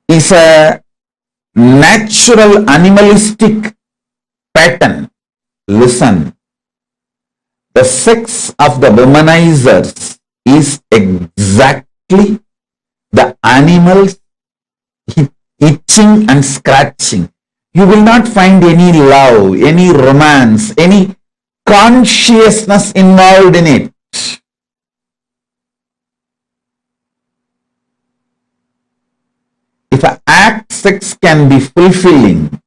Is a natural animalistic pattern. Listen, the sex of the womanizers is exactly the animals itching and scratching. You will not find any love, any romance, any consciousness involved in it. If an act sex can be fulfilling,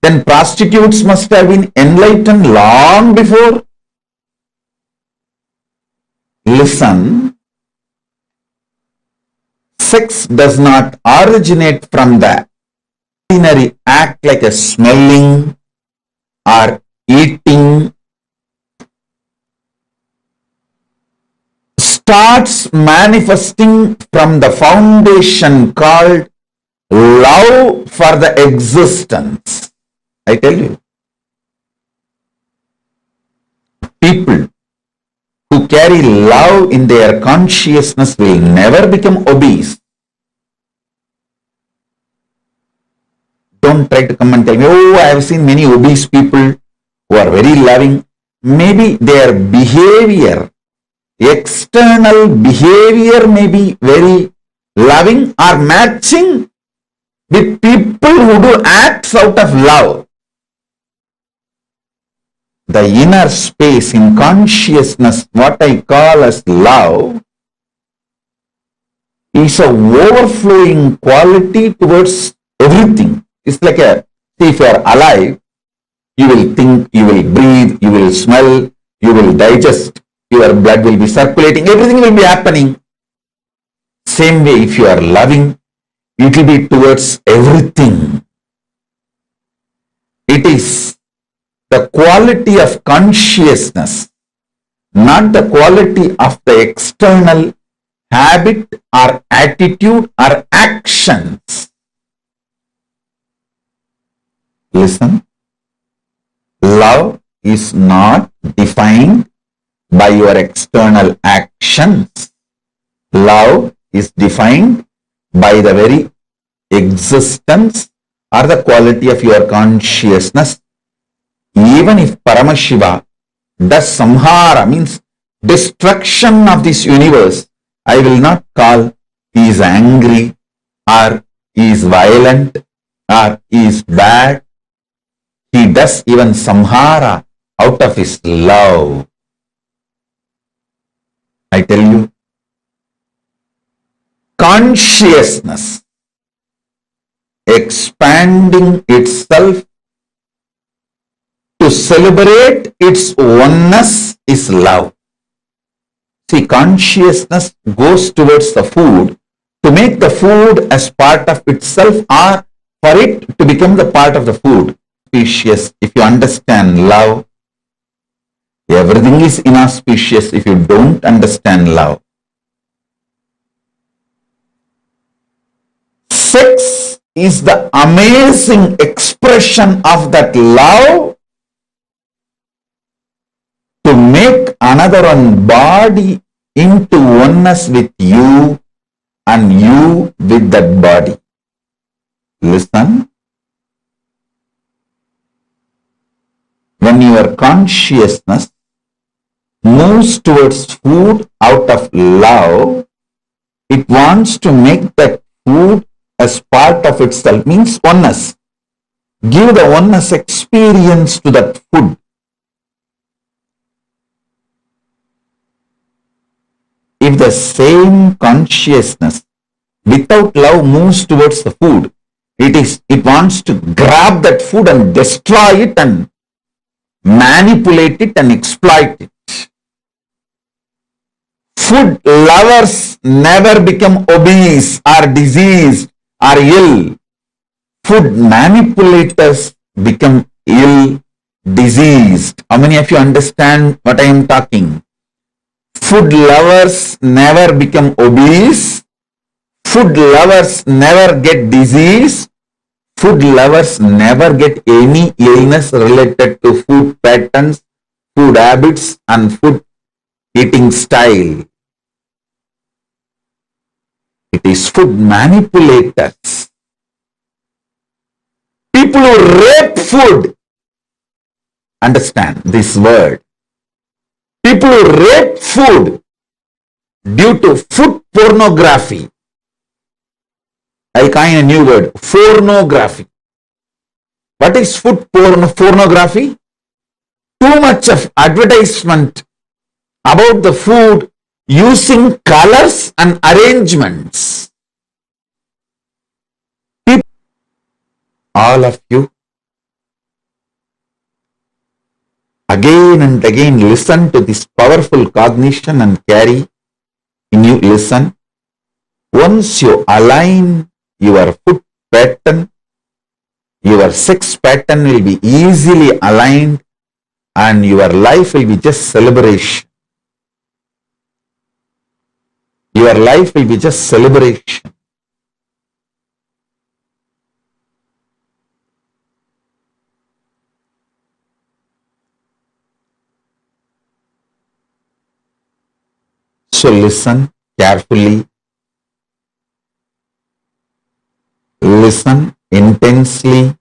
then prostitutes must have been enlightened long before. Listen, sex does not originate from the ordinary act like a smelling or eating. Starts manifesting from the foundation called love for the existence. I tell you, people who carry love in their consciousness will never become obese. Don't try to come and tell me, oh, I have seen many obese people who are very loving. Maybe their behavior, external behavior may be very loving or matching with people who do acts out of love. The inner space in consciousness, what I call as love, is a overflowing quality towards everything. It's like if you are alive, you will think, you will breathe, you will smell, you will digest, your blood will be circulating, everything will be happening. Same way, if you are loving, it will be towards everything. It is the quality of consciousness, not the quality of the external habit or attitude or actions. Listen, love is not defined by your external actions. Love is defined by the very existence or the quality of your consciousness. Even if Paramashiva does samhara, means destruction of this universe, I will not call he is angry or he is violent or he is bad. He does even samhara out of his love. I tell you, consciousness expanding itself to celebrate its oneness is love. See, consciousness goes towards the food to make the food as part of itself or for it to become the part of the food. Auspicious if you understand love. Everything is inauspicious if you don't understand love. Sex is the amazing expression of that love to make another one body into oneness with you and you with that body. Listen. When your consciousness moves towards food out of love, it wants to make that food as part of itself, means oneness. Give the oneness experience to that food. If the same consciousness without love moves towards the food, It wants to grab that food and destroy it and manipulate it and exploit it. Food lovers never become obese or diseased or ill. Food manipulators become ill, diseased. How many of you understand what I am talking? Food lovers never become obese. Food lovers never get disease. Food lovers never get any illness related to food patterns, food habits, and food eating style. It is food manipulators. People who rape food. Understand this word. People who rape food due to food pornography. I coin a new word, pornography. What is food pornography? Too much of advertisement about the food using colors and arrangements. All of you again and again listen to this powerful cognition and carry in you. Listen. Once you align your food pattern, your sex pattern will be easily aligned and your life will be just celebration. Your life will be just celebration. So listen carefully. Listen intensely.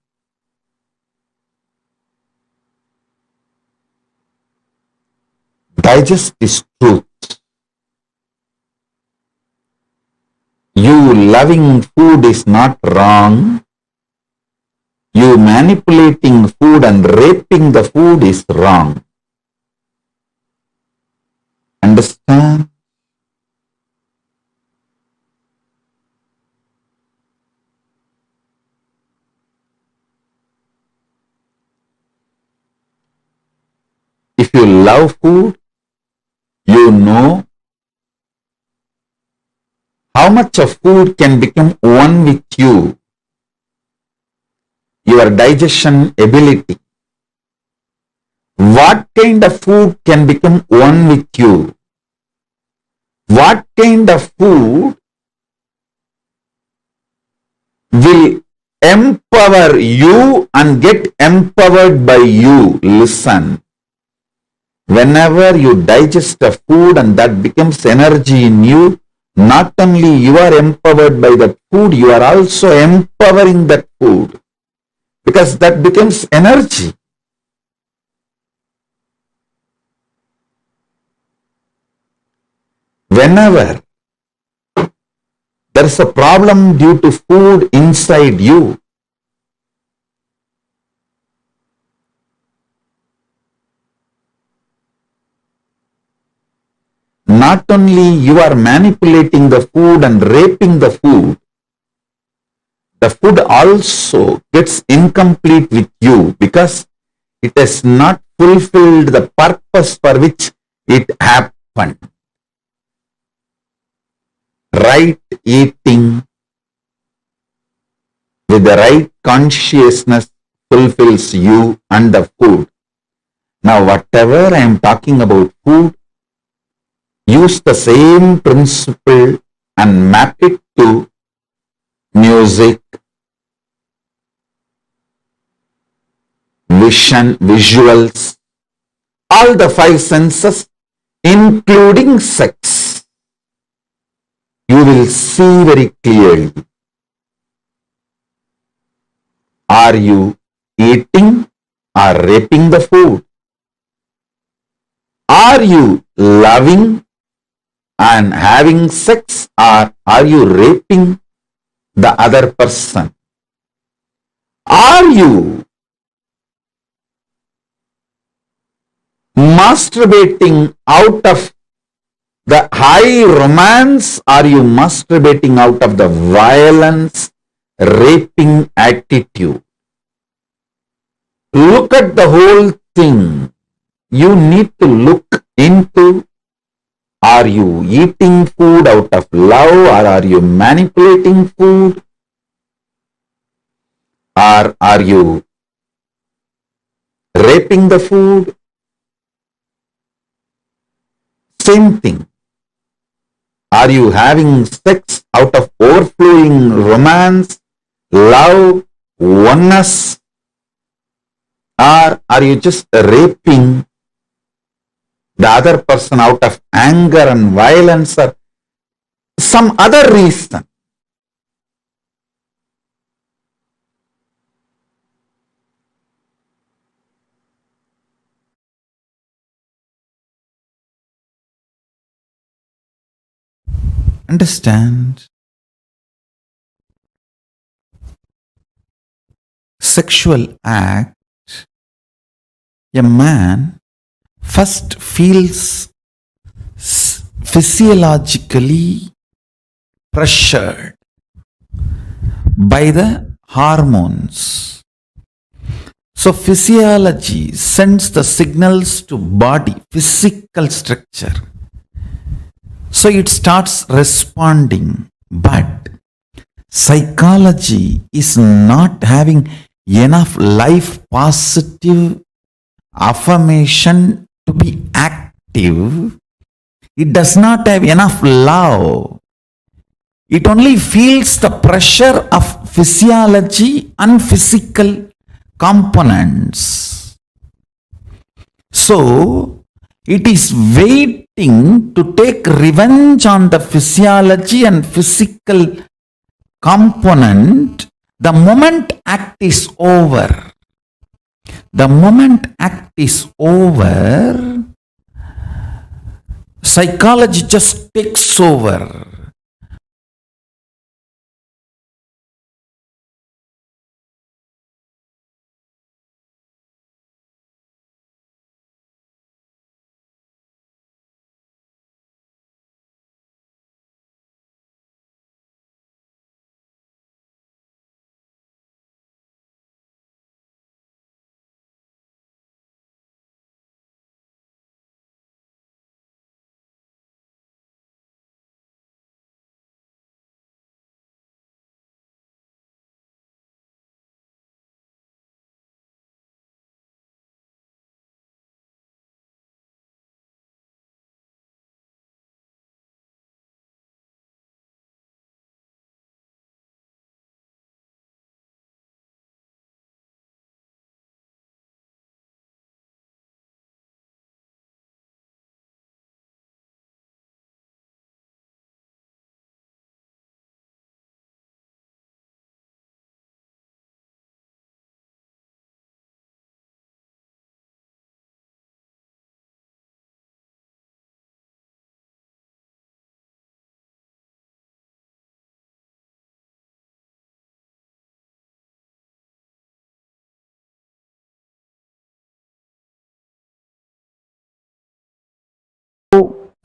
Digest this truth. You loving food is not wrong. You manipulating food and raping the food is wrong. Understand? If you love food, you know how much of food can become one with you, your digestion ability. What kind of food can become one with you? What kind of food will empower you and get empowered by you? Listen. Whenever you digest a food and that becomes energy in you, not only you are empowered by that food, you are also empowering that food because that becomes energy. Whenever there is a problem due to food inside you, not only you are manipulating the food and raping the food also gets incomplete with you because it has not fulfilled the purpose for which it happened. Right eating with the right consciousness fulfills you and the food. Now, whatever I am talking about food, use the same principle and map it to music, vision, visuals, all the five senses, including sex. You will see very clearly. Are you eating or raping the food? Are you loving and having sex, or are you raping the other person? Are you masturbating out of the high romance? Are you masturbating out of the violence, raping attitude. Look at the whole thing. You need to look into, are you eating food out of love, or are you manipulating food, or are you raping the food? Same thing. Are you having sex out of overflowing romance, love, oneness, or are you just raping the other person out of anger and violence or some other reason? Understand? Sexual act, a man first feels physiologically pressured by the hormones. So physiology sends the signals to body, physical structure. So it starts responding, but psychology is not having enough life positive affirmation to be active. It does not have enough love. It only feels the pressure of physiology and physical components. So it is waiting to take revenge on the physiology and physical component the moment act is over. The moment act is over, psychology just takes over.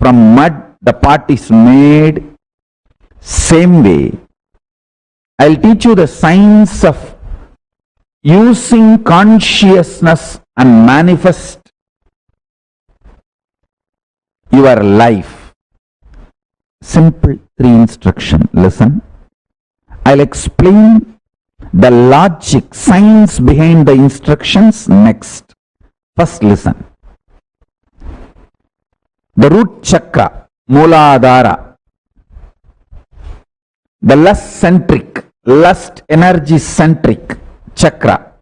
From mud the pot is made. Same way, I'll teach you the science of using consciousness and manifest your life. Simple 3 instruction. Listen. I'll explain the logic, science behind the instructions next. First listen. The root chakra, Mooladhara, the lust centric, lust energy centric chakra.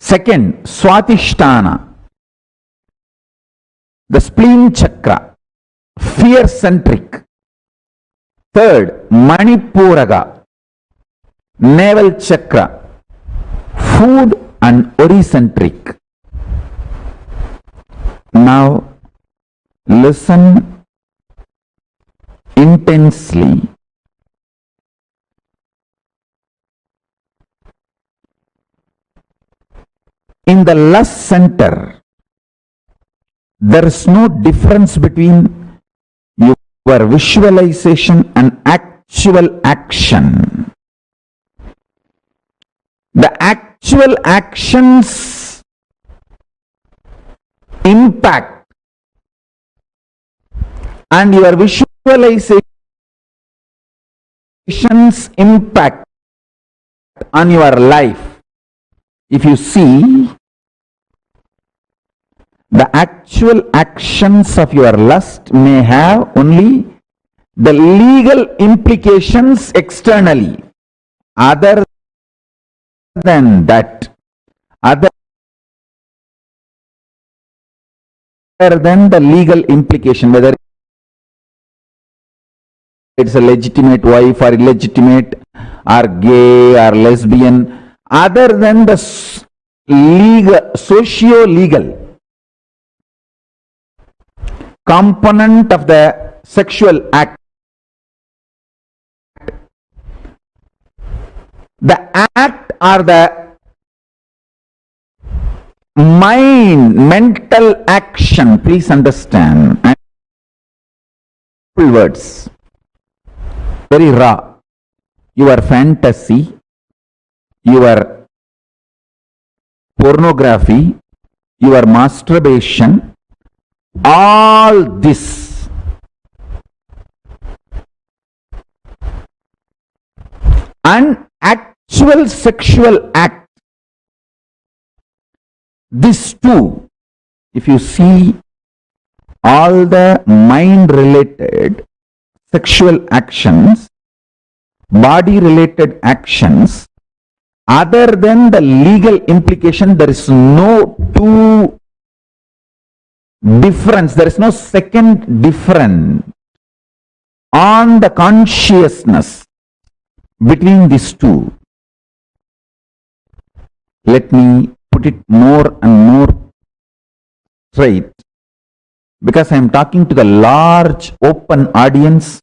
Second, Swatisthana, the spleen chakra, fear centric. Third, Manipuraga, navel chakra, food and ori centric. Now listen intensely. In the lust center, there is no difference between your visualization and actual action. The actual actions impact and your visualizations impact on your life. If you see, the actual actions of your lust may have only the legal implications externally. Other than that, other than the legal implication, whether it's a legitimate wife or illegitimate or gay or lesbian, other than the legal, socio-legal component of the sexual act, the act or the mental action, please understand, words, very raw, your fantasy, your pornography, your masturbation, all this and actual sexual act, this too, if you see all the mind related sexual actions, body related actions, other than the legal implication, there is no difference, there is no second difference on the consciousness between these two. Let me put it more and more straight, because I am talking to the large open audience.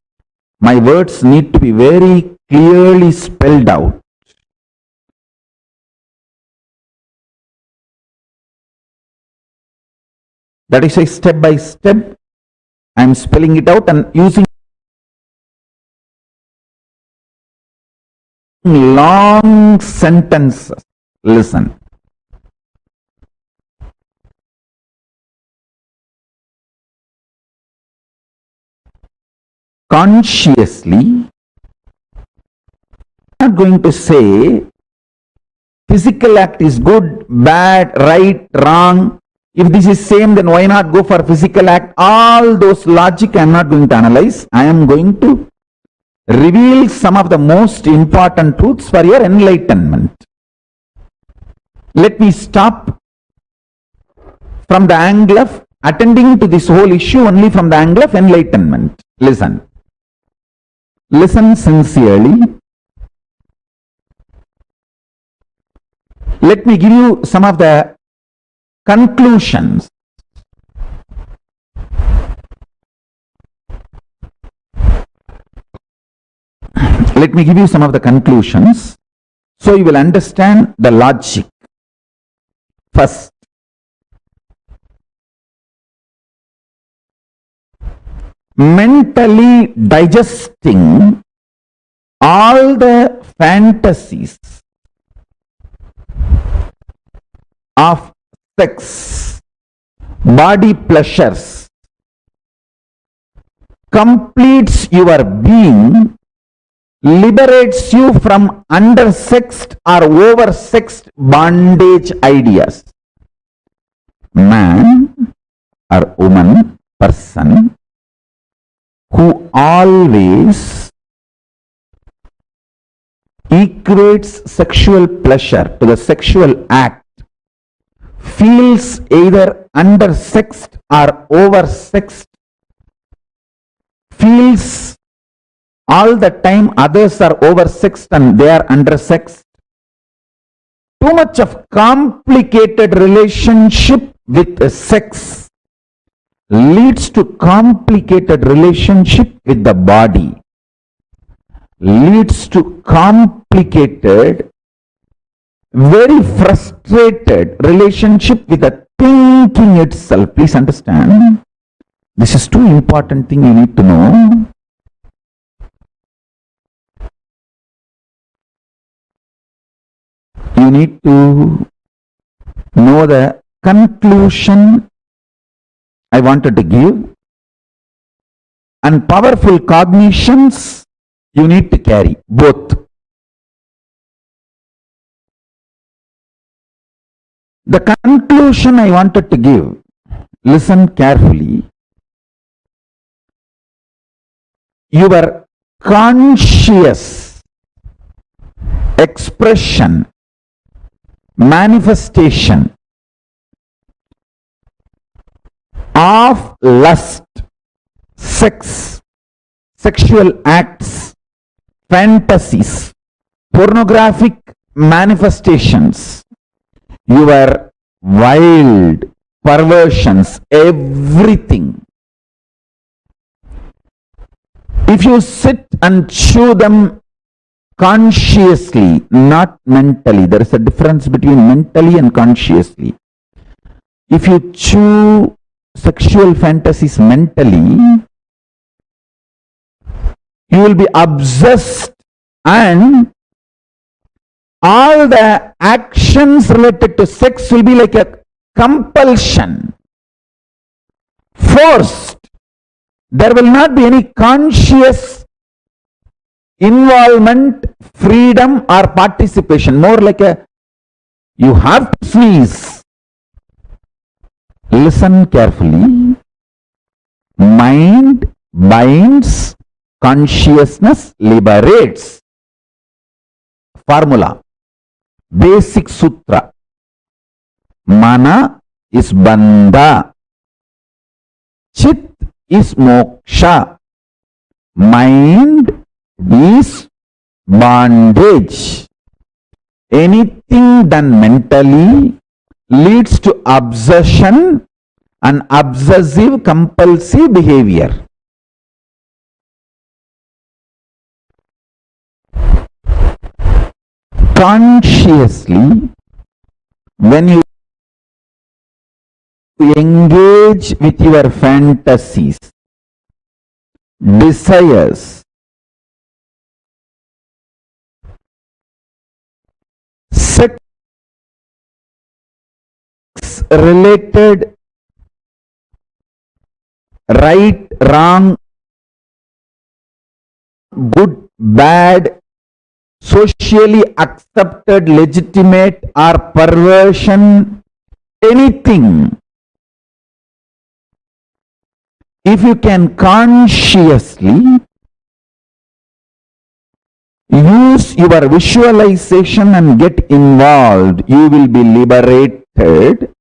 My words need to be very clearly spelled out. That is why step by step I am spelling it out and using long sentences. Listen. Consciously, I'm not going to say physical act is good, bad, right, wrong. If this is same, then why not go for physical act? All those logic I am not going to analyze. I am going to reveal some of the most important truths for your enlightenment. Let me stop from the angle of attending to this whole issue only from the angle of enlightenment. Listen. Listen sincerely. Let me give you some of the conclusions. Let me give you some of the conclusions so you will understand the logic. First, mentally digesting all the fantasies of sex, body pleasures, completes your being, liberates you from undersexed or oversexed bondage ideas. Man or woman, person who always equates sexual pleasure to the sexual act feels either undersexed or oversexed, feels all the time others are oversexed and they are undersexed. Too much of complicated relationship with sex leads to complicated relationship with the body, leads to complicated, very frustrated relationship with the thinking itself. Please understand, this is too important thing you need to know. you need to know the conclusion I wanted to give, and powerful cognitions you need to carry, both. The conclusion I wanted to give, listen carefully. Your conscious expression, manifestation of lust, sex, sexual acts, fantasies, pornographic manifestations, your wild perversions, everything. If you sit and chew them consciously, not mentally, there is a difference between mentally and consciously. If you chew sexual fantasies mentally, you will be obsessed, and all the actions related to sex will be like a compulsion, forced. There will not be any conscious involvement, freedom or participation. More like a, you have to sneeze. Listen carefully. Mind binds, consciousness liberates. Formula. Basic sutra. Mana is bandha. Chit is moksha. Mind is bondage. Anything done mentally leads to obsession and obsessive compulsive behavior. Consciously, when you engage with your fantasies, desires, sex related right, wrong, good, bad, socially accepted, legitimate or perversion, anything. If you can consciously use your visualization and get involved, you will be liberated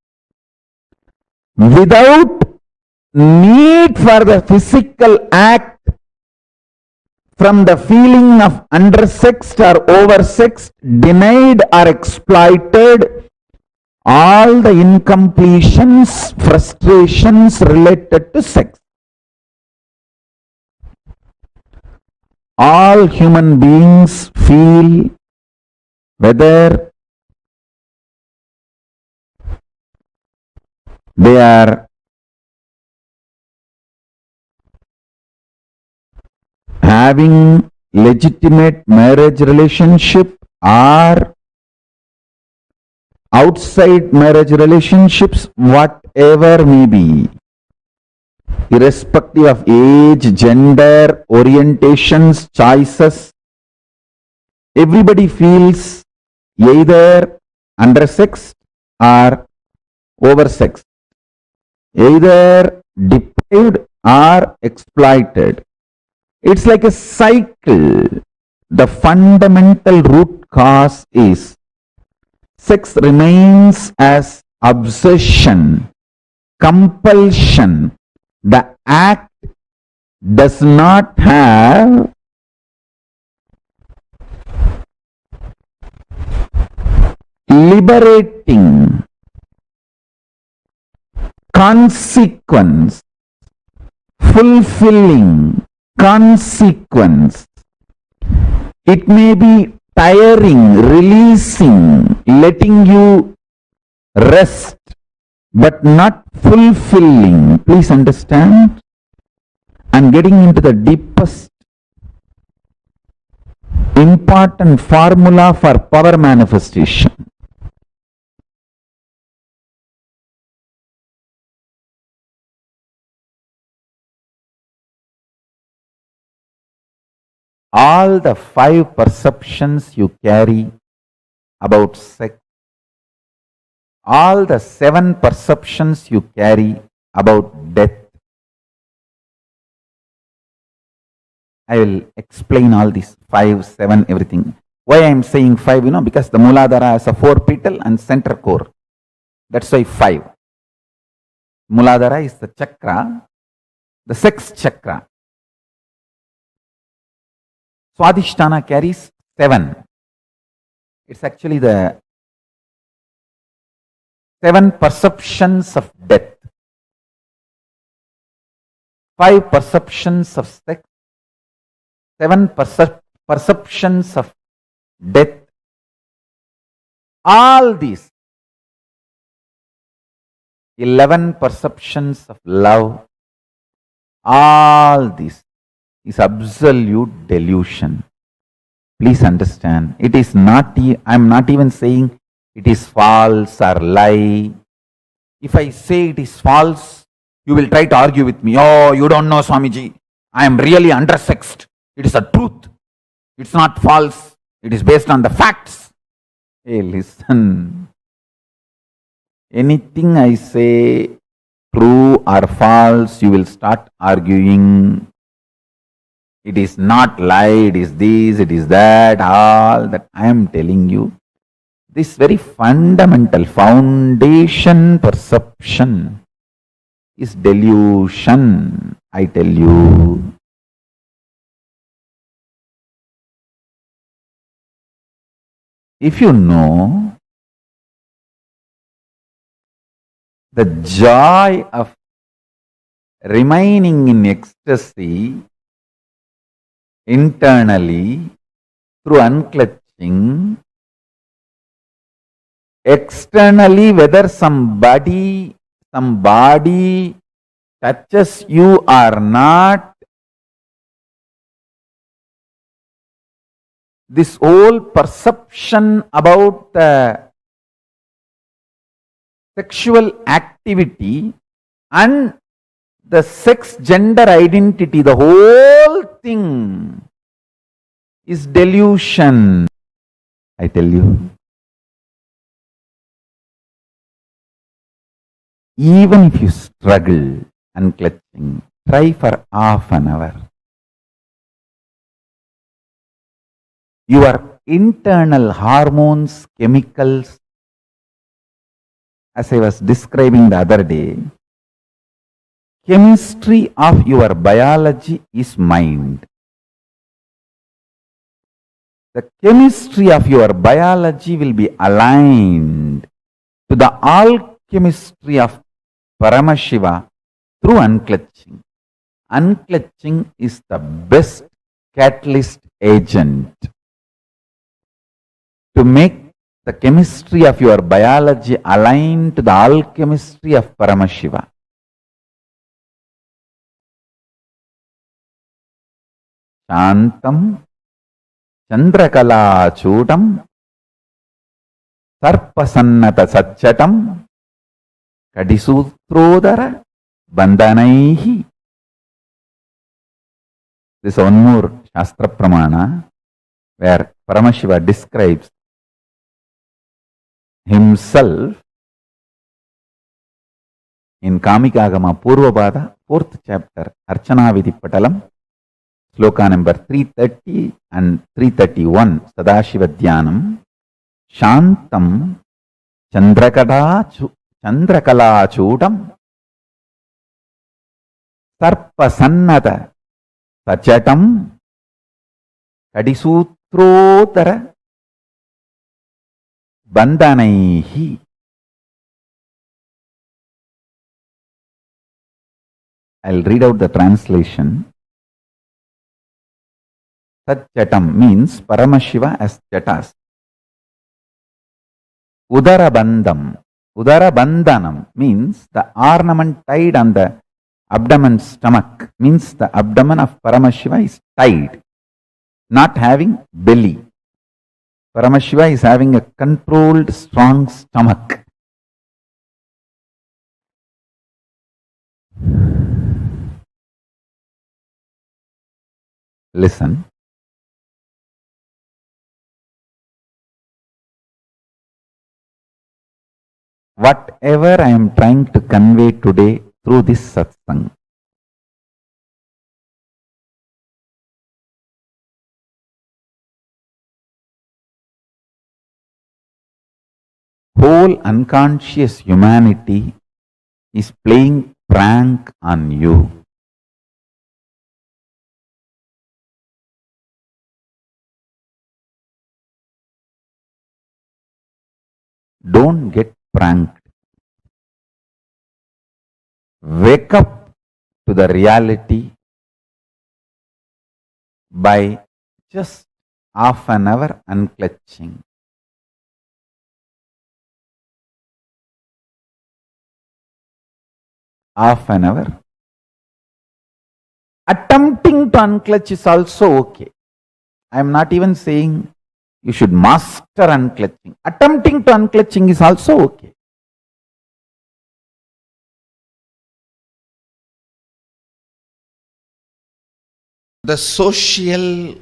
without need for the physical act from the feeling of undersexed or oversexed, denied or exploited, all the incompletions, frustrations related to sex. All human beings feel, whether they are having legitimate marriage relationship or outside marriage relationships, whatever may be, irrespective of age, gender, orientations, choices, everybody feels either undersexed or oversexed, either deprived or exploited. It's like a cycle. The fundamental root cause is sex remains as obsession, compulsion. The act does not have liberating consequence, fulfilling consequence. It may be tiring, releasing, letting you rest, but not fulfilling. Please understand. And getting into the deepest important formula for power manifestation. All the 5 perceptions you carry about sex, all the 7 perceptions you carry about death. I will explain all these 5, 7, everything. Why I am saying 5, because the Mooladhara has a 4 petal and center core. That's why 5. Mooladhara is the chakra, the sex chakra. Swadhisthana carries 7. It's actually the 7 perceptions of death, 5 perceptions of sex, 7 perceptions of death. All these 11 perceptions of love, all this is absolute delusion. Please understand, it is not, I am not even saying it is false or lie. If I say it is false, you will try to argue with me. Oh, you don't know, Swamiji. I am really undersexed. It is a truth. It's not false. It is based on the facts. Hey, listen. Anything I say, true or false, you will start arguing. It is not lie, it is this, it is that, all that I am telling you. This very fundamental foundation perception is delusion, I tell you. If you know the joy of remaining in ecstasy internally through unclutching, externally whether some body touches you or not, this whole perception about the sexual activity and the sex gender identity, the whole thing is delusion, I tell you. Even if you struggle unclutching, try for half an hour. Your internal hormones, chemicals, as I was describing the other day, chemistry of your biology is mind. The chemistry of your biology will be aligned to the alchemistry of Paramashiva through unclutching. Unclutching is the best catalyst agent to make the chemistry of your biology align to the alchemistry of Paramashiva. Shantam Chandrakala Chudam Sarpasannata Satchatam Kadisutrodara Bandhanaihi. This is one more Shastra Pramana where Paramashiva describes himself in Kamikagama Purvabada, 4th chapter, Archana Vidhi Patalam, Sloka number 330 and 331, Sadashiva Dhyanam, Shantam Chandrakala Chudam Sarpasannata Sachatam Kadisutrodara Bandhanaihi. I'll read out the translation. Satchatam means Paramashiva as Jatas. Udarabandham. Udarabandhanam means the ornament tied on the abdomen stomach, means the abdomen of Paramashiva is tied. not having belly. Paramashiva is having a controlled, strong stomach. Listen. Whatever I am trying to convey today through this satsang, whole unconscious humanity is playing prank on you. Don't get pranked. Wake up to the reality by just half an hour unclutching. Half an hour. Attempting to unclutch is also okay. I am not even saying you should master unclutching. Attempting to unclutching is also okay. The social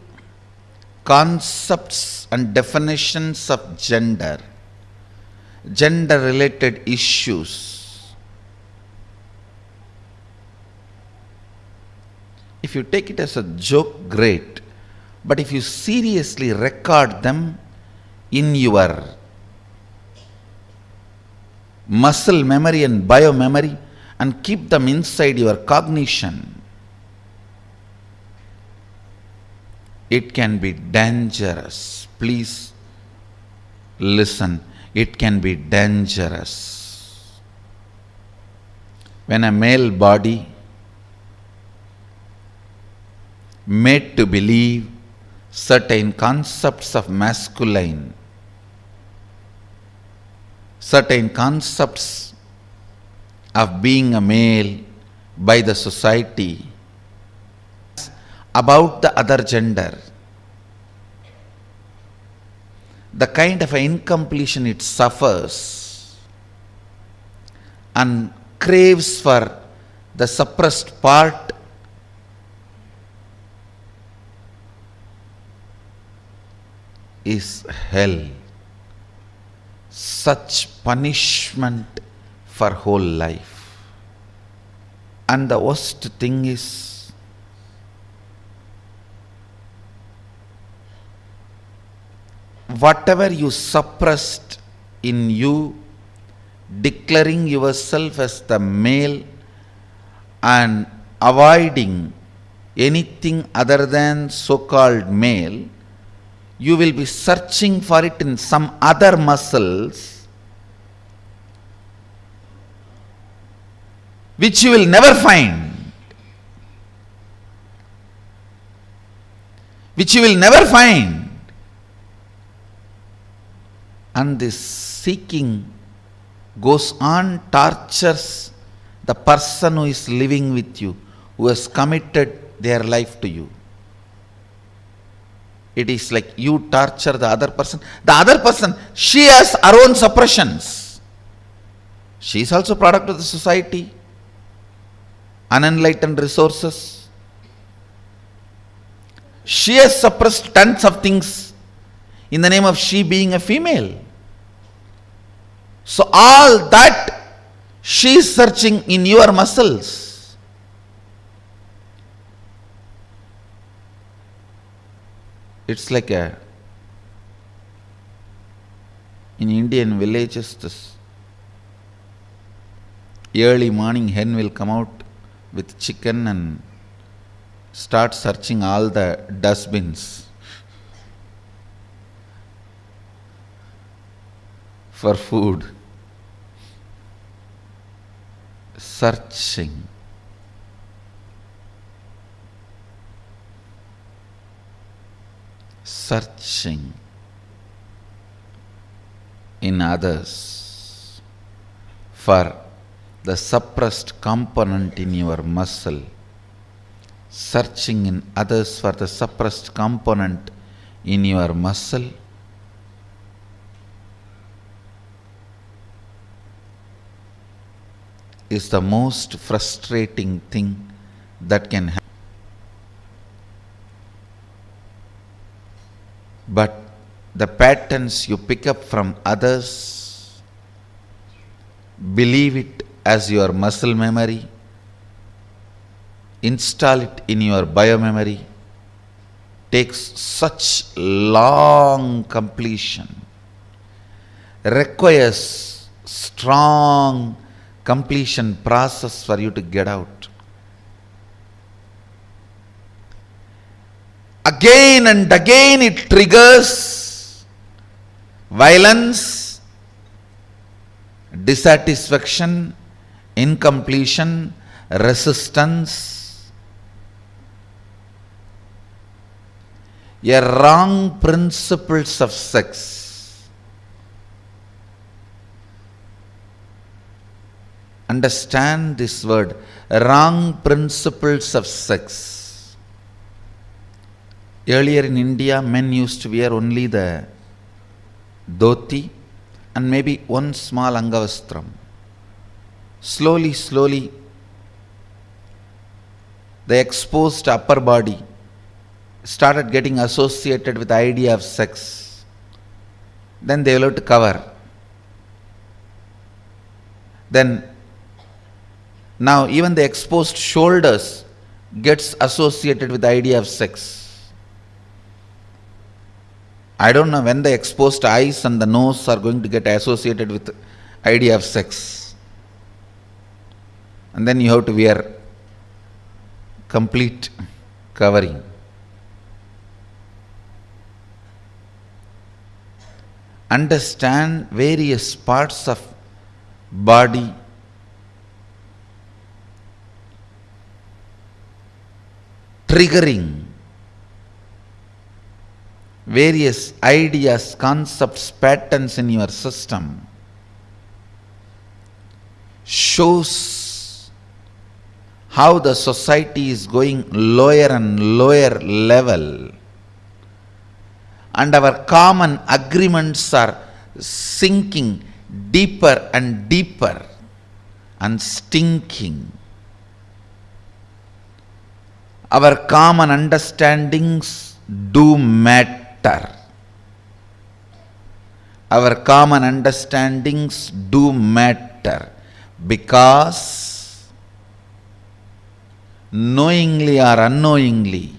concepts and definitions of gender, gender-related issues, if you take it as a joke, great. But if you seriously record them in your muscle memory and biomemory and keep them inside your cognition, it can be dangerous. Please listen. It can be dangerous. When a male body made to believe certain concepts of masculine, certain concepts of being a male by the society about the other gender, the kind of incompletion it suffers and craves for the suppressed part is hell. Such punishment for whole life. And the worst thing is, whatever you suppressed in you, declaring yourself as the male and avoiding anything other than so-called male, you will be searching for it in some other muscles which you will never find. Which you will never find. And this seeking goes on, tortures the person who is living with you, who has committed their life to you. It is like you torture the other person. The other person, she has her own suppressions. She is also product of the society, unenlightened resources. She has suppressed tons of things in the name of she being a female. So all that she is searching in your muscles. It's like in Indian villages, this early morning hen will come out with chicken and start searching all the dustbins for food. Searching. Searching in others for the suppressed component in your muscle, searching in others for the suppressed component in your muscle, is the most frustrating thing that can happen. But the patterns you pick up from others, believe it as your muscle memory, install it in your biomemory, takes such long completion, requires strong completion process for you to get out. Again and again it triggers violence, dissatisfaction, incompletion, resistance, a wrong principles of sex. Understand this word, wrong principles of sex. Earlier in India, men used to wear only the dhoti and maybe one small angavastram. Slowly, the exposed upper body started getting associated with the idea of sex. Then they will have to cover. Then now even the exposed shoulders gets associated with the idea of sex. I don't know when the exposed eyes and the nose are going to get associated with the idea of sex. And then you have to wear complete covering. Understand various parts of body triggering various ideas, concepts, patterns in your system shows how the society is going lower and lower level, and our common agreements are sinking deeper and deeper and stinking. Our common understandings do matter. Our common understandings do matter because knowingly or unknowingly,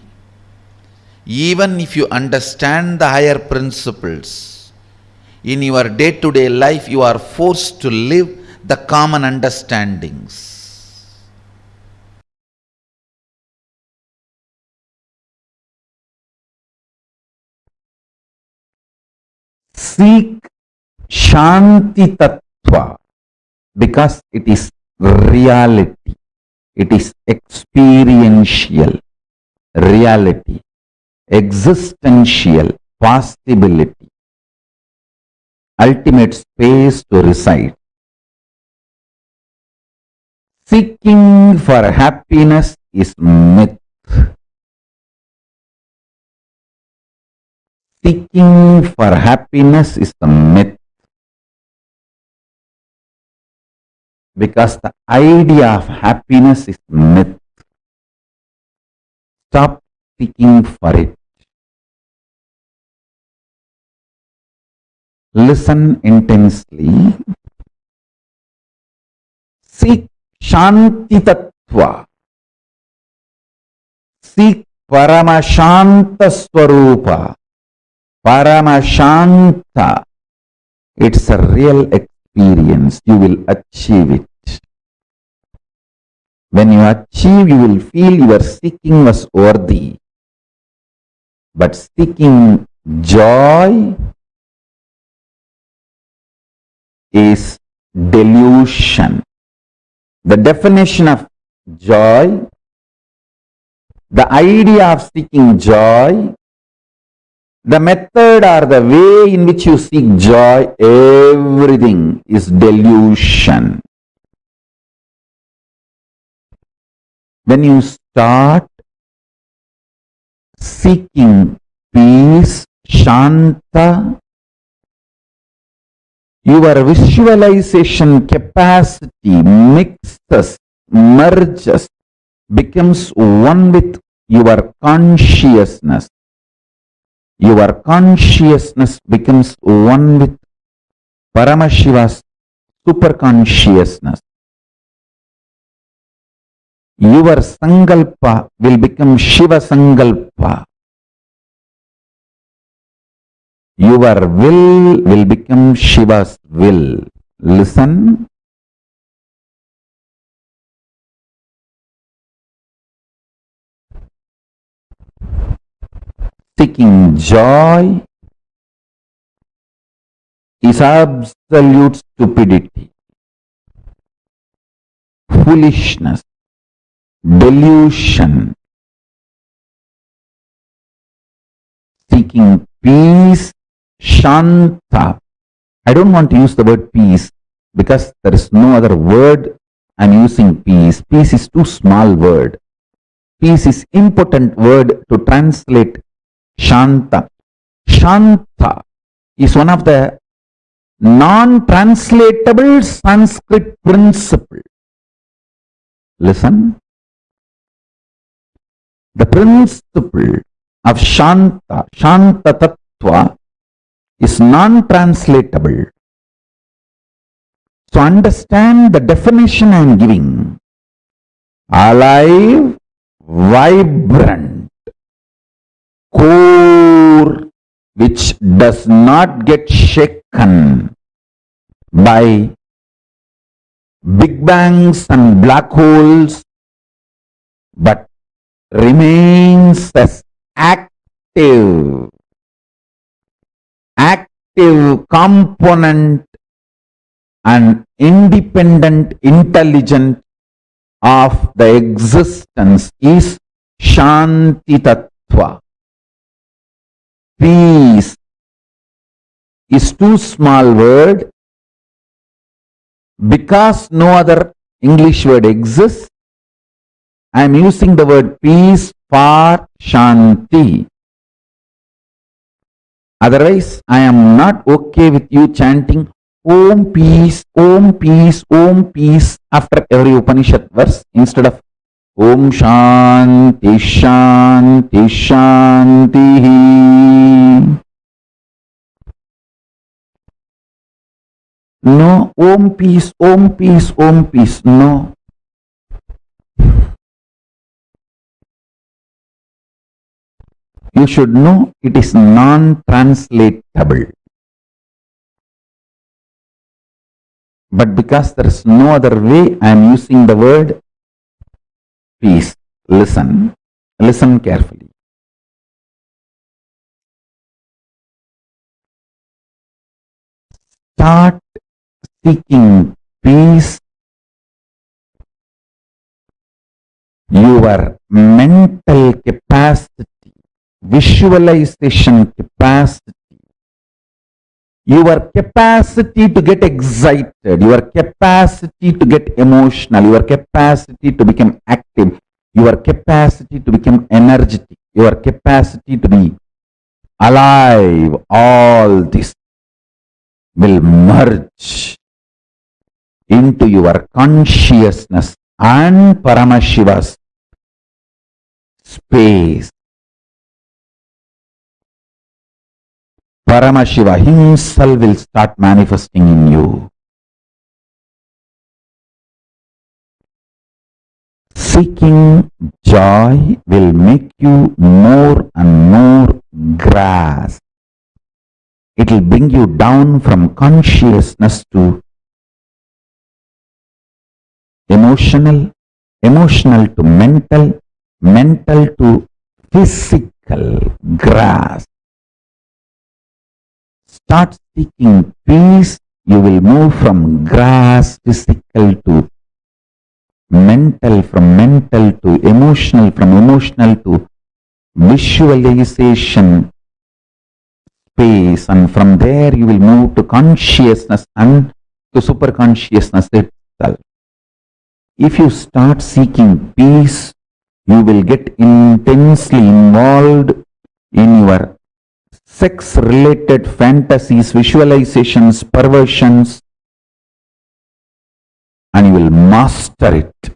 even if you understand the higher principles, in your day-to-day life you are forced to live the common understandings. Seek Shanti Tattva because it is reality. It is experiential reality, existential possibility, ultimate space to reside. Seeking for happiness is myth. Seeking for happiness is the myth. Because the idea of happiness is myth. Stop seeking for it. Listen intensely. Seek Shanti Tattva. Seek Paramashanta Swarupa. Paramashanta. It's a real experience. You will achieve it. When you achieve, you will feel your seeking was worthy. But seeking joy is delusion. The definition of joy, the idea of seeking joy, the method or the way in which you seek joy, everything is delusion. When you start seeking peace, Shanta, your visualization capacity mixes, merges, becomes one with your consciousness. Your consciousness becomes one with Paramashiva's superconsciousness. Your Sankalpa will become Shiva Sankalpa. Your will become Shiva's will. Listen. Seeking joy is absolute stupidity, foolishness, delusion. Seeking peace, Shanta. I don't want to use the word peace because there is no other word. I'm using peace. Peace is too small word. Peace is important word to translate Shanta. Shanta is one of the non-translatable Sanskrit principle. Listen. The principle of Shanta, Shanta Tattva, is non-translatable. So understand the definition I am giving. Alive, vibrant, core, which does not get shaken by big bangs and black holes, but remains as active component and independent intelligence of the existence is Shanti Tattva. Peace is too small word because no other English word exists. I am using the word peace for Shanti. Otherwise, I am not okay with you chanting Om peace, Om peace, Om peace after every Upanishad verse instead of Om Shanti Shanti Shanti. No, Om peace, Om peace, Om peace. No. You should know it is non-translatable. But because there is no other way, I am using the word peace. Listen. Listen carefully. Start seeking peace. Your mental capacity, visualization capacity, your capacity to get excited, your capacity to get emotional, your capacity to become active, your capacity to become energetic, your capacity to be alive, all this will merge into your consciousness and Paramashiva's space. Paramashiva himself will start manifesting in you. Seeking joy will make you more and more grass. It will bring you down from consciousness to emotional, emotional to mental, mental to physical grass. Start seeking peace, you will move from grass, physical to mental, from mental to emotional, from emotional to visualization space, and from there you will move to consciousness and to superconsciousness itself. If you start seeking peace, You will get intensely involved in your sex-related fantasies, visualizations, perversions, and you will master it.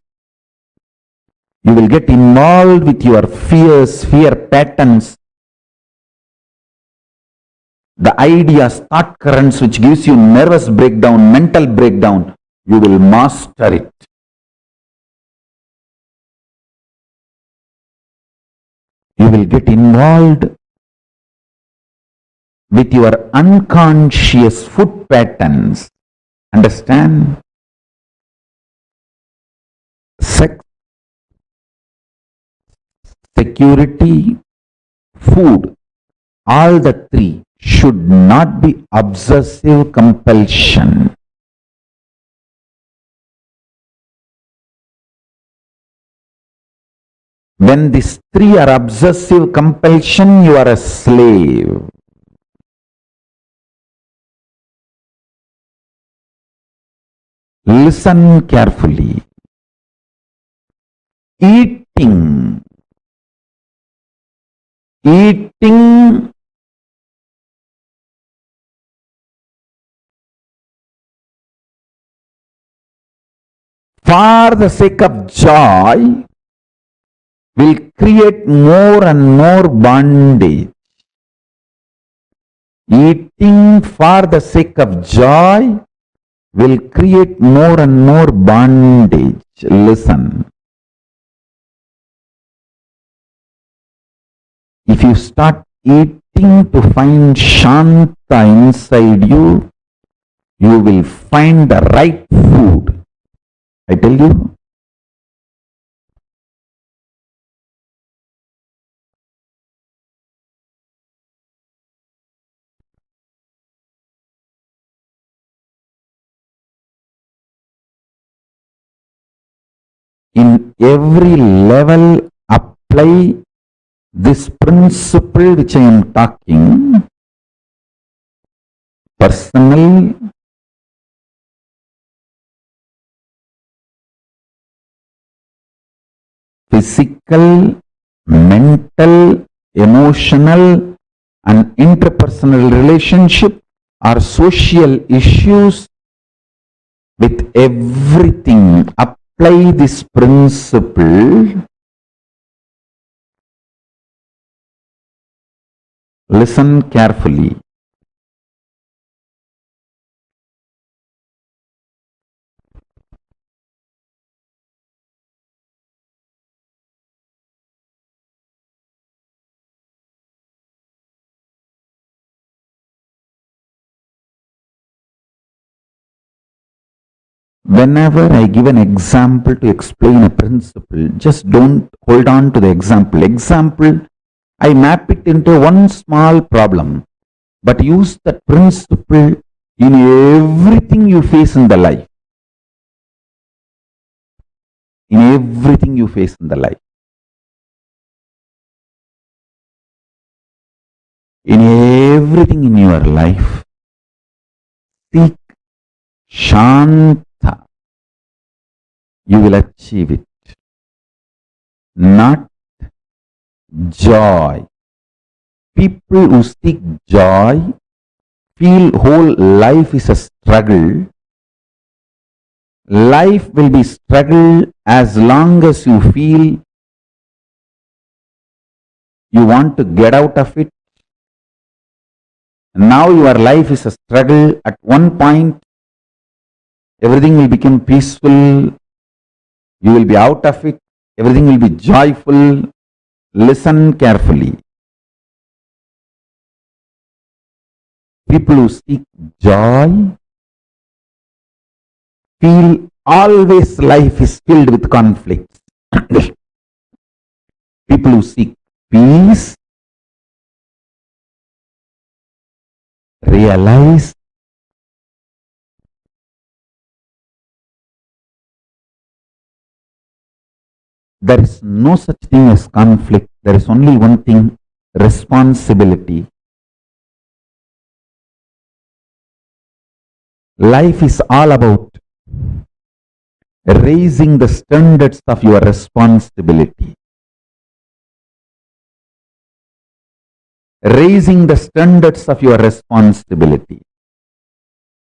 You will get involved with your fears, fear patterns, the ideas, thought currents which gives you nervous breakdown, mental breakdown. You will master it. You will get involved with your unconscious food patterns. Understand? Sex, security, food, all the three should not be obsessive compulsion. When these three are obsessive compulsion, you are a slave. Listen carefully. Eating for the sake of joy will create more and more bondage. Eating for the sake of joy will create more and more bondage. Listen. If you start eating to find Shanta inside you, you will find the right food. I tell you. In every level, apply this principle which I am talking. Personal, physical, mental, emotional, and interpersonal relationship or social issues with everything. Apply this principle. Listen carefully. Whenever I give an example to explain a principle, just don't hold on to the example. Example, I map it into one small problem, but use that principle in everything you face in the life. In everything you face in the life. In everything in your life, seek Shanta. You will achieve it. Not joy. People who seek joy feel whole life is a struggle. Life will be struggle as long as you feel you want to get out of it. Now your life is a struggle. At one point, everything will become peaceful. You will be out of it. Everything will be joyful. Listen carefully. People who seek joy feel always life is filled with conflicts. People who seek peace realize there is no such thing as conflict. There is only one thing, responsibility. Life is all about raising the standards of your responsibility. raising the standards of your responsibility.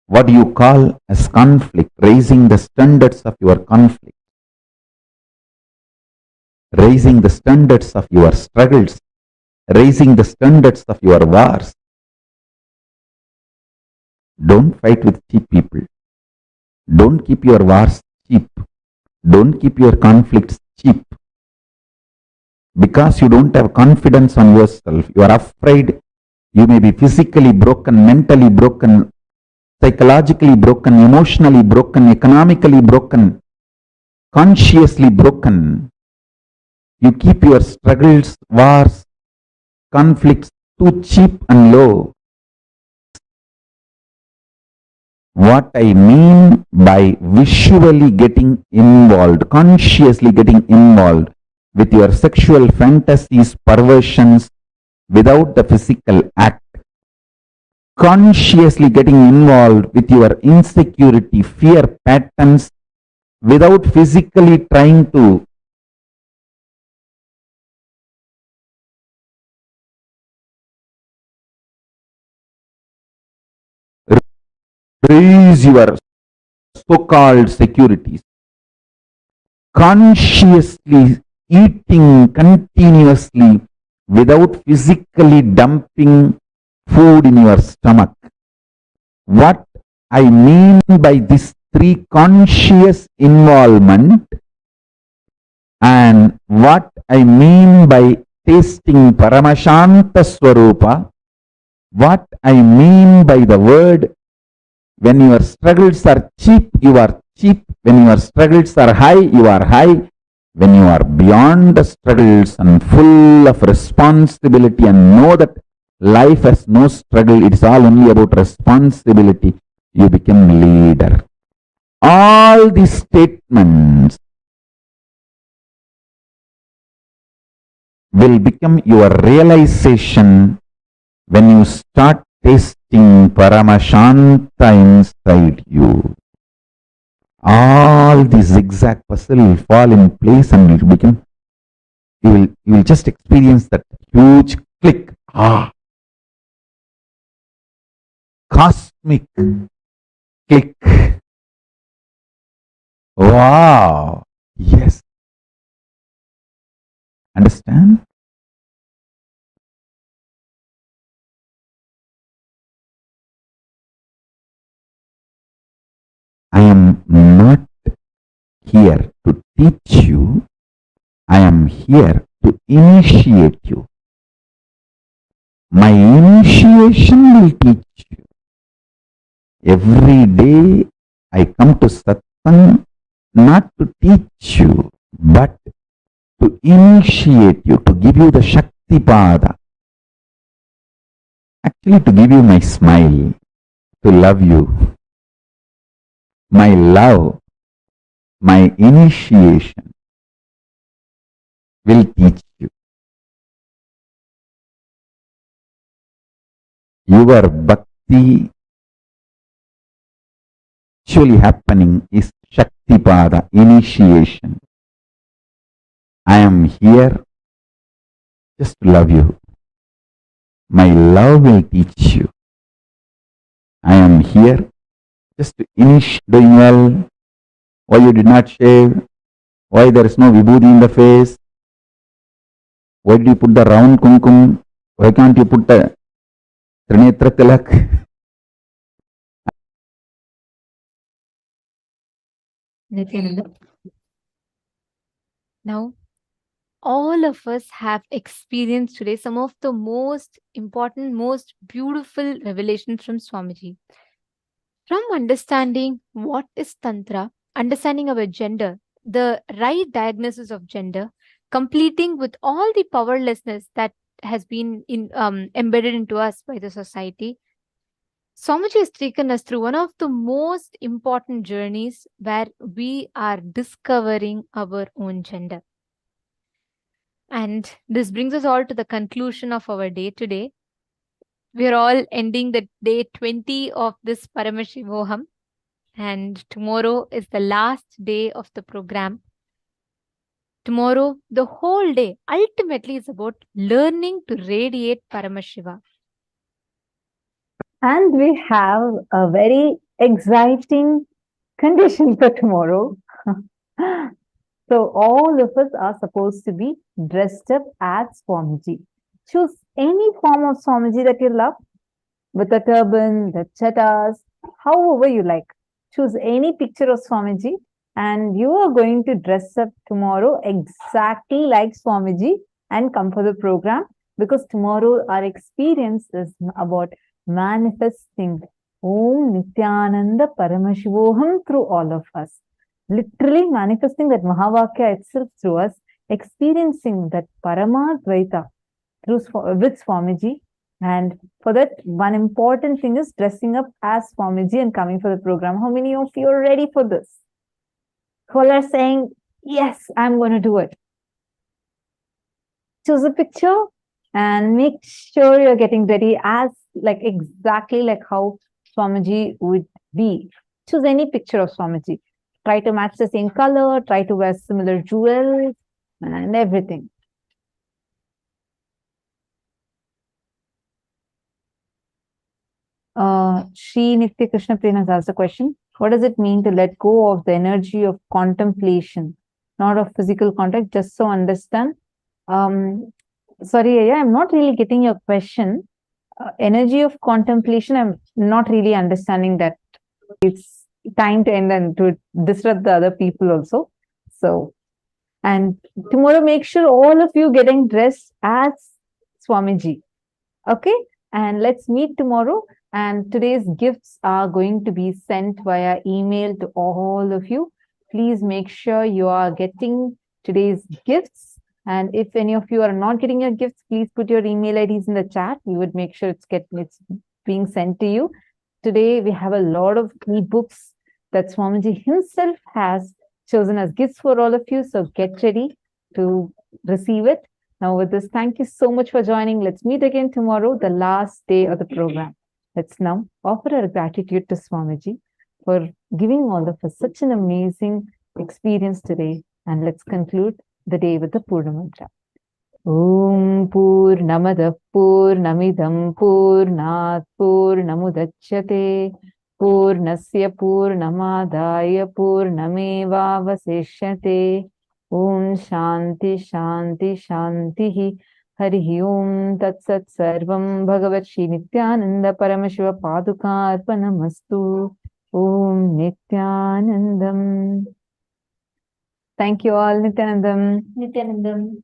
What do you call as conflict? Raising the standards of your conflict. Raising the standards of your struggles. Raising the standards of your wars. Don't fight with cheap people. Don't keep your wars cheap. Don't keep your conflicts cheap. Because you don't have confidence on yourself, you are afraid you may be physically broken, mentally broken, psychologically broken, emotionally broken, economically broken, consciously broken. You keep your struggles, wars, conflicts too cheap and low. What I mean by visually getting involved, consciously getting involved with your sexual fantasies, perversions, without the physical act, consciously getting involved with your insecurity, fear patterns, without physically trying to raise your so-called securities, consciously eating continuously without physically dumping food in your stomach. What I mean by this three conscious involvement and what I mean by tasting Paramashanta Swarupa, what I mean by the word, when your struggles are cheap, you are cheap. When your struggles are high, you are high. When you are beyond the struggles and full of responsibility and know that life has no struggle, it's all only about responsibility, you become leader. All these statements will become your realization when you start tasting Paramashanta inside you. All the zigzag puzzle will fall in place and it will become, you will just experience that huge click. Cosmic click. Wow. Yes. Understand? I am not here to teach you. I am here to initiate you. My initiation will teach you. Every day I come to satsang not to teach you, but to initiate you, to give you the Shakti Pada. Actually, to give you my smile, to love you. My love, my initiation will teach you. Your bhakti actually happening is Shakti Pada, initiation. I am here just to love you. My love will teach you. I am here just to initiate. Doing well. Why you did not shave? Why there is no vibhuti in the face? Why did you put the round kumkum? Why can't you put the Trinetra Tilak? Nithyananda. Now, all of us have experienced today some of the most important, most beautiful revelations from Swamiji. From understanding what is Tantra, understanding our gender, the right diagnosis of gender, completing with all the powerlessness that has been embedded into us by the society, Swamiji has taken us through one of the most important journeys where we are discovering our own gender. And this brings us all to the conclusion of our day today. We are all ending the day 20 of this Paramashivoham, and tomorrow is the last day of the program. Tomorrow, the whole day ultimately is about learning to radiate Paramashiva. And we have a very exciting condition for tomorrow. So all of us are supposed to be dressed up as Swamiji. Choose any form of Swamiji that you love, with a turban, the chattas, however you like. Choose any picture of Swamiji and you are going to dress up tomorrow exactly like Swamiji and come for the program, because tomorrow our experience is about manifesting Om Nithyananda Paramashivoham through all of us. Literally manifesting that Mahavakya itself through us, experiencing that Paramadvaita with Swamiji. And for that, one important thing is dressing up as Swamiji and coming for the program. How many of you are ready for this? Who are saying, yes, I'm going to do it? Choose a picture and make sure you're getting ready as exactly like how Swamiji would be. Choose any picture of Swamiji. Try to match the same color, try to wear similar jewels and everything. Shri Nitya Krishna Prem has asked a question. What does it mean to let go of the energy of contemplation, not of physical contact? Just so understand. Sorry, I'm not really getting your question. Energy of contemplation, I'm not really understanding that. It's time to end and to disrupt the other people also. So, and tomorrow make sure all of you getting dressed as Swamiji. Okay? And let's meet tomorrow. And today's gifts are going to be sent via email to all of you. Please make sure you are getting today's gifts. And if any of you are not getting your gifts, please put your email IDs in the chat. We would make sure it's being sent to you. Today, we have a lot of ebooks that Swamiji himself has chosen as gifts for all of you. So get ready to receive it. Now with this, thank you so much for joining. Let's meet again tomorrow, the last day of the program. Let's now offer our gratitude to Swamiji for giving all of us such an amazing experience today. And let's conclude the day with the Purna Mantra. Om Purnamada Purnamidam Purnat Purnamudachyate Purnasya Purnamadaya Purnameva Vasishyate. Om Shanti Shanti Shanti Hari Om Tat Sat Sarvam Bhagavat Shri Nithyananda Paramashiva Paduka Arpanamastu. Om Nithyanandam. Thank you all. Nithyanandam. Nithyanandam.